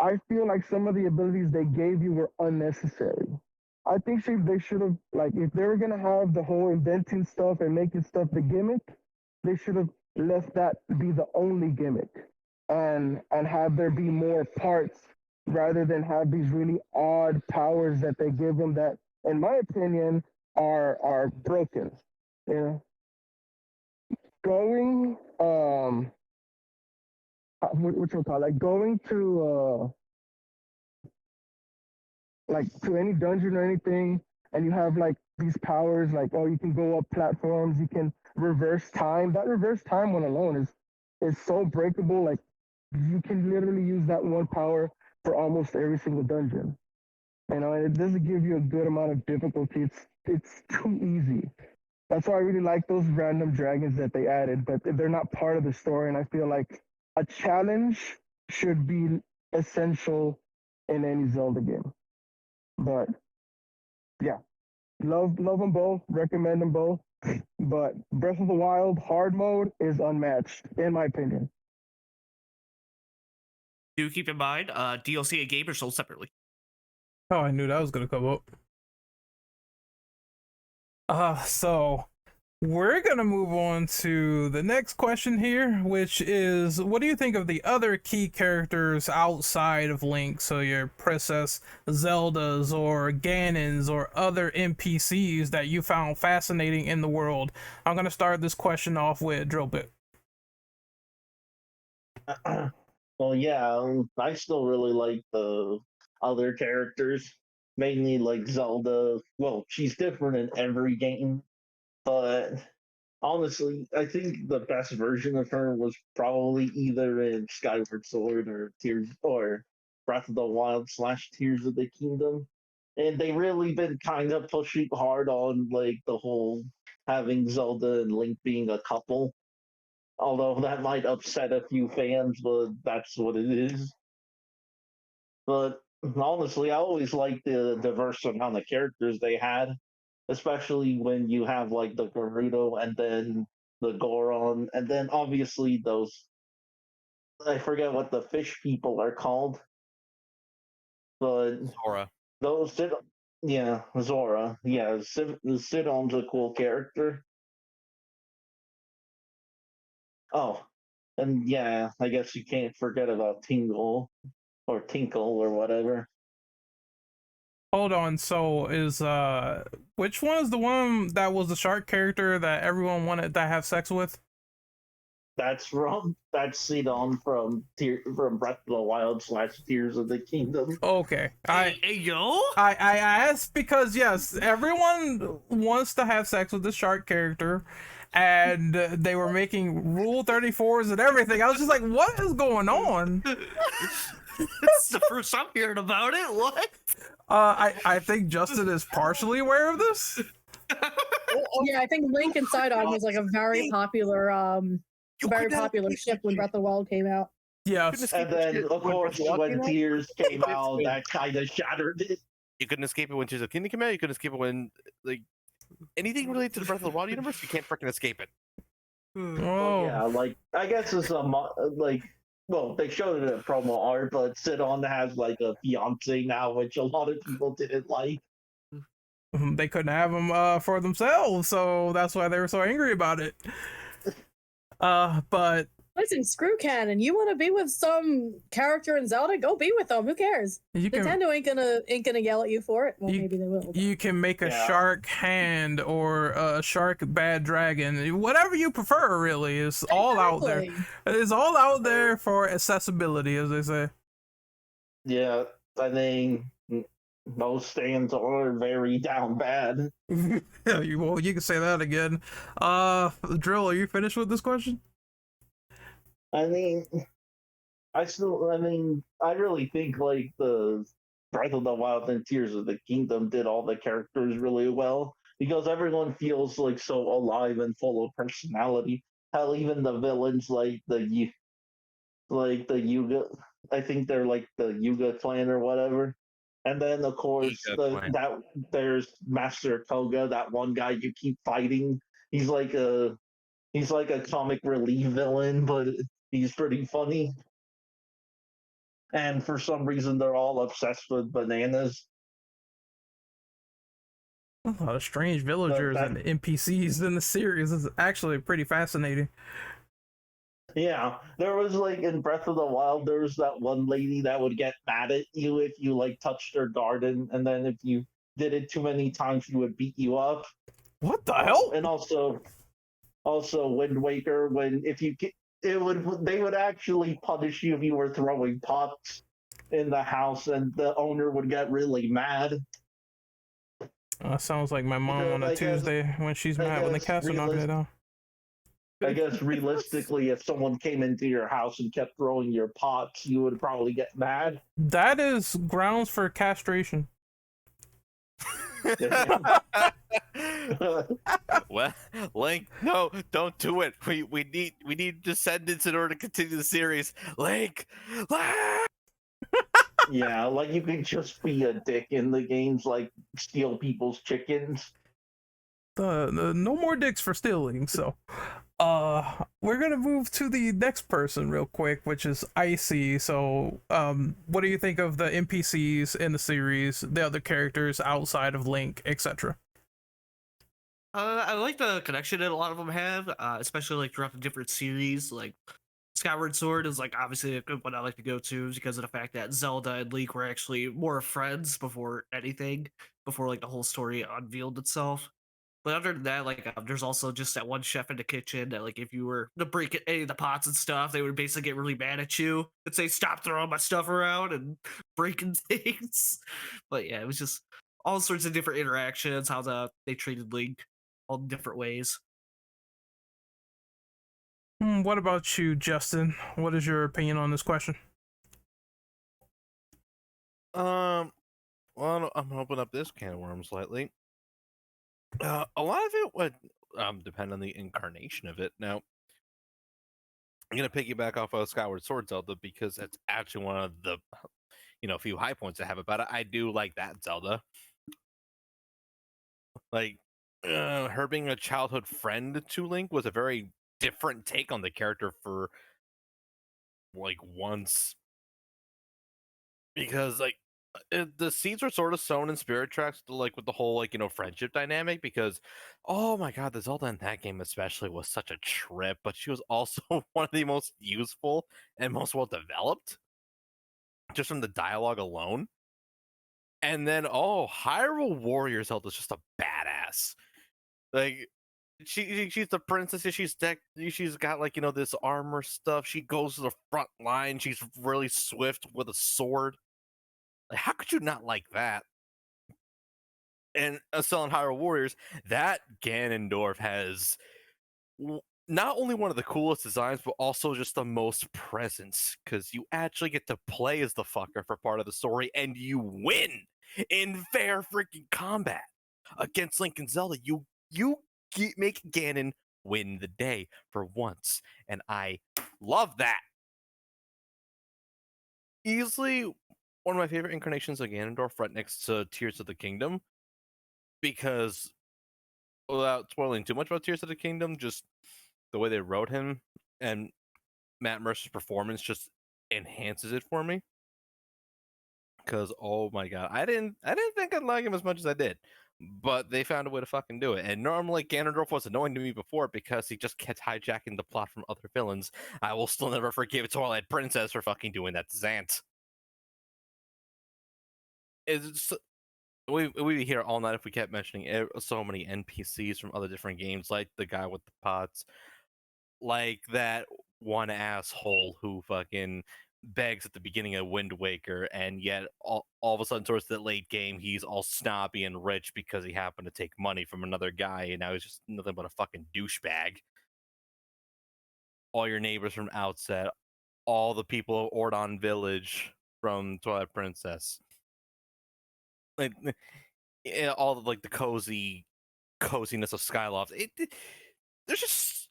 I feel like some of the abilities they gave you were unnecessary. I think they should have, like, if they were gonna have the whole inventing stuff and making stuff the gimmick, they should have left that be the only gimmick, and have there be more parts rather than have these really odd powers that they give them that, in my opinion, are broken. You know, going what you call it, like going to like to any dungeon or anything, and you have like these powers, like oh, you can go up platforms, you can reverse time. That reverse time one alone is so breakable. Like you can literally use that one power for almost every single dungeon. You know, and it doesn't give you a good amount of difficulty. It's too easy. That's why I really like those random dragons that they added, but they're not part of the story. And I feel like a challenge should be essential in any Zelda game. But yeah, love them both, recommend them both. But Breath of the Wild hard mode is unmatched, in my opinion. Do keep in mind, DLC and game are sold separately. Oh, I knew that was gonna come up. So we're gonna move on to the next question here, which is, what do you think of the other key characters outside of Link? So your Princess Zeldas or Ganons or other NPCs that you found fascinating in the world? I'm gonna start this question off with Drillbit. Well, yeah, I still really like the other characters, mainly like Zelda. Well, she's different in every game, but honestly, I think the best version of her was probably either in Skyward Sword or Tears or Breath of the Wild slash Tears of the Kingdom. And they really been kind of pushing hard on like the whole having Zelda and Link being a couple. Although that might upset a few fans, but that's what it is. But honestly, I always liked the diverse amount of characters they had, especially when you have like the Gerudo and then the Goron, and then obviously those, I forget what the fish people are called, but Sora. those yeah, Zora, yeah, Sidon's a cool character. Oh, and yeah, I guess you can't forget about Tingle or Tinkle or whatever. Hold on, so is which one is the one that was the shark character that everyone wanted to have sex with? That's Sidon from Breath of the Wild slash Tears of the Kingdom. Okay, Hey, yo. I asked because yes, everyone wants to have sex with the shark character, and they were making Rule 34s and everything. I was just like, what is going on? This is the first I'm hearing about it. What? I think Justin is partially aware of this. Yeah, I think Link and Sidon was like a very popular ship when Breath of the Wild came out. Yes. And then, of course, when Tears came out, that kind of shattered it. You couldn't escape it when Tears of the Kingdom came out. You couldn't escape it when like anything related to the Breath of the Wild universe. You can't freaking escape it. Oh. Yeah, like I guess it's like. Well, they showed it in promo art, but Sidon has like a fiance now, which a lot of people didn't like. They couldn't have him for themselves, so that's why they were so angry about it. But Listen, screw canon. You want to be with some character in Zelda? Go be with them. Who cares? Nintendo ain't gonna yell at you for it. Well, maybe they will. But... You can make a shark hand or a shark bad dragon, whatever you prefer. Really, is all out there. It's all out there for accessibility, as they say. Yeah, I mean, most stands are very down bad. Yeah, you can say that again. Drill, are you finished with this question? I mean, I really think like the Breath of the Wild and Tears of the Kingdom did all the characters really well because everyone feels like so alive and full of personality. Hell, even the villains like the Yuga, I think they're like the Yuga clan or whatever. And then of course there's Master Koga, that one guy you keep fighting. He's like a comic relief villain, but he's pretty funny. And for some reason, they're all obsessed with bananas. A lot of strange villagers and NPCs in the series. Is actually pretty fascinating. Yeah, there was like in Breath of the Wild, there was that one lady that would get mad at you if you like touched her garden, and then if you did it too many times, she would beat you up. What the hell? And also Wind Waker, they would actually punish you if you were throwing pots in the house, and the owner would get really mad. Sounds like my mom on a Tuesday when she's mad when the cats are knocking it down. I guess realistically, if someone came into your house and kept throwing your pots, you would probably get mad. That is grounds for castration. Well, Link, no, don't do it. We need descendants in order to continue the series. Link. Yeah, like you can just be a dick in the games, like steal people's chickens. No more dicks for stealing. So, we're gonna move to the next person real quick, which is Icy. So, what do you think of the NPCs in the series, the other characters outside of Link, etc.? I like the connection that a lot of them have, especially like throughout the different series. Like Skyward Sword is like obviously a good one I like to go to because of the fact that Zelda and Link were actually more friends before anything, before like the whole story unveiled itself. But other than that, like there's also just that one chef in the kitchen that like if you were to break any of the pots and stuff, they would basically get really mad at you and say, "Stop throwing my stuff around and breaking things." But yeah, it was just all sorts of different interactions, how they treated Link all different ways. What about you, Justin? What is your opinion on this question? Well, I'm gonna open up this can of worms slightly. A lot of it would depend on the incarnation of it. Now, I'm gonna piggyback off of Skyward Sword Zelda because it's actually one of the few high points I have about it. I do like that Zelda. Like her being a childhood friend to Link was a very different take on the character for like once, because like the seeds were sort of sown in Spirit Tracks, like with the whole friendship dynamic. Because oh my god, the Zelda in that game especially was such a trip, but she was also one of the most useful and most well developed, just from the dialogue alone. And then Hyrule Warrior Zelda's just a badass. Like she's the princess. She's got like this armor stuff. She goes to the front line. She's really swift with a sword. Like, how could you not like that? And still in Hyrule Warriors, that Ganondorf has not only one of the coolest designs, but also just the most presence, because you actually get to play as the fucker for part of the story, and you win in fair freaking combat against Link and Zelda. You make Ganon win the day for once, and I love that. Easily one of my favorite incarnations of Ganondorf, right next to Tears of the Kingdom, because without spoiling too much about Tears of the Kingdom, just the way they wrote him and Matt Mercer's performance just enhances it for me. Because oh my god, I didn't think I'd like him as much as I did, but they found a way to fucking do it. And normally Ganondorf was annoying to me before because he just kept hijacking the plot from other villains. I will still never forgive Twilight Princess for fucking doing that to Zant. It's we here all night if we kept mentioning so many NPCs from other different games, like the guy with the pots, like that one asshole who fucking begs at the beginning of Wind Waker, and yet all of a sudden towards the late game he's all snobby and rich because he happened to take money from another guy, and now he's just nothing but a fucking douchebag. All your neighbors from Outset, all the people of Ordon Village from Twilight Princess, like all the, like the coziness of Skyloft. There's just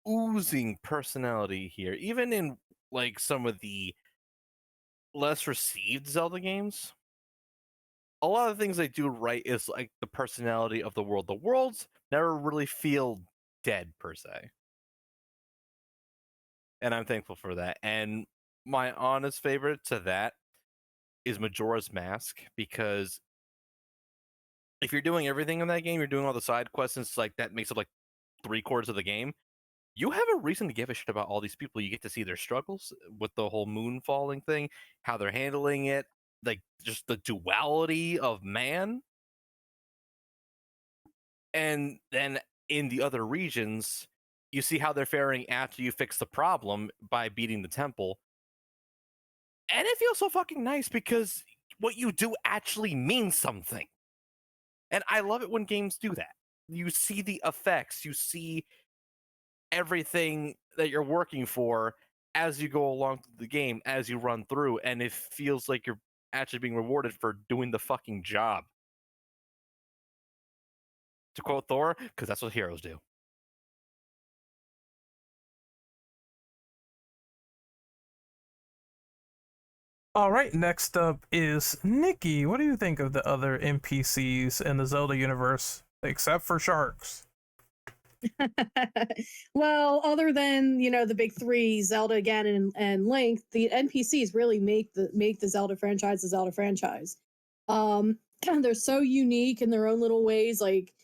oozing personality here, even in like some of the less received Zelda games. A lot of the things they do right is like the personality of the world. The worlds never really feel dead per se, and I'm thankful for that. And my honest favorite to that is Majora's Mask, because if you're doing everything in that game, you're doing all the side quests, and it's like that makes up like 3/4 of the game. You have a reason to give a shit about all these people. You get to see their struggles with the whole moon falling thing, how they're handling it, like just the duality of man. And then in the other regions, you see how they're faring after you fix the problem by beating the temple. And it feels so fucking nice because what you do actually means something. And I love it when games do that. You see the effects, you see everything that you're working for as you go along the game, as you run through, and it feels like you're actually being rewarded for doing the fucking job. To quote Thor, because that's what heroes do. All right, next up is Nikki. What do you think of the other NPCs in the Zelda universe, except for sharks? Well, other than the big three, Zelda, Ganon, and Link, the NPCs really make the Zelda franchise the Zelda franchise. They're so unique in their own little ways. Like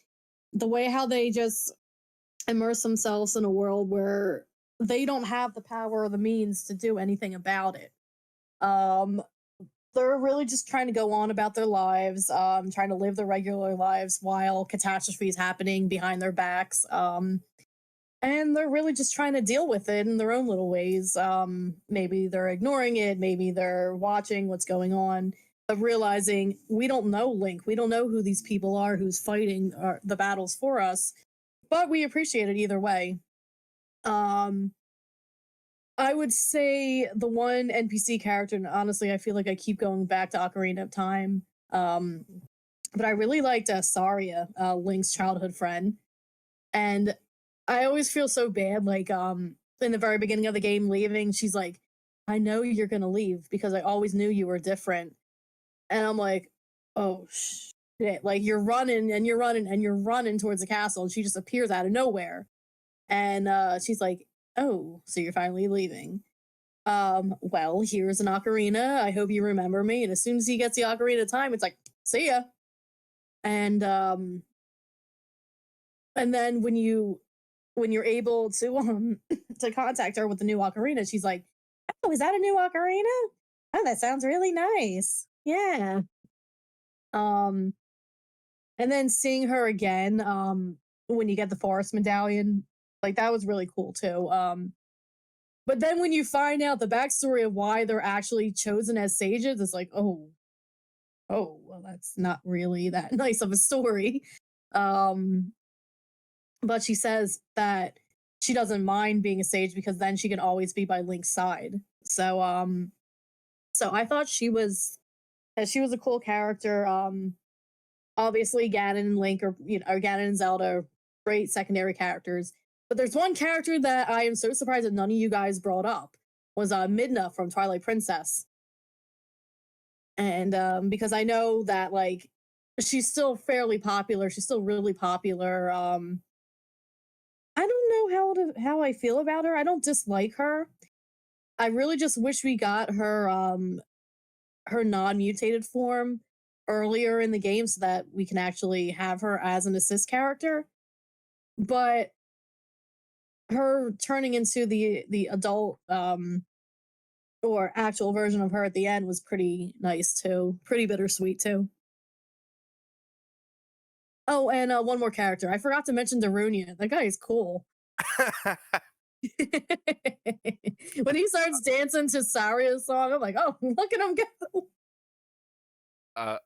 the way how they just immerse themselves in a world where they don't have the power or the means to do anything about it. Um, they're really just trying to go on about their lives, trying to live their regular lives while catastrophes happening behind their backs. And they're really just trying to deal with it in their own little ways. Maybe they're ignoring it, maybe they're watching what's going on, but realizing we don't know Link, we don't know who these people are who's fighting the battles for us, but we appreciate it either way. I would say the one NPC character, and honestly, I feel like I keep going back to Ocarina of Time. But I really liked Saria, Link's childhood friend, and I always feel so bad. Like, in the very beginning of the game, leaving, she's like, "I know you're gonna leave because I always knew you were different," and I'm like, "Oh shit!" Like you're running and you're running and you're running towards the castle, and she just appears out of nowhere, and she's like, "Oh, so you're finally leaving? Well, here's an ocarina. I hope you remember me." And as soon as he gets the ocarina time, it's like, "See ya." And then when you're able to to contact her with the new ocarina, she's like, "Oh, is that a new ocarina? Oh, that sounds really nice. Yeah." Um, and then seeing her again, when you get the forest medallion, like that was really cool too. But then when you find out the backstory of why they're actually chosen as sages, it's like, oh, well, that's not really that nice of a story. Um, but she says that she doesn't mind being a sage because then she can always be by Link's side. So I thought she was a cool character. Obviously Ganon and Link or Ganon and Zelda are great secondary characters. But there's one character that I am so surprised that none of you guys brought up was Midna from Twilight Princess. And because I know that like she's still fairly popular, she's still really popular. I don't know how I feel about her. I don't dislike her. I really just wish we got her non-mutated form earlier in the game so that we can actually have her as an assist character. But her turning into the adult or actual version of her at the end was pretty nice too. Pretty bittersweet too. Oh, and one more character. I forgot to mention Darunia. That guy is cool. When he starts dancing to Saria's song, I'm like, oh, look at him go.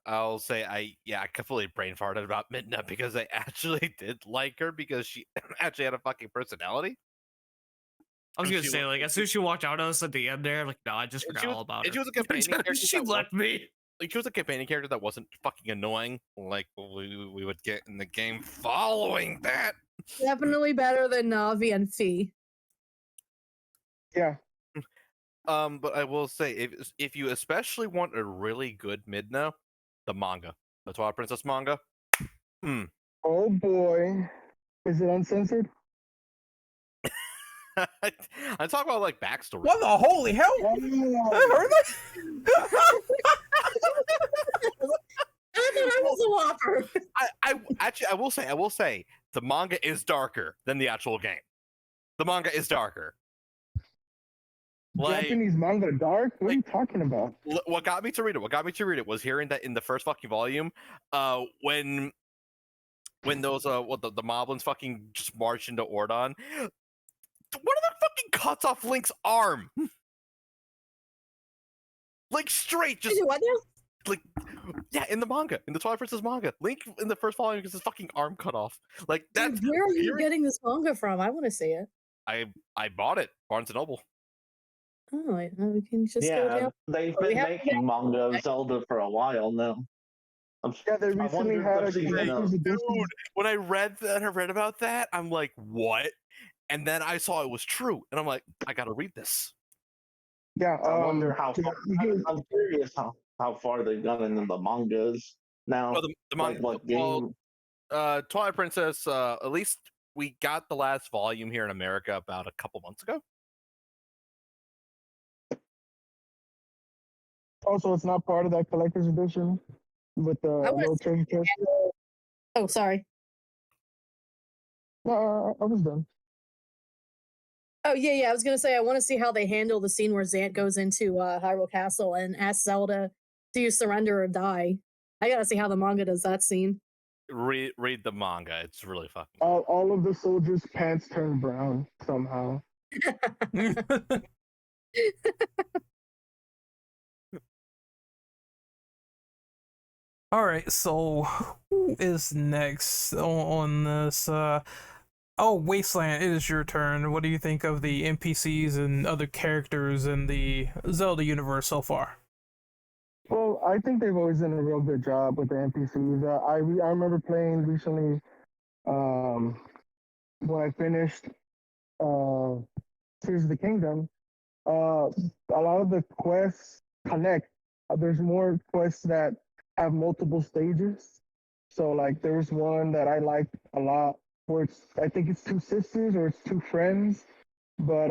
I'll say I completely brain farted about Midna because I actually did like her because she actually had a fucking personality. I was gonna say, like, as soon as she walked out on us at the end there, like, no, I just forgot all about her. She was a companion character. She left me. Like, she was a companion character that wasn't fucking annoying, like we would get in the game following that. Definitely better than Navi and Fee. Yeah. But I will say, if you especially want a really good Midna, the manga, the Twilight Princess manga. Oh boy, is it uncensored? I'm talking about like backstory. What the holy hell? Oh. I heard that. I thought I was a whopper. I will say the manga is darker than the actual game. The manga is darker. Like, Japanese manga dark? What are you talking about? What got me to read it was hearing that in the first fucking volume, when those the moblins fucking just marched into Ordon, one of them fucking cuts off Link's arm. Like straight, just What now? like, yeah, in the manga, in the Twilight Princess manga, Link in the first volume gets his fucking arm cut off. Like that. Where are you getting this manga from? I want to see it. I bought it, Barnes and Noble. Oh, we can just go down. They've been making manga of Zelda for a while now. Yeah, they recently had a collector's edition. Dude, when I read about that, I'm like, what? And then I saw it was true, and I'm like, I gotta read this. Yeah, I wonder how far. I'm curious how far they've gone into the mangas now. Well, the manga, like what game? Twilight Princess. At least we got the last volume here in America about a couple months ago. Also, it's not part of that collector's edition with the wanna little treasure chest. Oh, sorry. No, I was done. Oh yeah. I was gonna say I want to see how they handle the scene where Zant goes into Hyrule Castle and asks Zelda, "Do you surrender or die?" I gotta see how the manga does that scene. Read the manga. It's really fucking. All of the soldiers' pants turned brown somehow. All right, so who is next on this? Oh, Wasteland, it is your turn. What do you think of the NPCs and other characters in the Zelda universe so far? Well, I think they've always done a real good job with the NPCs. I remember playing recently um, when I finished uh, Tears of the Kingdom. A lot of the quests connect. There's more quests that have multiple stages. So like there's one that I liked a lot where I think it's two sisters or it's two friends, but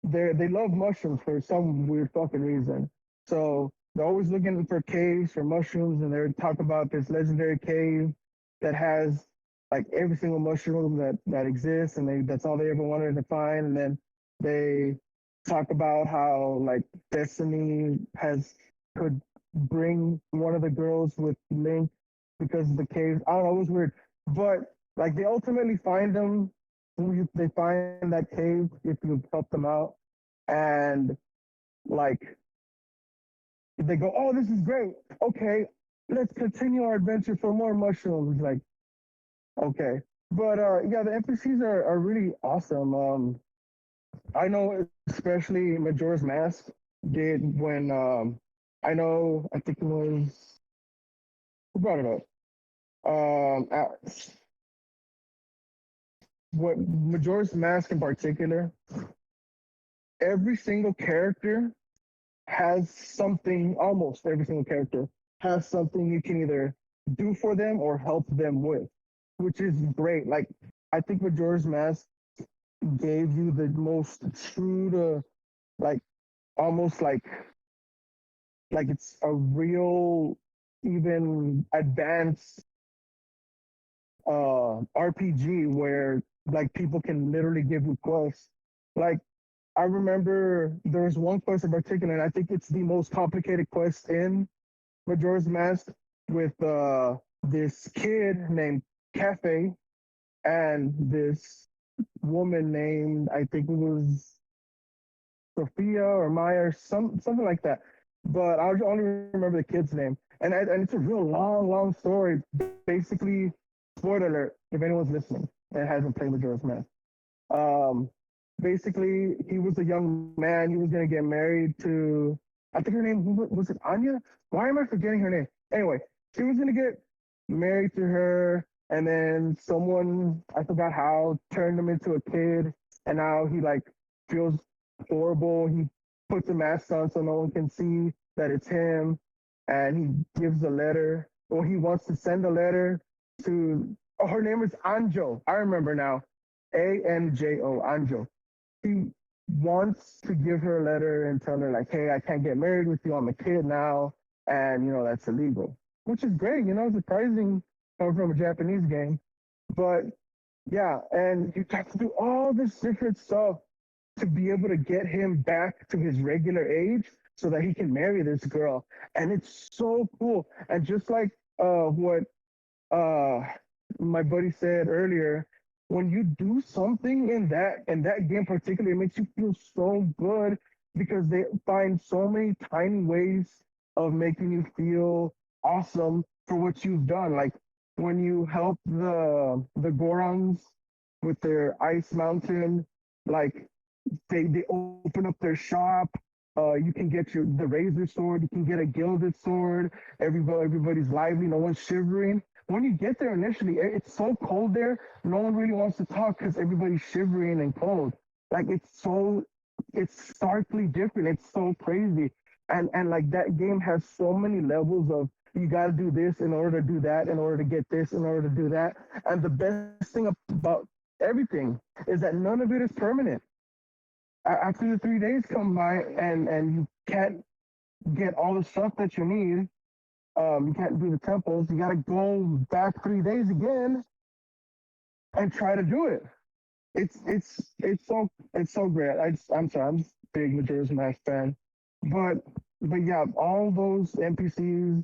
they love mushrooms for some weird fucking reason. So they're always looking for caves for mushrooms, and they're talking about this legendary cave that has like every single mushroom that exists, and that's all they ever wanted to find. And then they talk about how like Destiny has could bring one of the girls with Link because of the caves. I don't know, it was weird, but like they ultimately find them. They find that cave if you help them out, and like they go, "Oh, this is great. Okay, let's continue our adventure for more mushrooms." Like, okay, but yeah, the NPCs are really awesome. I know especially Majora's Mask did when I think it was who brought it up. What Majora's Mask in particular, every single character has something. Almost every single character has something you can either do for them or help them with, which is great. Like I think Majora's Mask gave you the most true to like almost like it's a real even advanced RPG where like people can literally give you quests. Like I remember there was one quest in particular, and I think it's the most complicated quest in Majora's Mask with this kid named Cafe and this woman named I think it was Sophia or Maya or something like that. But I only remember the kid's name. And it's a real long story. Basically, spoiler alert if anyone's listening and hasn't played Majora's Mask. Um, basically, he was a young man. He was gonna get married to I think her name was it Anya? Why am I forgetting her name? Anyway, he was gonna get married to her, and then someone I forgot how turned him into a kid, and now he like feels horrible. He puts a mask on so no one can see that it's him, and he gives a letter, or he wants to send a letter to. Oh, her name is Anjo. I remember now. Anjo, Anjo. He wants to give her a letter and tell her like, "Hey, I can't get married with you. I'm a kid now, and that's illegal." Which is great, surprising coming from a Japanese game. But yeah, and you have to do all this different stuff to be able to get him back to his regular age so that he can marry this girl. And it's so cool. And just like what uh my buddy said earlier, when you do something in that game particularly, it makes you feel so good because they find so many tiny ways of making you feel awesome for what you've done. Like when you help the Gorons with their ice mountain, like they open up their shop. You can get the razor sword. You can get a gilded sword. Everybody's lively. No one's shivering. When you get there initially, it's so cold there. No one really wants to talk because everybody's shivering and cold. Like it's starkly different. It's so crazy. And like that game has so many levels of you got to do this in order to do that, in order to get this, in order to do that. And the best thing about everything is that none of it is permanent after the 3 days come by and you can't get all the stuff that you need, you can't do the temples. You got to go back 3 days again, and try to do it. It's so great. I'm sorry, I'm just a big Majora's Mask fan, but yeah, all those NPCs,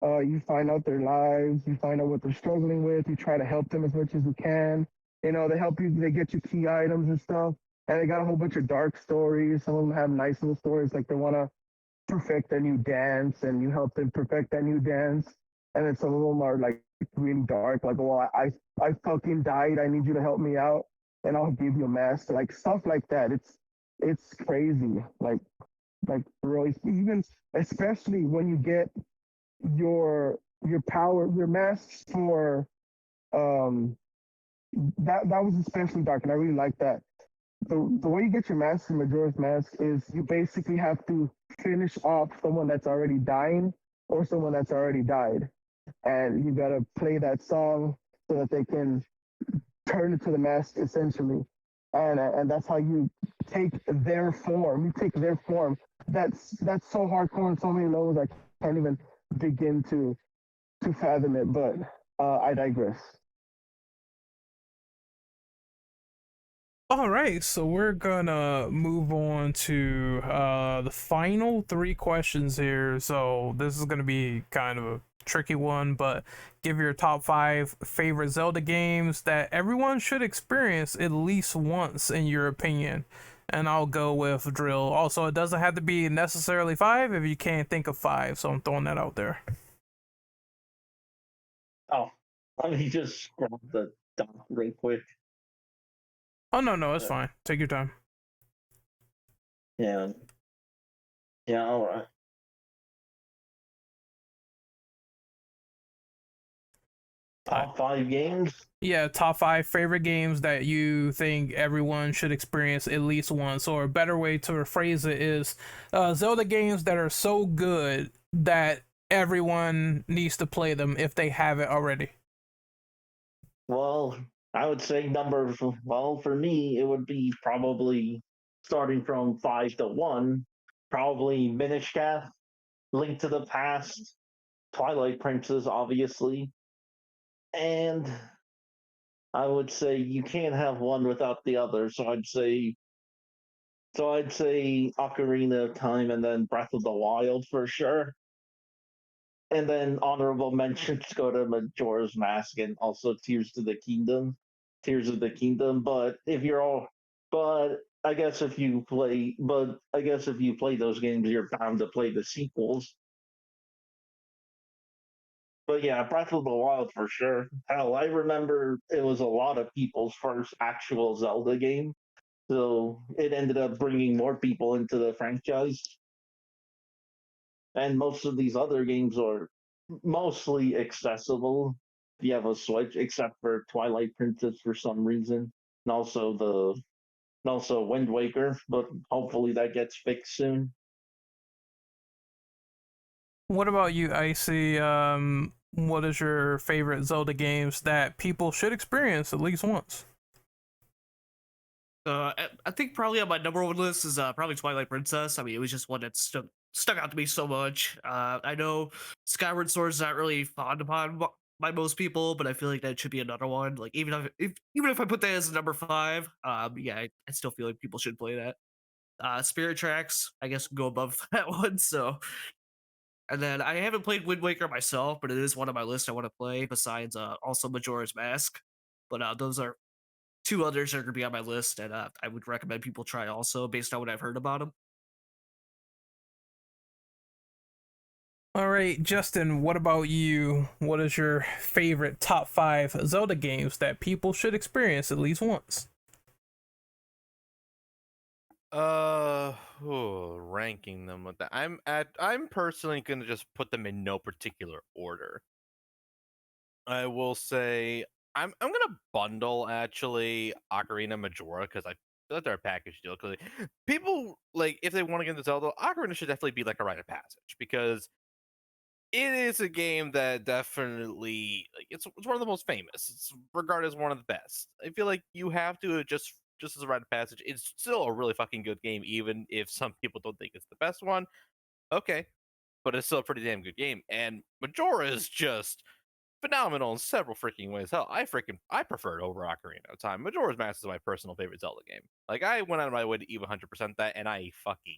you find out their lives, you find out what they're struggling with, you try to help them as much as you can. You know, they help you, they get you key items and stuff, and they got a whole bunch of dark stories. Some of them have nice little stories, like they want to perfect a new dance, and you help them perfect that new dance. And then some of them are like really dark, like, well, I fucking died. I need you to help me out, and I'll give you a mask, like stuff like that. It's crazy, like really, even especially when you get your power, your masks for um that was especially dark, and I really like that. The way you get your mask from Majora's Mask is you basically have to finish off someone that's already dying or someone that's already died, and you gotta play that song so that they can turn into the mask essentially, and that's how you take their form. You take their form. That's so hardcore on so many levels. I can't even begin to fathom it. But I digress. All right, so we're gonna move on to the final three questions here. So this is gonna be kind of a tricky one, but give your top five favorite Zelda games that everyone should experience at least once, in your opinion. And I'll go with Drill. Also, it doesn't have to be necessarily five if you can't think of five. So I'm throwing that out there. Oh, let me just grab the doc real quick. Oh no, it's fine. Take your time. Yeah. Yeah, all right. Top five games? Yeah, top five favorite games that you think everyone should experience at least once. Or a better way to rephrase it is Zelda games that are so good that everyone needs to play them if they haven't already. Well, I would say well, for me, it would be probably starting from 5 to 1, probably Minish Cap, Link to the Past, Twilight Princess, obviously. And I would say you can't have one without the other. So I'd say Ocarina of Time and then Breath of the Wild for sure. And then honorable mentions go to Majora's Mask and also Tears of the Kingdom. But I guess if you play those games, you're bound to play the sequels. But yeah, Breath of the Wild for sure. Hell, I remember it was a lot of people's first actual Zelda game, so it ended up bringing more people into the franchise. And most of these other games are mostly accessible if you have a Switch, except for Twilight Princess for some reason, and also Wind Waker. But hopefully that gets fixed soon. What about you, Icy? What is your favorite Zelda games that people should experience at least once? I think probably on my number one list is probably Twilight Princess. I mean, it was just one that stuck out to me so much. I know Skyward Sword is not really fond upon by most people, but I feel like that should be another one. Like even if I put that as number five, yeah, I still feel like people should play that. Spirit Tracks, I guess, go above that one. So, and then I haven't played Wind Waker myself, but it is one on my list I want to play. Besides, also Majora's Mask. But those are two others that are going to be on my list, and I would recommend people try also based on what I've heard about them. All right, Justin, what about you? What is your favorite top five Zelda games that people should experience at least once? Ranking them with that. I'm personally gonna just put them in no particular order. I will say I'm gonna bundle actually Ocarina Majora because I feel like they're a package deal. Because people like if they want to get into Zelda, Ocarina should definitely be like a rite of passage because it is a game that definitely like it's one of the most famous. It's regarded as one of the best. I feel like you have to just as a rite of passage. It's still a really fucking good game, even if some people don't think it's the best one. Okay, but it's still a pretty damn good game. And Majora is just phenomenal in several freaking ways. Hell, I prefer it over Ocarina of Time. Majora's Mask is my personal favorite Zelda game. Like, I went out of my way to even 100% that, and I fucking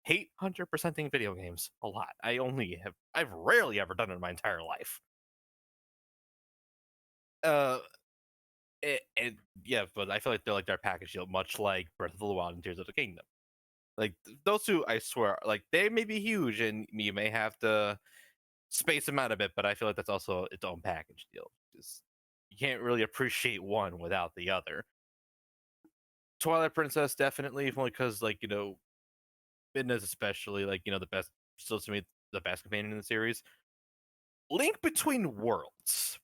hate 100%ing video games a lot. I've rarely ever done it in my entire life. Yeah, but I feel like they're package deal, much like Breath of the Wild and Tears of the Kingdom. Like, those two, I swear, like, they may be huge, and you may have to space them out a bit, but I feel like that's also its own package deal. Just, you can't really appreciate one without the other. Twilight Princess, definitely, only because, like, Midna's especially, like, the best, still to me, the best companion in the series. Link Between Worlds.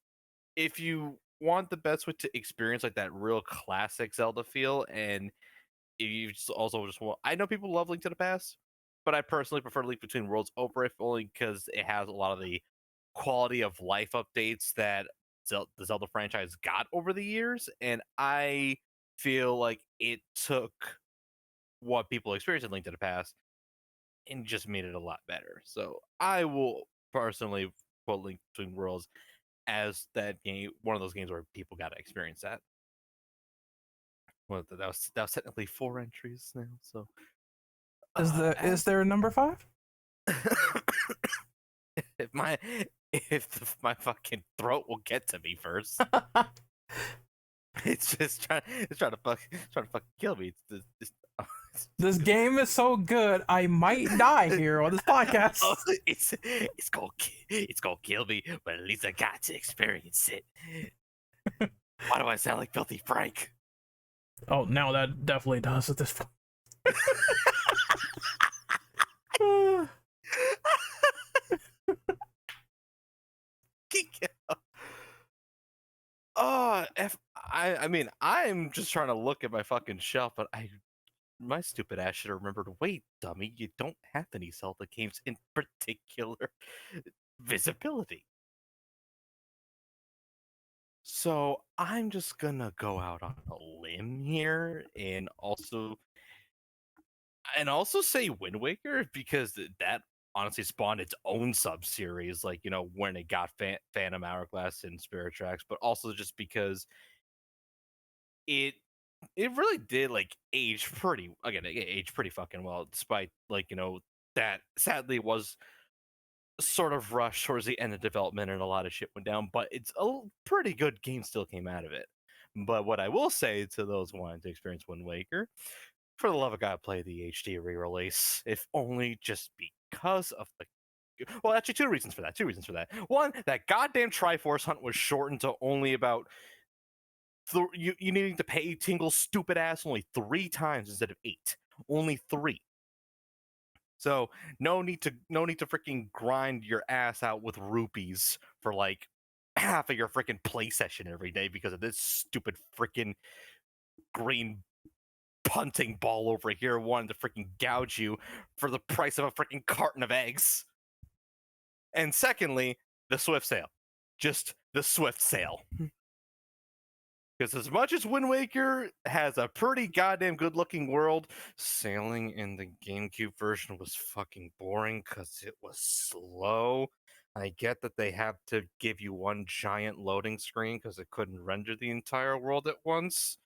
If you want the best way to experience, like, that real classic Zelda feel, and if you just want, I know people love Link to the Past, but I personally prefer Link Between Worlds over it, only because it has a lot of the quality of life updates that the Zelda franchise got over the years, and I feel like it took what people experienced in Link to the Past and just made it a lot better. So I will personally put Link Between Worlds as that game, one of those games where people got to experience that. Well, that was technically 4 entries now. So Is there a number 5? if my fucking throat will get to me first. It's trying to fucking kill me. This game is so good, I might die here on this podcast. It's gonna kill me, but at least I got to experience it. Why do I sound like Filthy Frank? Oh, now that definitely does at this point. I mean, I'm just trying to look at my fucking shelf, but my stupid ass should have remembered. Wait, dummy, you don't have any Zelda games in particular visibility. So I'm just gonna go out on a limb here and also say Wind Waker, because that honestly spawned its own sub-series, like, when it got Phantom Hourglass and Spirit Tracks, but also just because it really did, like, age pretty fucking well, despite, like, that sadly was sort of rushed towards the end of development and a lot of shit went down, but it's a pretty good game still came out of it. But what I will say to those wanting to experience Wind Waker, for the love of God, play the HD re-release, if only just because of the... Well, actually, two reasons for that. One, that goddamn Triforce hunt was shortened to only about... you needing to pay Tingle's stupid ass only 3 times instead of 8. Only 3. So no need to freaking grind your ass out with rupees for like half of your freaking play session every day because of this stupid freaking green punting ball over here wanting to freaking gouge you for the price of a freaking carton of eggs. And secondly, the Swift sale. Just the Swift sale. Because as much as Wind Waker has a pretty goddamn good-looking world, sailing in the GameCube version was fucking boring because it was slow. I get that they have to give you one giant loading screen because it couldn't render the entire world at once.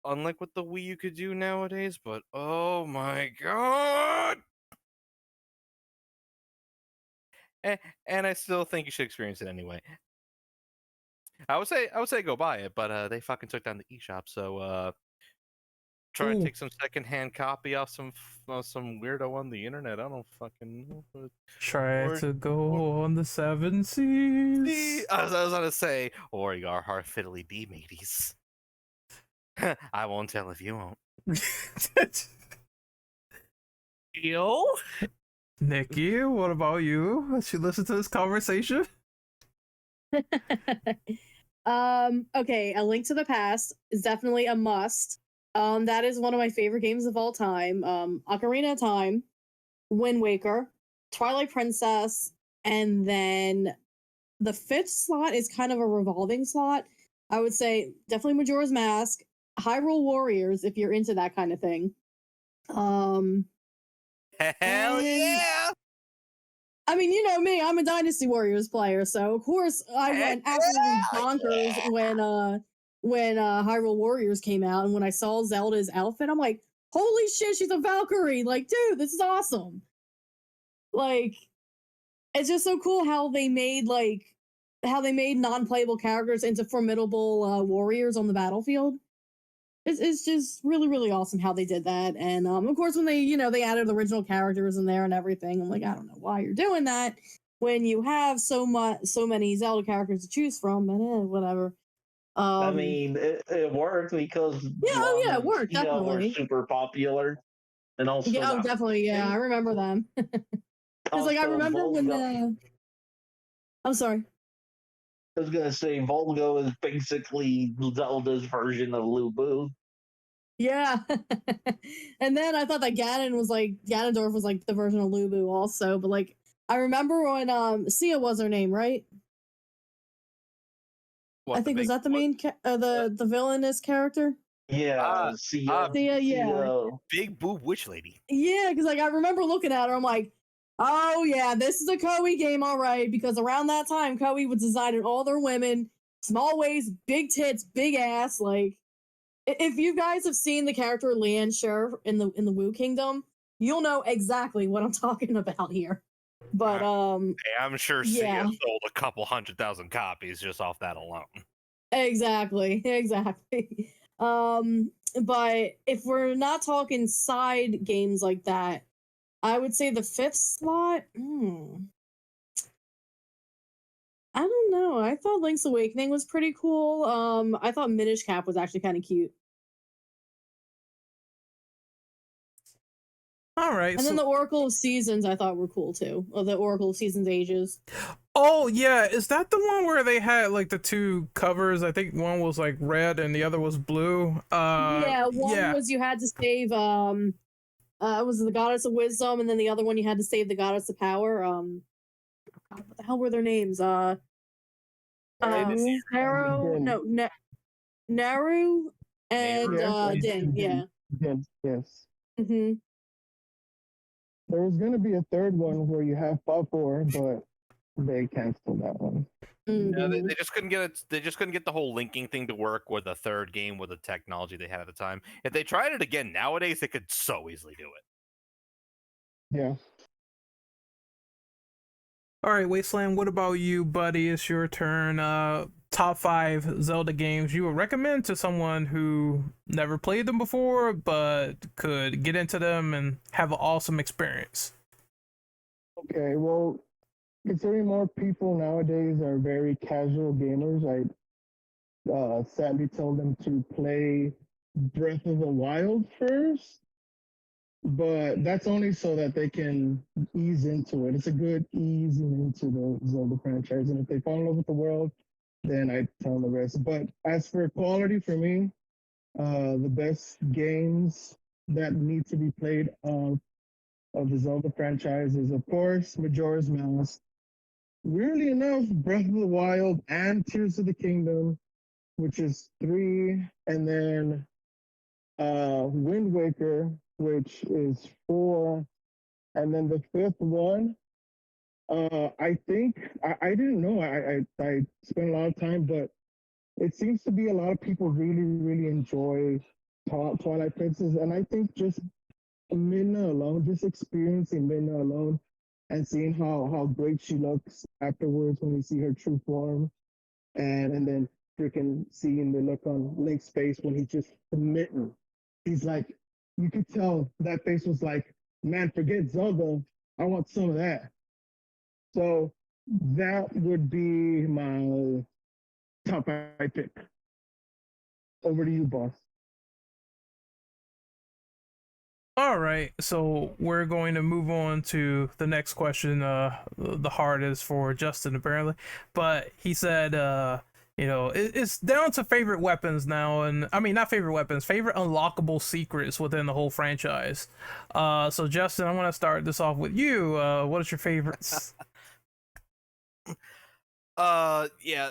Unlike what the Wii U could do nowadays, but oh my god! And I still think you should experience it anyway. I would say go buy it, but they fucking took down the eShop, so try and Ooh. take some secondhand copy off some weirdo on the internet. I don't fucking know. Try to go on the 7 seas. I was gonna say, or your heart fiddly bee mateys. I won't tell if you won't. Yo? Nikki, what about you? Did you listen to this conversation? Okay, A Link to the Past is definitely a must. That is one of my favorite games of all time. Ocarina of Time, Wind Waker, Twilight Princess, and then the 5th slot is kind of a revolving slot. I would say definitely Majora's Mask, Hyrule Warriors if you're into that kind of thing. Hell And yeah! I mean, you know me, I'm a Dynasty Warriors player, so of course I went absolutely bonkers when Hyrule Warriors came out, and when I saw Zelda's outfit, I'm like, holy shit, she's a Valkyrie! Like, dude, this is awesome. Like, it's just so cool how they made non-playable characters into formidable warriors on the battlefield. It's just really, really awesome how they did that. And of course, when they they added original characters in there and everything, I'm like, I don't know why you're doing that when you have so many Zelda characters to choose from. But whatever. I mean, it worked because yeah, it worked Tia were definitely. super popular, and also Yeah, oh, definitely. Yeah, I remember them. Because like I remember when I'm sorry. I was gonna say Volgo is basically Zelda's version of Lubu. Yeah. And then I thought that Ganondorf was like the version of Lubu also, but like I remember when Sia was her name, right? I think was that the main the villainous character? Yeah, Sia, yeah. Big boob witch lady. Yeah, because like I remember looking at her, I'm like, oh yeah, this is a Koei game, all right. Because around that time, Koei was designing all their women, small waist, big tits, big ass. Like, if you guys have seen the character Lian Sher in the Wu Kingdom, you'll know exactly what I'm talking about here. But Hey, I'm sure Sia yeah. sold a couple 100,000 copies just off that alone. Exactly. But if we're not talking side games like that, I would say the fifth slot. I don't know. I thought Link's Awakening was pretty cool. I thought Minish Cap was actually kind of cute. All right. And then the Oracle of Seasons I thought were cool too. Or the Oracle of Seasons Ages. Oh yeah, is that the one where they had like the two covers? I think one was like red and the other was blue. One was you had to save was the Goddess of Wisdom, and then the other one you had to save the Goddess of Power. God, what the hell were their names? Naru, no, Naru and Din. Yeah. Din, yes. Mm-hmm. There was going to be a third one where you have Balfour, but they canceled that one. No, they just couldn't get it. They just couldn't get the whole linking thing to work with a third game with the technology they had at the time. If they tried it again nowadays, they could so easily do it. Yeah. All right, Wasteland, what about you, buddy? It's your turn. Top 5 Zelda games you would recommend to someone who never played them before but could get into them and have an awesome experience. Okay, well, considering more people nowadays are very casual gamers, I sadly told them to play Breath of the Wild first, but that's only so that they can ease into it. It's a good easing into the Zelda franchise, and if they fall in love with the world, then I tell them the rest. But as for quality, for me, the best games that need to be played of the Zelda franchise is, of course, Majora's Mask. Weirdly enough, Breath of the Wild and Tears of the Kingdom, which is 3, and then Wind Waker, which is 4, and then the 5th one. I think I didn't know. I spent a lot of time, but it seems to be a lot of people really enjoy Twilight Princess, and I think just Midna alone, just experiencing Midna alone, and seeing how great she looks afterwards when you see her true form, and then freaking seeing the look on Link's face when he's just smitten. He's like, you could tell that face was like, man, forget Zelda, I want some of that. So that would be my top 5 pick. Over to you, boss. All right, so we're going to move on to the next question. The hardest for Justin apparently, but he said, it's down to favorite weapons now, and I mean not favorite weapons, favorite unlockable secrets within the whole franchise. So Justin, I want to start this off with you. What is your favorites? Yeah.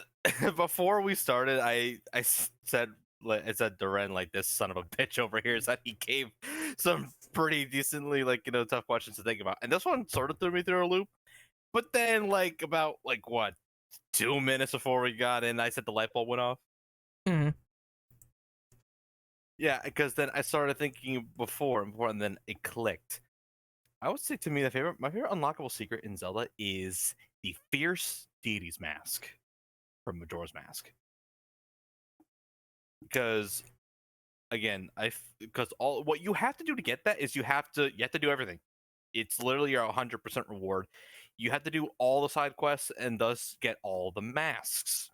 Before we started, I said Duran, like, this son of a bitch over here said he gave some pretty decently tough questions to think about, and this one sort of threw me through a loop. But then, like, about, like, what, 2 minutes before we got in, I said the light bulb went off. Mhm. Yeah, because then I started thinking before, and then it clicked. I would say to me, my favorite unlockable secret in Zelda is the Fierce Deity's Mask from Majora's Mask. Because, again, because all what you have to do to get that is you have to do everything. It's literally your 100% reward. You have to do all the side quests and thus get all the masks.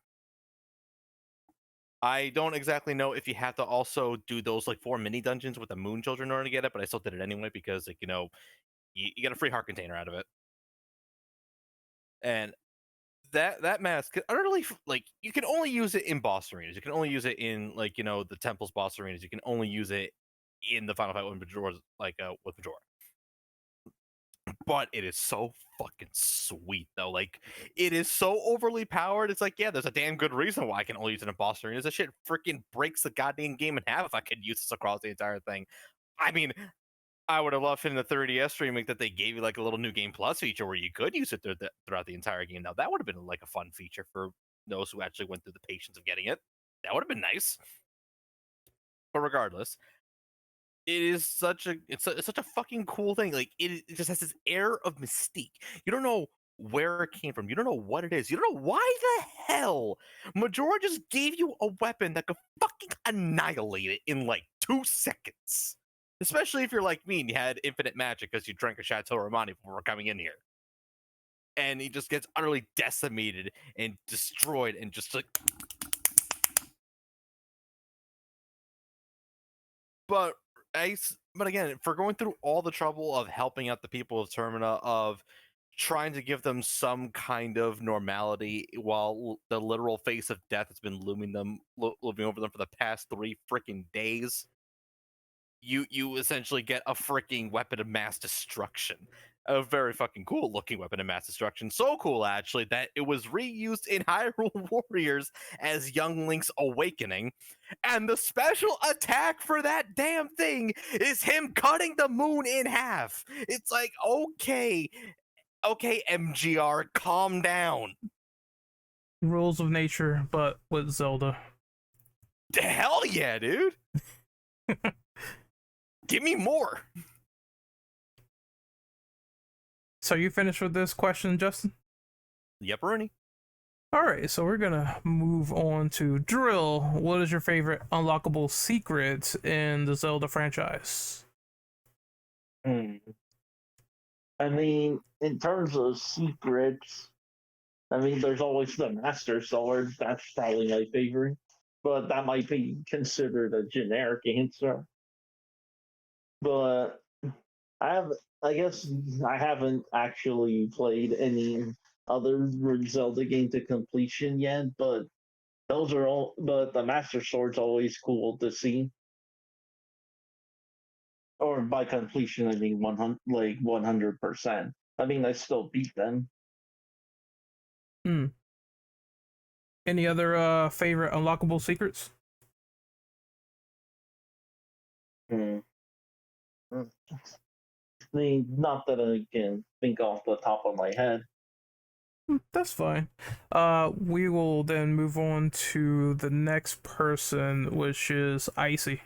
I don't exactly know if you have to also do those like 4 mini dungeons with the Moon Children in order to get it, but I still did it anyway because, like, you get a free heart container out of it. And that mask utterly, like, you can only use it in boss arenas. You can only use it in, like, the temple's boss arenas. You can only use it in the final fight with Majora's, like, with Majora. But it is so fucking sweet though. Like, it is so overly powered. It's like, yeah, there's a damn good reason why I can only use it in boss arenas. This shit freaking breaks the goddamn game in half if I could use this across the entire thing. I mean, I would have loved in the 3DS remake that they gave you like a little new game plus feature where you could use it throughout the entire game. Now that would have been like a fun feature for those who actually went through the patience of getting it. That would have been nice. But regardless, it is such a fucking cool thing. Like, it just has this air of mystique. You don't know where it came from. You don't know what it is. You don't know why the hell Majora just gave you a weapon that could fucking annihilate it in like 2 seconds. Especially if you're like me and you had infinite magic because you drank a Chateau Romani before coming in here. And he just gets utterly decimated and destroyed and just like. But again, for going through all the trouble of helping out the people of Termina, of trying to give them some kind of normality while the literal face of death has been looming over them for the past 3 freaking days, you essentially get a freaking weapon of mass destruction. A very fucking cool looking weapon of mass destruction. So cool, actually, that it was reused in Hyrule Warriors as Young Link's Awakening. And the special attack for that damn thing is him cutting the moon in half. It's like, okay, MGR, calm down. Rules of nature, but with Zelda. Hell yeah, dude. Give me more. So you finished with this question, Justin? Yep, Rooney. All right, so we're gonna move on to Drill. What is your favorite unlockable secret in the Zelda franchise? I mean, in terms of secrets, I mean, there's always the Master Sword. That's probably my favorite, but that might be considered a generic answer. But I guess I haven't actually played any other Zelda game to completion yet, but those are all. But the Master Sword's always cool to see. Or by completion, I mean 100%. I mean, I still beat them. Any other favorite unlockable secrets? I mean, not that I can think off the top of my head. That's fine. We will then move on to the next person, which is Icy.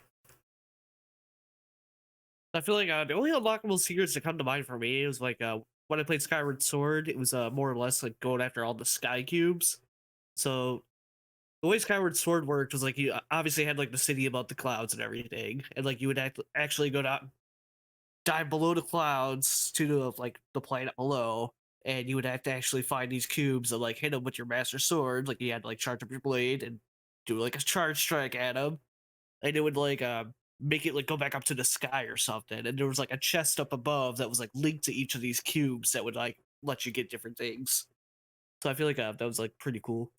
I feel like the only unlockable secrets that come to mind for me was like when I played Skyward Sword, it was more or less like going after all the sky cubes. So the way Skyward Sword worked was like you obviously had like the city above the clouds and everything, and like you would actually go down, dive below the clouds to the planet below, and you would have to actually find these cubes and like hit them with your Master Sword. Like you had to like charge up your blade and do like a charge strike at them, and it would like make it like go back up to the sky or something. And there was like a chest up above that was like linked to each of these cubes that would like let you get different things. So I feel like that was like pretty cool.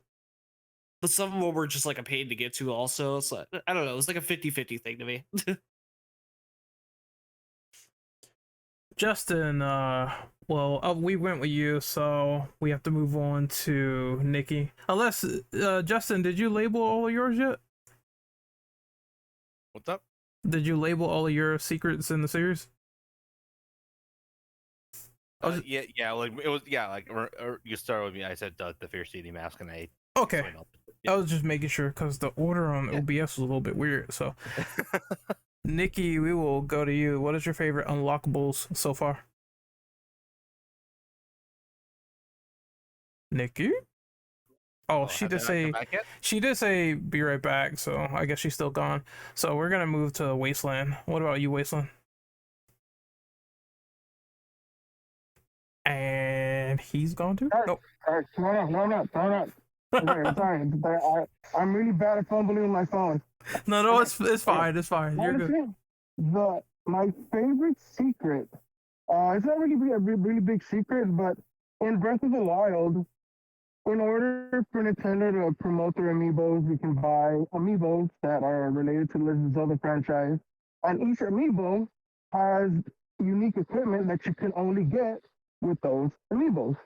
But some of them were just like a pain to get to also. So I don't know. It was like a 50-50 thing to me. Justin, we went with you, so we have to move on to Nikki. Unless, Justin, did you label all of yours yet? What's up? Did you label all of your secrets in the series? I was Yeah, like it was. Yeah, like or you started with me. I said the Fierce Deity Mask, and I okay. went up. I was just making sure because the order on Yeah. OBS was a little bit weird. So, Nikki, we will go to you. What is your favorite unlockables so far? Nikki? Oh, she have did they not come say back yet? she did say be right back. So I guess she's still gone. So we're gonna move to Wasteland. What about you, Wasteland? And he's gone too. Hey, Nope. hey, no. I'm sorry. I'm really bad at fumbling with my phone. No, it's fine. It's fine. You're good. Honestly, my favorite secret, it's not really a really big secret, but in Breath of the Wild, in order for Nintendo to promote their amiibos, you can buy amiibos that are related to the Legend of Zelda franchise, and each amiibo has unique equipment that you can only get with those amiibos.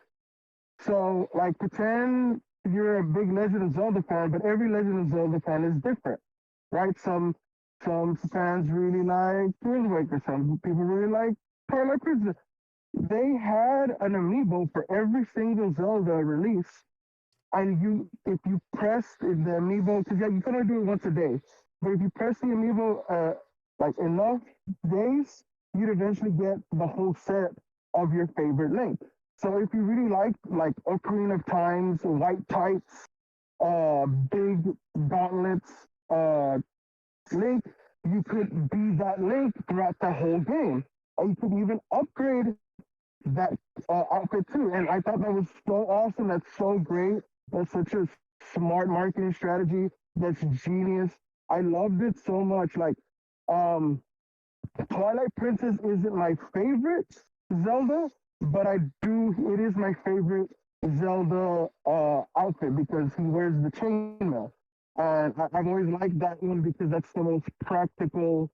So, like, pretend you're a big Legend of Zelda fan, but every Legend of Zelda fan is different, right? Some fans really like Wind Waker, some people really like Twilight Princess. They had an amiibo for every single Zelda release, and if you press the amiibo, because you can only do it once a day, but if you press the amiibo like enough days, you'd eventually get the whole set of your favorite Link. So if you really like Ocarina of Time's white tights, big gauntlets, Link, you could be that Link throughout the whole game, and you could even upgrade that outfit too. And I thought that was so awesome. That's so great. That's such a smart marketing strategy. That's genius. I loved it so much. Like, um, Twilight Princess isn't my favorite Zelda, but it is my favorite Zelda outfit because he wears the chainmail. And I've always liked that one because that's the most practical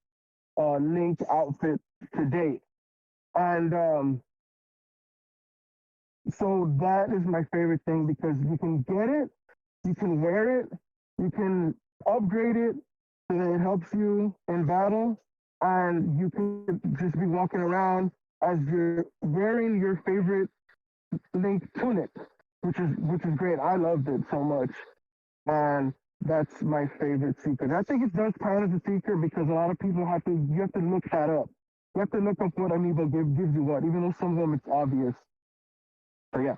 Link outfit to date. And so that is my favorite thing because you can get it, you can wear it, you can upgrade it so that it helps you in battle, and you can just be walking around as you're wearing your favorite Link tunic, which is great. I loved it so much, and that's my favorite secret. I think it does count as a secret because a lot of people you have to look that up. You have to look up what Amiibo gives you what, even though some of them it's obvious. So yeah.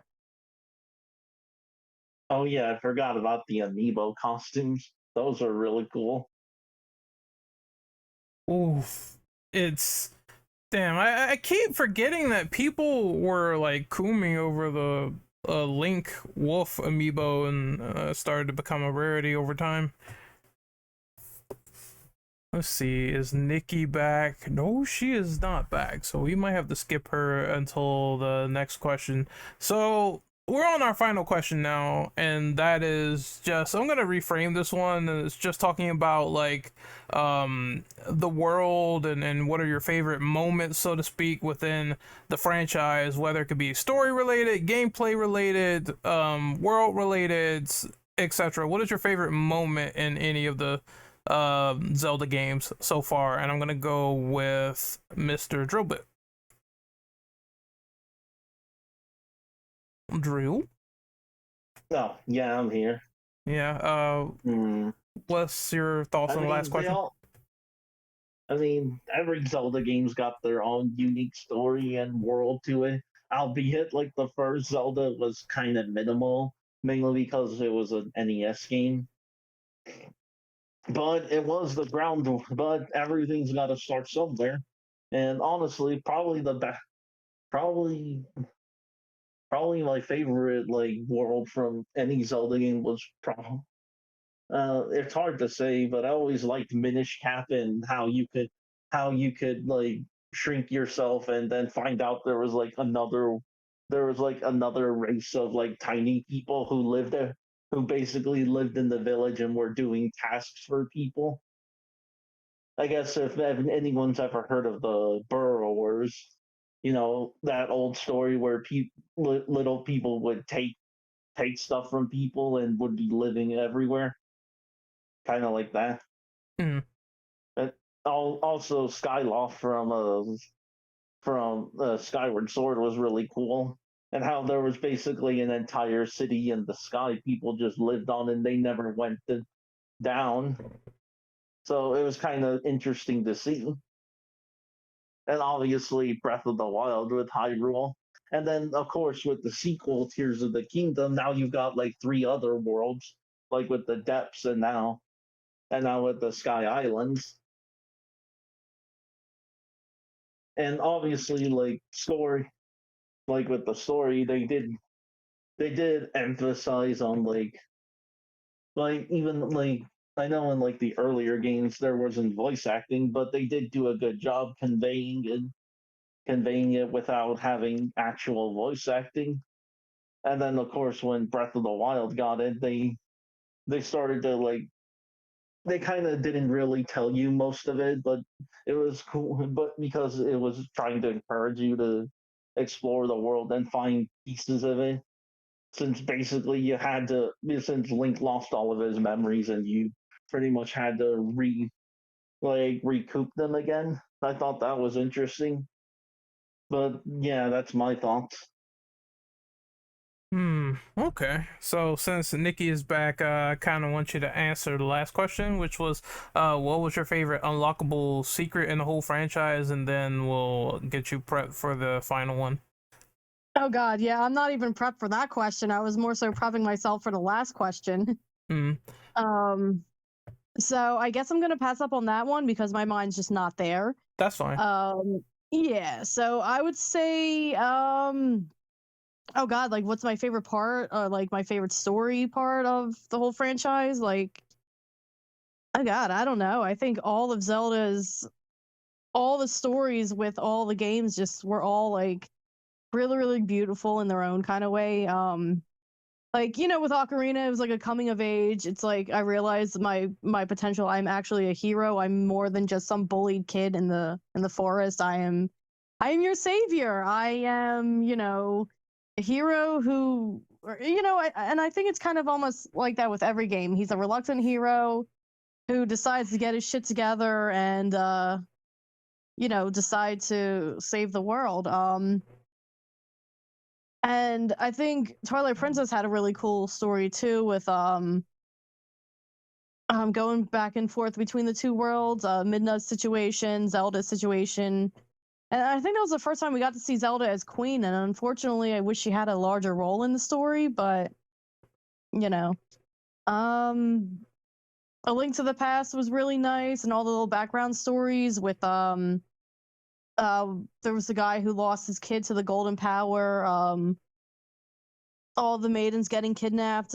Oh yeah, I forgot about the amiibo costumes. Those are really cool. Oof. It's damn. I keep forgetting that people were like cooming over the Link Wolf amiibo and started to become a rarity over time. Let's see, is Nikki back? No, she is not back, so we might have to skip her until the next question. So we're on our final question now, and that is just I'm gonna reframe this one, and it's just talking about like the world and what are your favorite moments, so to speak, within the franchise, whether it could be story related, gameplay related, world related, etc. What is your favorite moment in any of the Zelda games so far? And I'm gonna go with Mr. Drillbit. Drill? Oh, yeah, I'm here. Yeah, Hmm. what's your thoughts on the last question? Every Zelda game's got their own unique story and world to it. Albeit, like the first Zelda was kind of minimal, mainly because it was an NES game. But it was the ground. But everything's got to start somewhere. And honestly, probably, probably my favorite like world from any Zelda game was probably. It's hard to say, but I always liked Minish Cap and how you could like shrink yourself and then find out there was like another race of like tiny people who lived there, who basically lived in the village and were doing tasks for people. I guess if anyone's ever heard of the Burrowers, that old story where little people would take stuff from people and would be living everywhere, kind of like that. Mm. But also Skyloft from from Skyward Sword was really cool, and how there was basically an entire city in the sky people just lived on, and they never went down. So it was kind of interesting to see. And obviously Breath of the Wild with Hyrule. And then, of course, with the sequel, Tears of the Kingdom, now you've got like 3 other worlds, like with the depths, and now with the Sky Islands. And obviously, like story, like with the story, they did emphasize on like even like I know in like the earlier games there wasn't voice acting, but they did do a good job conveying it without having actual voice acting. And then of course when Breath of the Wild got it, they started to like they kind of didn't really tell you most of it, but it was cool. But because it was trying to encourage you to explore the world and find pieces of it, since basically since Link lost all of his memories and you pretty much had to recoup them again. I thought that was interesting. But yeah, that's my thoughts. Okay. So since Nikki is back, I kind of want you to answer the last question, which was, what was your favorite unlockable secret in the whole franchise, and then we'll get you prepped for the final one. Oh God, yeah, I'm not even prepped for that question. I was more so prepping myself for the last question. Hmm. So I guess I'm gonna pass up on that one because my mind's just not there. That's fine. Yeah. So I would say, oh God, like what's my favorite part, or like my favorite story part of the whole franchise? Like, oh God, I don't know. I think all of all the stories with all the games just were all like really, really beautiful in their own kind of way. Like, with Ocarina, it was like a coming of age. It's like I realized my potential. I'm actually a hero. I'm more than just some bullied kid in the forest. I am your savior. I am, a hero who, and I think it's kind of almost like that with every game. He's a reluctant hero who decides to get his shit together and decide to save the world. And I think Twilight Princess had a really cool story too, with going back and forth between the two worlds, Midna's situation, Zelda's situation. And I think that was the first time we got to see Zelda as queen, and unfortunately I wish she had a larger role in the story, but A Link to the Past was really nice, and all the little background stories with there was the guy who lost his kid to the Golden Power, all the maidens getting kidnapped,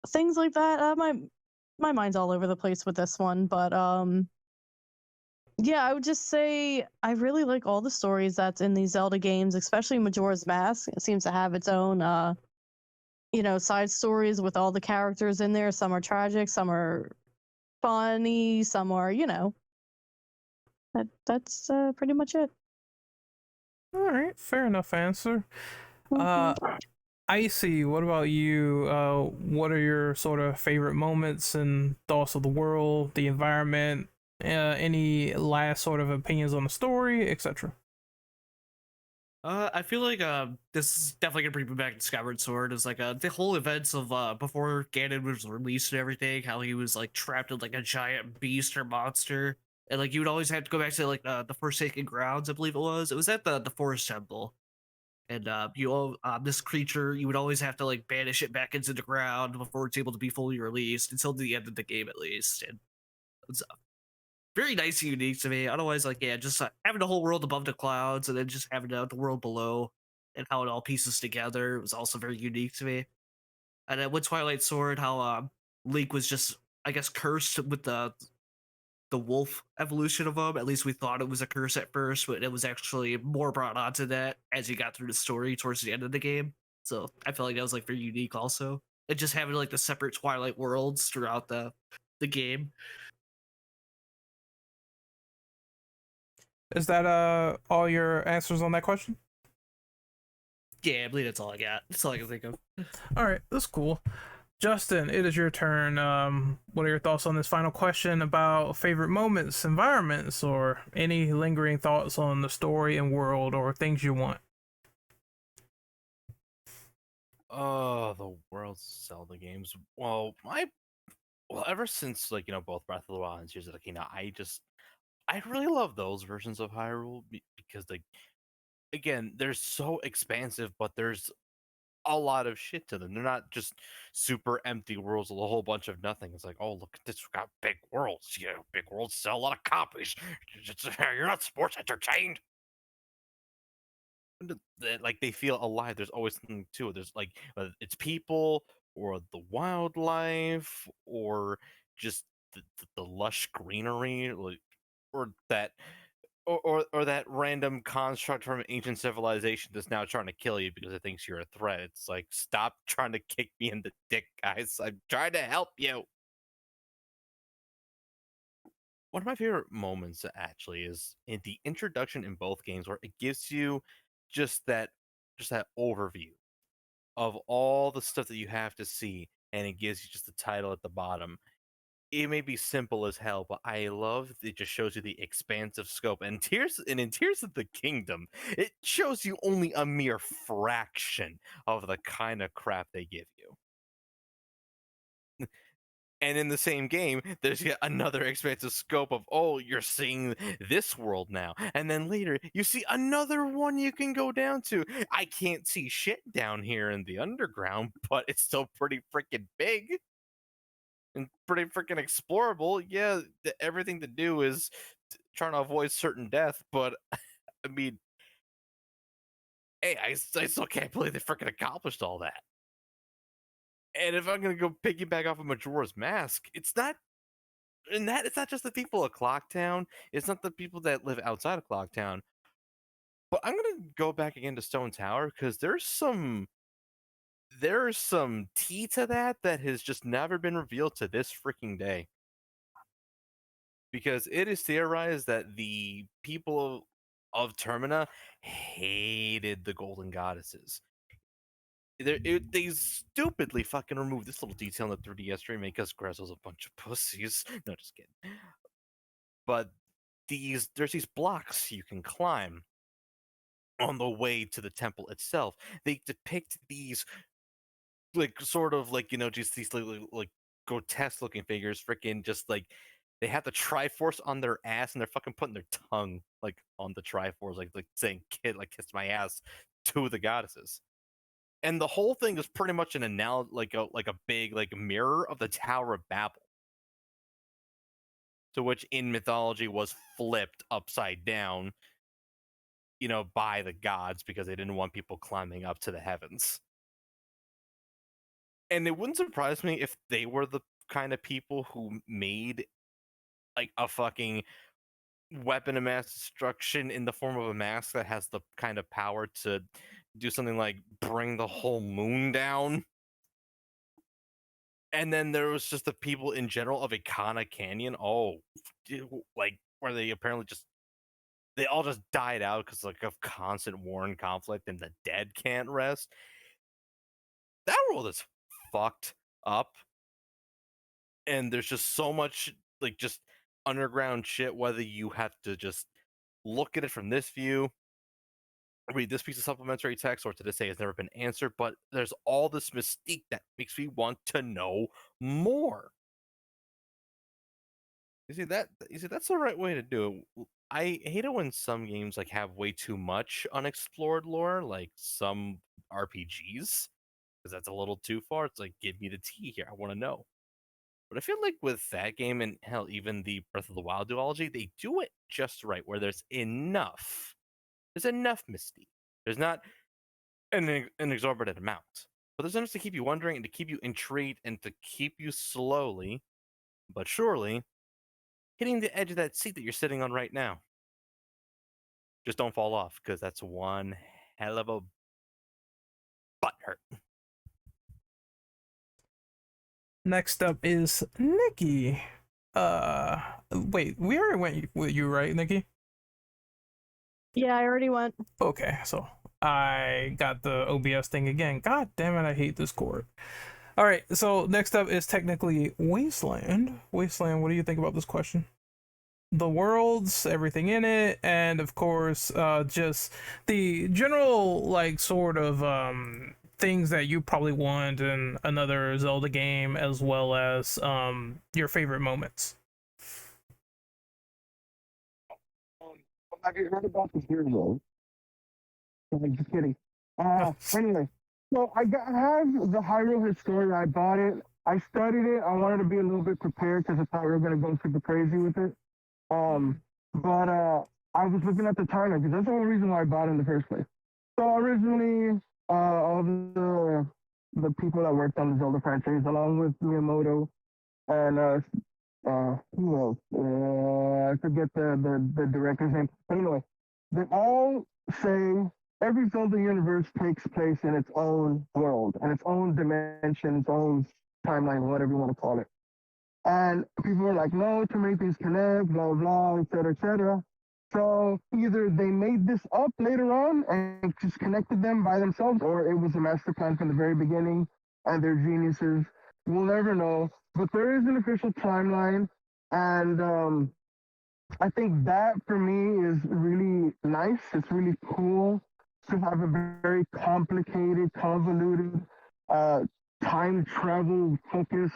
things like that. My mind's all over the place with this one, but yeah, I would just say I really like all the stories that's in these Zelda games, especially Majora's Mask. It seems to have its own side stories with all the characters in there. Some are tragic, some are funny, some are, that's pretty much it. All right, fair enough answer. Mhm. Icy, what about you? What are your sort of favorite moments and thoughts of the world, the environment, any last sort of opinions on the story, etc.? I feel like this is definitely gonna bring me back to Skyward Sword. Is like the whole events of before Ganon was released and everything, how he was like trapped in like a giant beast or monster, and like you would always have to go back to like the Forsaken Grounds, I believe it was. It was at the Forest Temple, and this creature you would always have to like banish it back into the ground before it's able to be fully released until the end of the game at least. And it's very nice and unique to me. Otherwise, like, yeah, just having the whole world above the clouds and then just having the world below and how it all pieces together was also very unique to me. And then with Twilight Sword, how Link was just, I guess, cursed with the wolf evolution of him. At least we thought it was a curse at first, but it was actually more brought onto that as you got through the story towards the end of the game. So I feel like that was like very unique also. And just having like the separate Twilight worlds throughout the game. Is that all your answers on that question? Yeah, I believe that's all I got. That's all I can think of. All right, that's cool. Justin, it is your turn. What are your thoughts on this final question about favorite moments, environments, or any lingering thoughts on the story and world or things you want? Oh, the world's Zelda games. Well, ever since both Breath of the Wild and Tears of the Kingdom, I really love those versions of Hyrule because again, they're so expansive, but there's a lot of shit to them. They're not just super empty worlds with a whole bunch of nothing. It's like, oh, look at this, we got big worlds. Yeah, big worlds sell a lot of copies. You're not sports entertained. Like they feel alive. There's always something to it. There's like it's people or the wildlife or just the lush greenery, like or that or that random construct from ancient civilization that's now trying to kill you because it thinks you're a threat. It's like, stop trying to kick me in the dick, guys. I'm trying to help you. One of my favorite moments actually is in the introduction in both games where it gives you just that just that overview of all the stuff that you have to see, and it gives you just the title at the bottom. It may be simple as hell, but I love it just shows you the expansive scope. And in Tears of the Kingdom, it shows you only a mere fraction of the kind of crap they give you. And in the same game, there's yet another expansive scope of, oh, you're seeing this world now. And then later, you see another one you can go down to. I can't see shit down here in the underground, but it's still pretty freaking big and pretty freaking explorable. Yeah, everything to do is trying to avoid certain death, but I mean, hey, I still can't believe they freaking accomplished all that. And if I'm gonna go piggyback off of Majora's Mask, it's not just the people of Clocktown. It's not the people that live outside of Clocktown. But I'm gonna go back again to Stone Tower because there's some tea to that has just never been revealed to this freaking day. Because it is theorized that the people of Termina hated the Golden Goddesses. They stupidly fucking removed this little detail in the 3DS remake because Grezzo's a bunch of pussies. No, just kidding. But there's these blocks you can climb on the way to the temple itself. They depict these sort of just these like grotesque looking figures, freaking just like they have the Triforce on their ass and they're fucking putting their tongue like on the Triforce, like saying "kid, like kiss my ass" to the goddesses. And the whole thing is pretty much an analogy, like a big mirror of the Tower of Babel, to which in mythology was flipped upside down, by the gods because they didn't want people climbing up to the heavens. And it wouldn't surprise me if they were the kind of people who made like a fucking weapon of mass destruction in the form of a mask that has the kind of power to do something like bring the whole moon down. And then there was just the people in general of Ikana Canyon. Oh, like where they apparently they all just died out because of constant war and conflict, and the dead can't rest. That world is fucked up, and there's just so much just underground shit. Whether you have to just look at it from this view, read this piece of supplementary text, or to this day has never been answered, but there's all this mystique that makes me want to know more. You see that's the right way to do it. I hate it when some games have way too much unexplored lore, like some RPGs, because that's a little too far. It's like, give me the tea here. I want to know. But I feel like with that game, and hell, even the Breath of the Wild duology, they do it just right, where there's enough mystique. There's not an exorbitant amount, but there's enough to keep you wondering and to keep you intrigued and to keep you slowly but surely hitting the edge of that seat that you're sitting on right now. Just don't fall off, because that's one hell of a butt hurt. Next up is Nikki. Wait, we already went with you, right, Nikki? Yeah, I already went. Okay, so I got the OBS thing again. God damn it, I hate this cord. All right, so next up is technically Wasteland. Wasteland, what do you think about this question? The worlds, everything in it, and of course, just the general like sort of things that you probably want in another Zelda game, as well as your favorite moments. Have you heard about the Hyrule? I'm just kidding. Anyway, so I have the Hyrule Historia. I bought it. I studied it. I wanted to be a little bit prepared because I thought we were gonna go super crazy with it. But I was looking at the timer because that's the only reason why I bought it in the first place. So originally, all the people that worked on the Zelda franchise, along with Miyamoto and who else? I forget the director's name. But anyway, they all say every Zelda universe takes place in its own world and its own dimension, its own timeline, whatever you want to call it. And people were like, no, to make these connect, blah, blah, et cetera, et cetera. So either they made this up later on and just connected them by themselves, or it was a master plan from the very beginning and they're geniuses. We'll never know. But there is an official timeline. And I think that for me is really nice. It's really cool to have a very complicated, convoluted, uh, time travel focused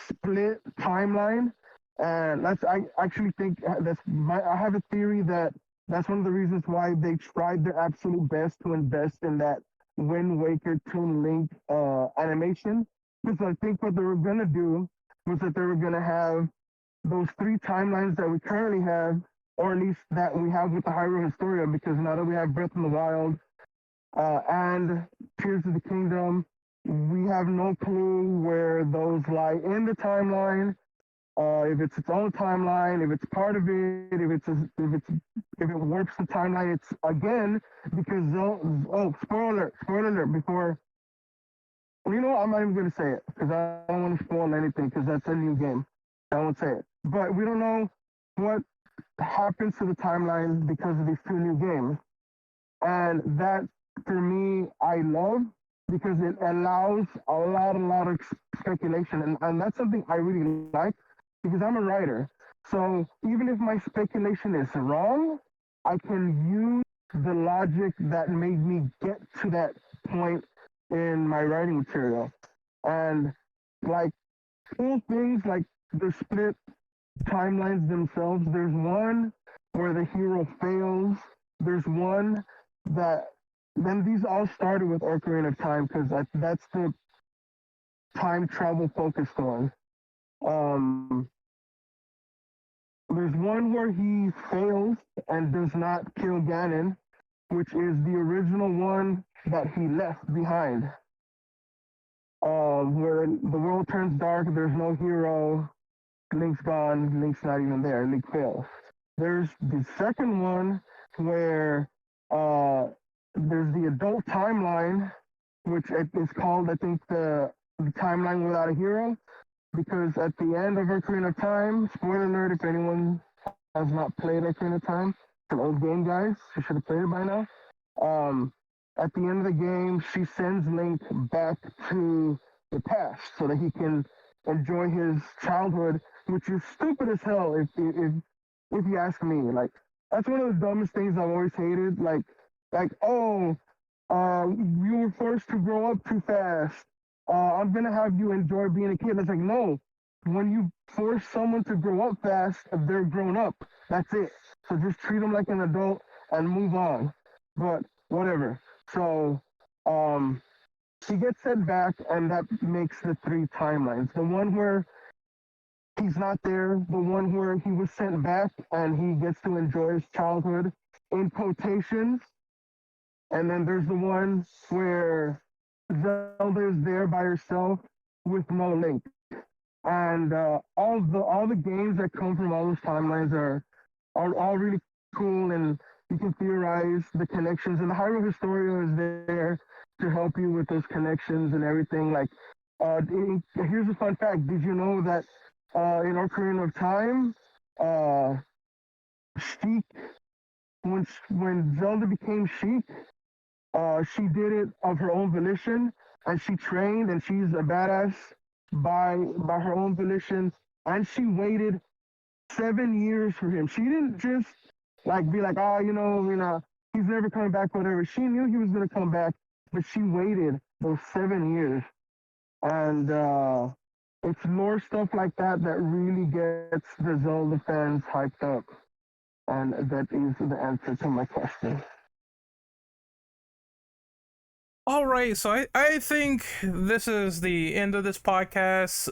split timeline. And I actually think I have a theory that that's one of the reasons why they tried their absolute best to invest in that Wind Waker Toon Link animation. Because I think what they were gonna do was that they were gonna have those three timelines that we currently have, or at least that we have with the Hyrule Historia, because now that we have Breath of the Wild and Tears of the Kingdom, we have no clue where those lie in the timeline. If it's its own timeline, if it's part of it, if it warps the timeline, it's again because spoiler alert before. You know what? I'm not even gonna say it because I don't want to spoil anything because that's a new game. I won't say it. But we don't know what happens to the timeline because of these two new games. And that, for me, I love because it allows a lot of speculation. And that's something I really like because I'm a writer. So even if my speculation is wrong, I can use the logic that made me get to that point in my writing material. And like cool things like the split timelines themselves. There's one where the hero fails. There's one that then these all started with Ocarina of Time because that's the time travel focused one. Um, there's one where he fails and does not kill Ganon, which is the original one that he left behind. Where the world turns dark, there's no hero, Link's gone, Link's not even there, Link fails. There's the second one where there's the adult timeline, which is called, I think, the timeline without a hero, because at the end of Ocarina of Time, spoiler alert if anyone has not played Ocarina of Time, it's an old game, guys, you should have played it by now. At the end of the game, she sends Link back to the past so that he can enjoy his childhood, which is stupid as hell if you ask me. Like that's one of the dumbest things I've always hated. Like oh, you were forced to grow up too fast. I'm gonna have you enjoy being a kid. It's like no, when you force someone to grow up fast, they're grown up. That's it. So just treat them like an adult and move on. But whatever. So she gets sent back, and that makes the three timelines. The one where he's not there, the one where he was sent back and he gets to enjoy his childhood in quotations. And then there's the one where Zelda is there by herself with no Link. And all the games that come from all those timelines are all really cool, and you can theorize the connections. And the Hyrule Historia is there to help you with those connections and everything. Like, here's a fun fact: did you know that in Ocarina of Time, Sheik, when Zelda became Sheik, she did it of her own volition, and she trained, and she's a badass by her own volition, and she waited 7 years for him. She didn't just like be like, oh, he's never coming back, whatever. She knew he was gonna come back, but she waited those 7 years. And it's more stuff like that that really gets the Zelda fans hyped up. And that is the answer to my question. All right, so I think this is the end of this podcast.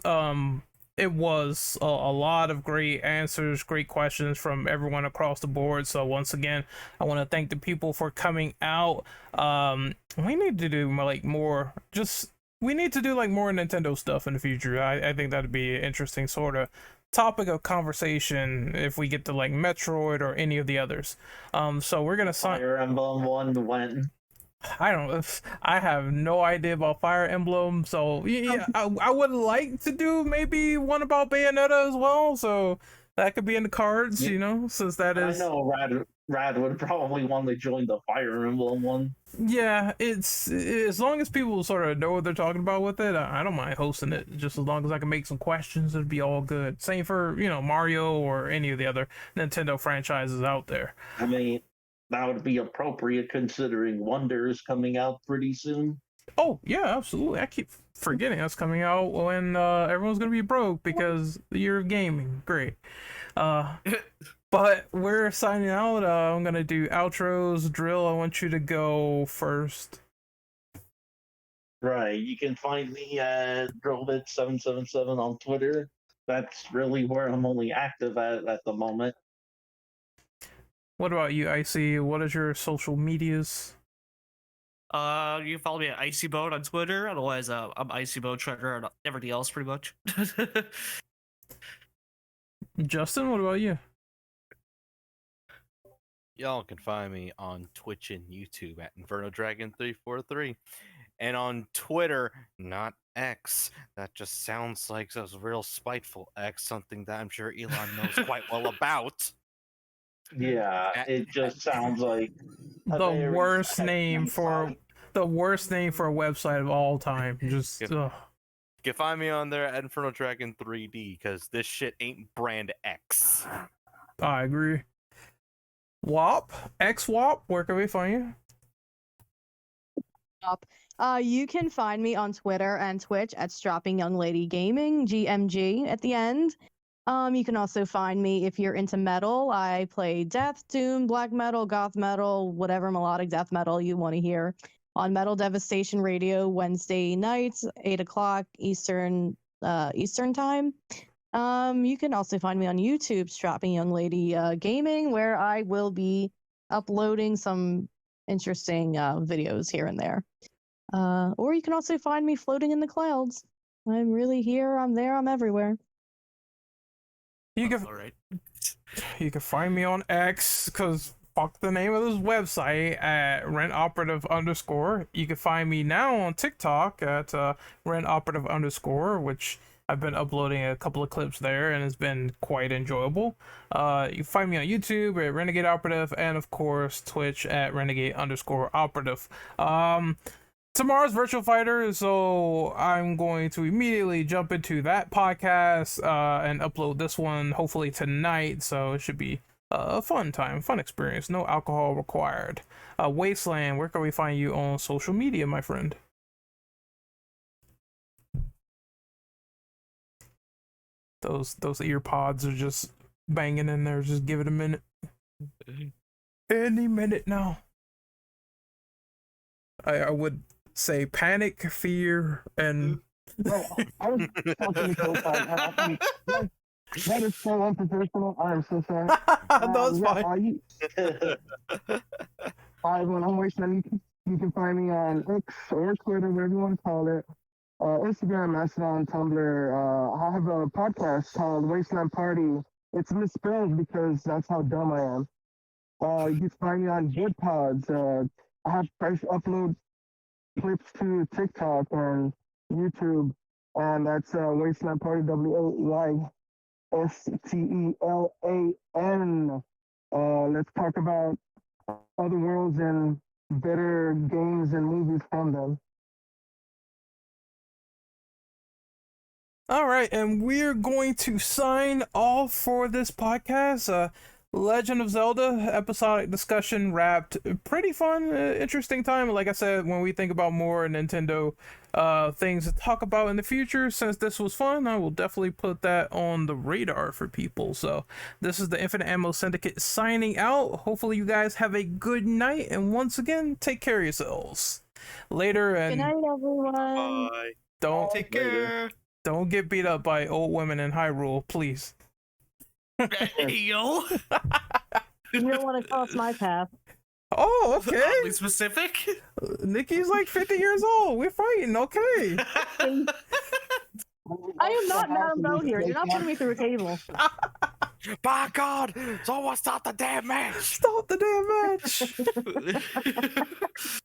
It was a lot of great answers, great questions from everyone across the board. So once again, I want to thank the people for coming out. We need to do more. We need to do more Nintendo stuff in the future. I think that'd be an interesting sort of topic of conversation if we get to Metroid or any of the others. So we're gonna sign. Fire Emblem one when. I don't. I have no idea about Fire Emblem, so yeah, I would like to do maybe one about Bayonetta as well. So that could be in the cards, since that is. I know Rad would probably want to join the Fire Emblem one. Yeah, it's as long as people sort of know what they're talking about with it, I don't mind hosting it. Just as long as I can make some questions, it'd be all good. Same for Mario or any of the other Nintendo franchises out there. I mean, that would be appropriate considering Wonder is coming out pretty soon. Oh yeah, absolutely. I keep forgetting that's coming out when everyone's gonna be broke because the year of gaming. Great. But we're signing out. I'm gonna do outros. Drill, I want you to go first. Right. You can find me at Drillbit777 on Twitter. That's really where I'm only active at the moment. What about you, Icy? What is your social medias? You can follow me at Icy Boat on Twitter. Otherwise, I'm Icy Boat Treasure and everything else pretty much. Justin, what about you? Y'all can find me on Twitch and YouTube at InfernoDragon343. And on Twitter, not X. That just sounds like a real spiteful X, something that I'm sure Elon knows quite well about. Yeah, it just sounds like the worst name for a website of all time. Just you can find me on there at Inferno Dragon 3D because this shit ain't brand X. I agree. WAP, XWAP, where can we find you? You can find me on Twitter and Twitch at Strapping Young Lady Gaming, GMG at the end. You can also find me if you're into metal. I play death, doom, black metal, goth metal, whatever melodic death metal you want to hear on Metal Devastation Radio Wednesday nights, 8 o'clock Eastern time. You can also find me on YouTube, Strapping Young Lady Gaming, where I will be uploading some interesting videos here and there. Or you can also find me floating in the clouds. I'm really here, I'm there, I'm everywhere. You can, you can find me on X, because fuck the name of this website, at rentoperative_. You can find me now on TikTok at rentoperative_, which I've been uploading a couple of clips there, and it's been quite enjoyable. You can find me on YouTube at Renegade Operative, and of course Twitch at Renegade_Operative. Tomorrow's Virtual Fighter, so I'm going to immediately jump into that podcast and upload this one hopefully tonight, so it should be a fun time, fun experience, no alcohol required. Wasteland, where can we find you on social media, my friend? Those ear pods are just banging in there, just give it a minute. Any minute now. I would say panic, fear, and I was talking so far. That is so unprofessional. I am so sorry. No, it's fine. When I'm wasting, you can find me on X or Twitter, whatever you want to call it. Instagram, Mastodon, Tumblr. I have a podcast called Wasteland Party. It's misspelled because that's how dumb I am. You can find me on GoodPods. I upload clips to TikTok and YouTube, and that's Wasteland Party, WAYSTELAN. Let's talk about other worlds and better games and movies from them. All right, and we're going to sign off for this podcast. Legend of Zelda episodic discussion wrapped. Pretty fun, interesting time. Like I said, when we think about more Nintendo things to talk about in the future, since this was fun, I will definitely put that on the radar for people. So this is the Infinite Ammo Syndicate signing out. Hopefully you guys have a good night, and once again, take care of yourselves. Later, Good and night, everyone. Bye. don't Take Later. care. don't get beat up by old women in Hyrule, please. Yo. You don't want to cross my path. Oh, okay. Oddly specific. Nikki's like 50 years old. We're fighting, okay. I am not Madame Bo here. You're not putting me through a table. By God, someone stop the damn match! Stop the damn match.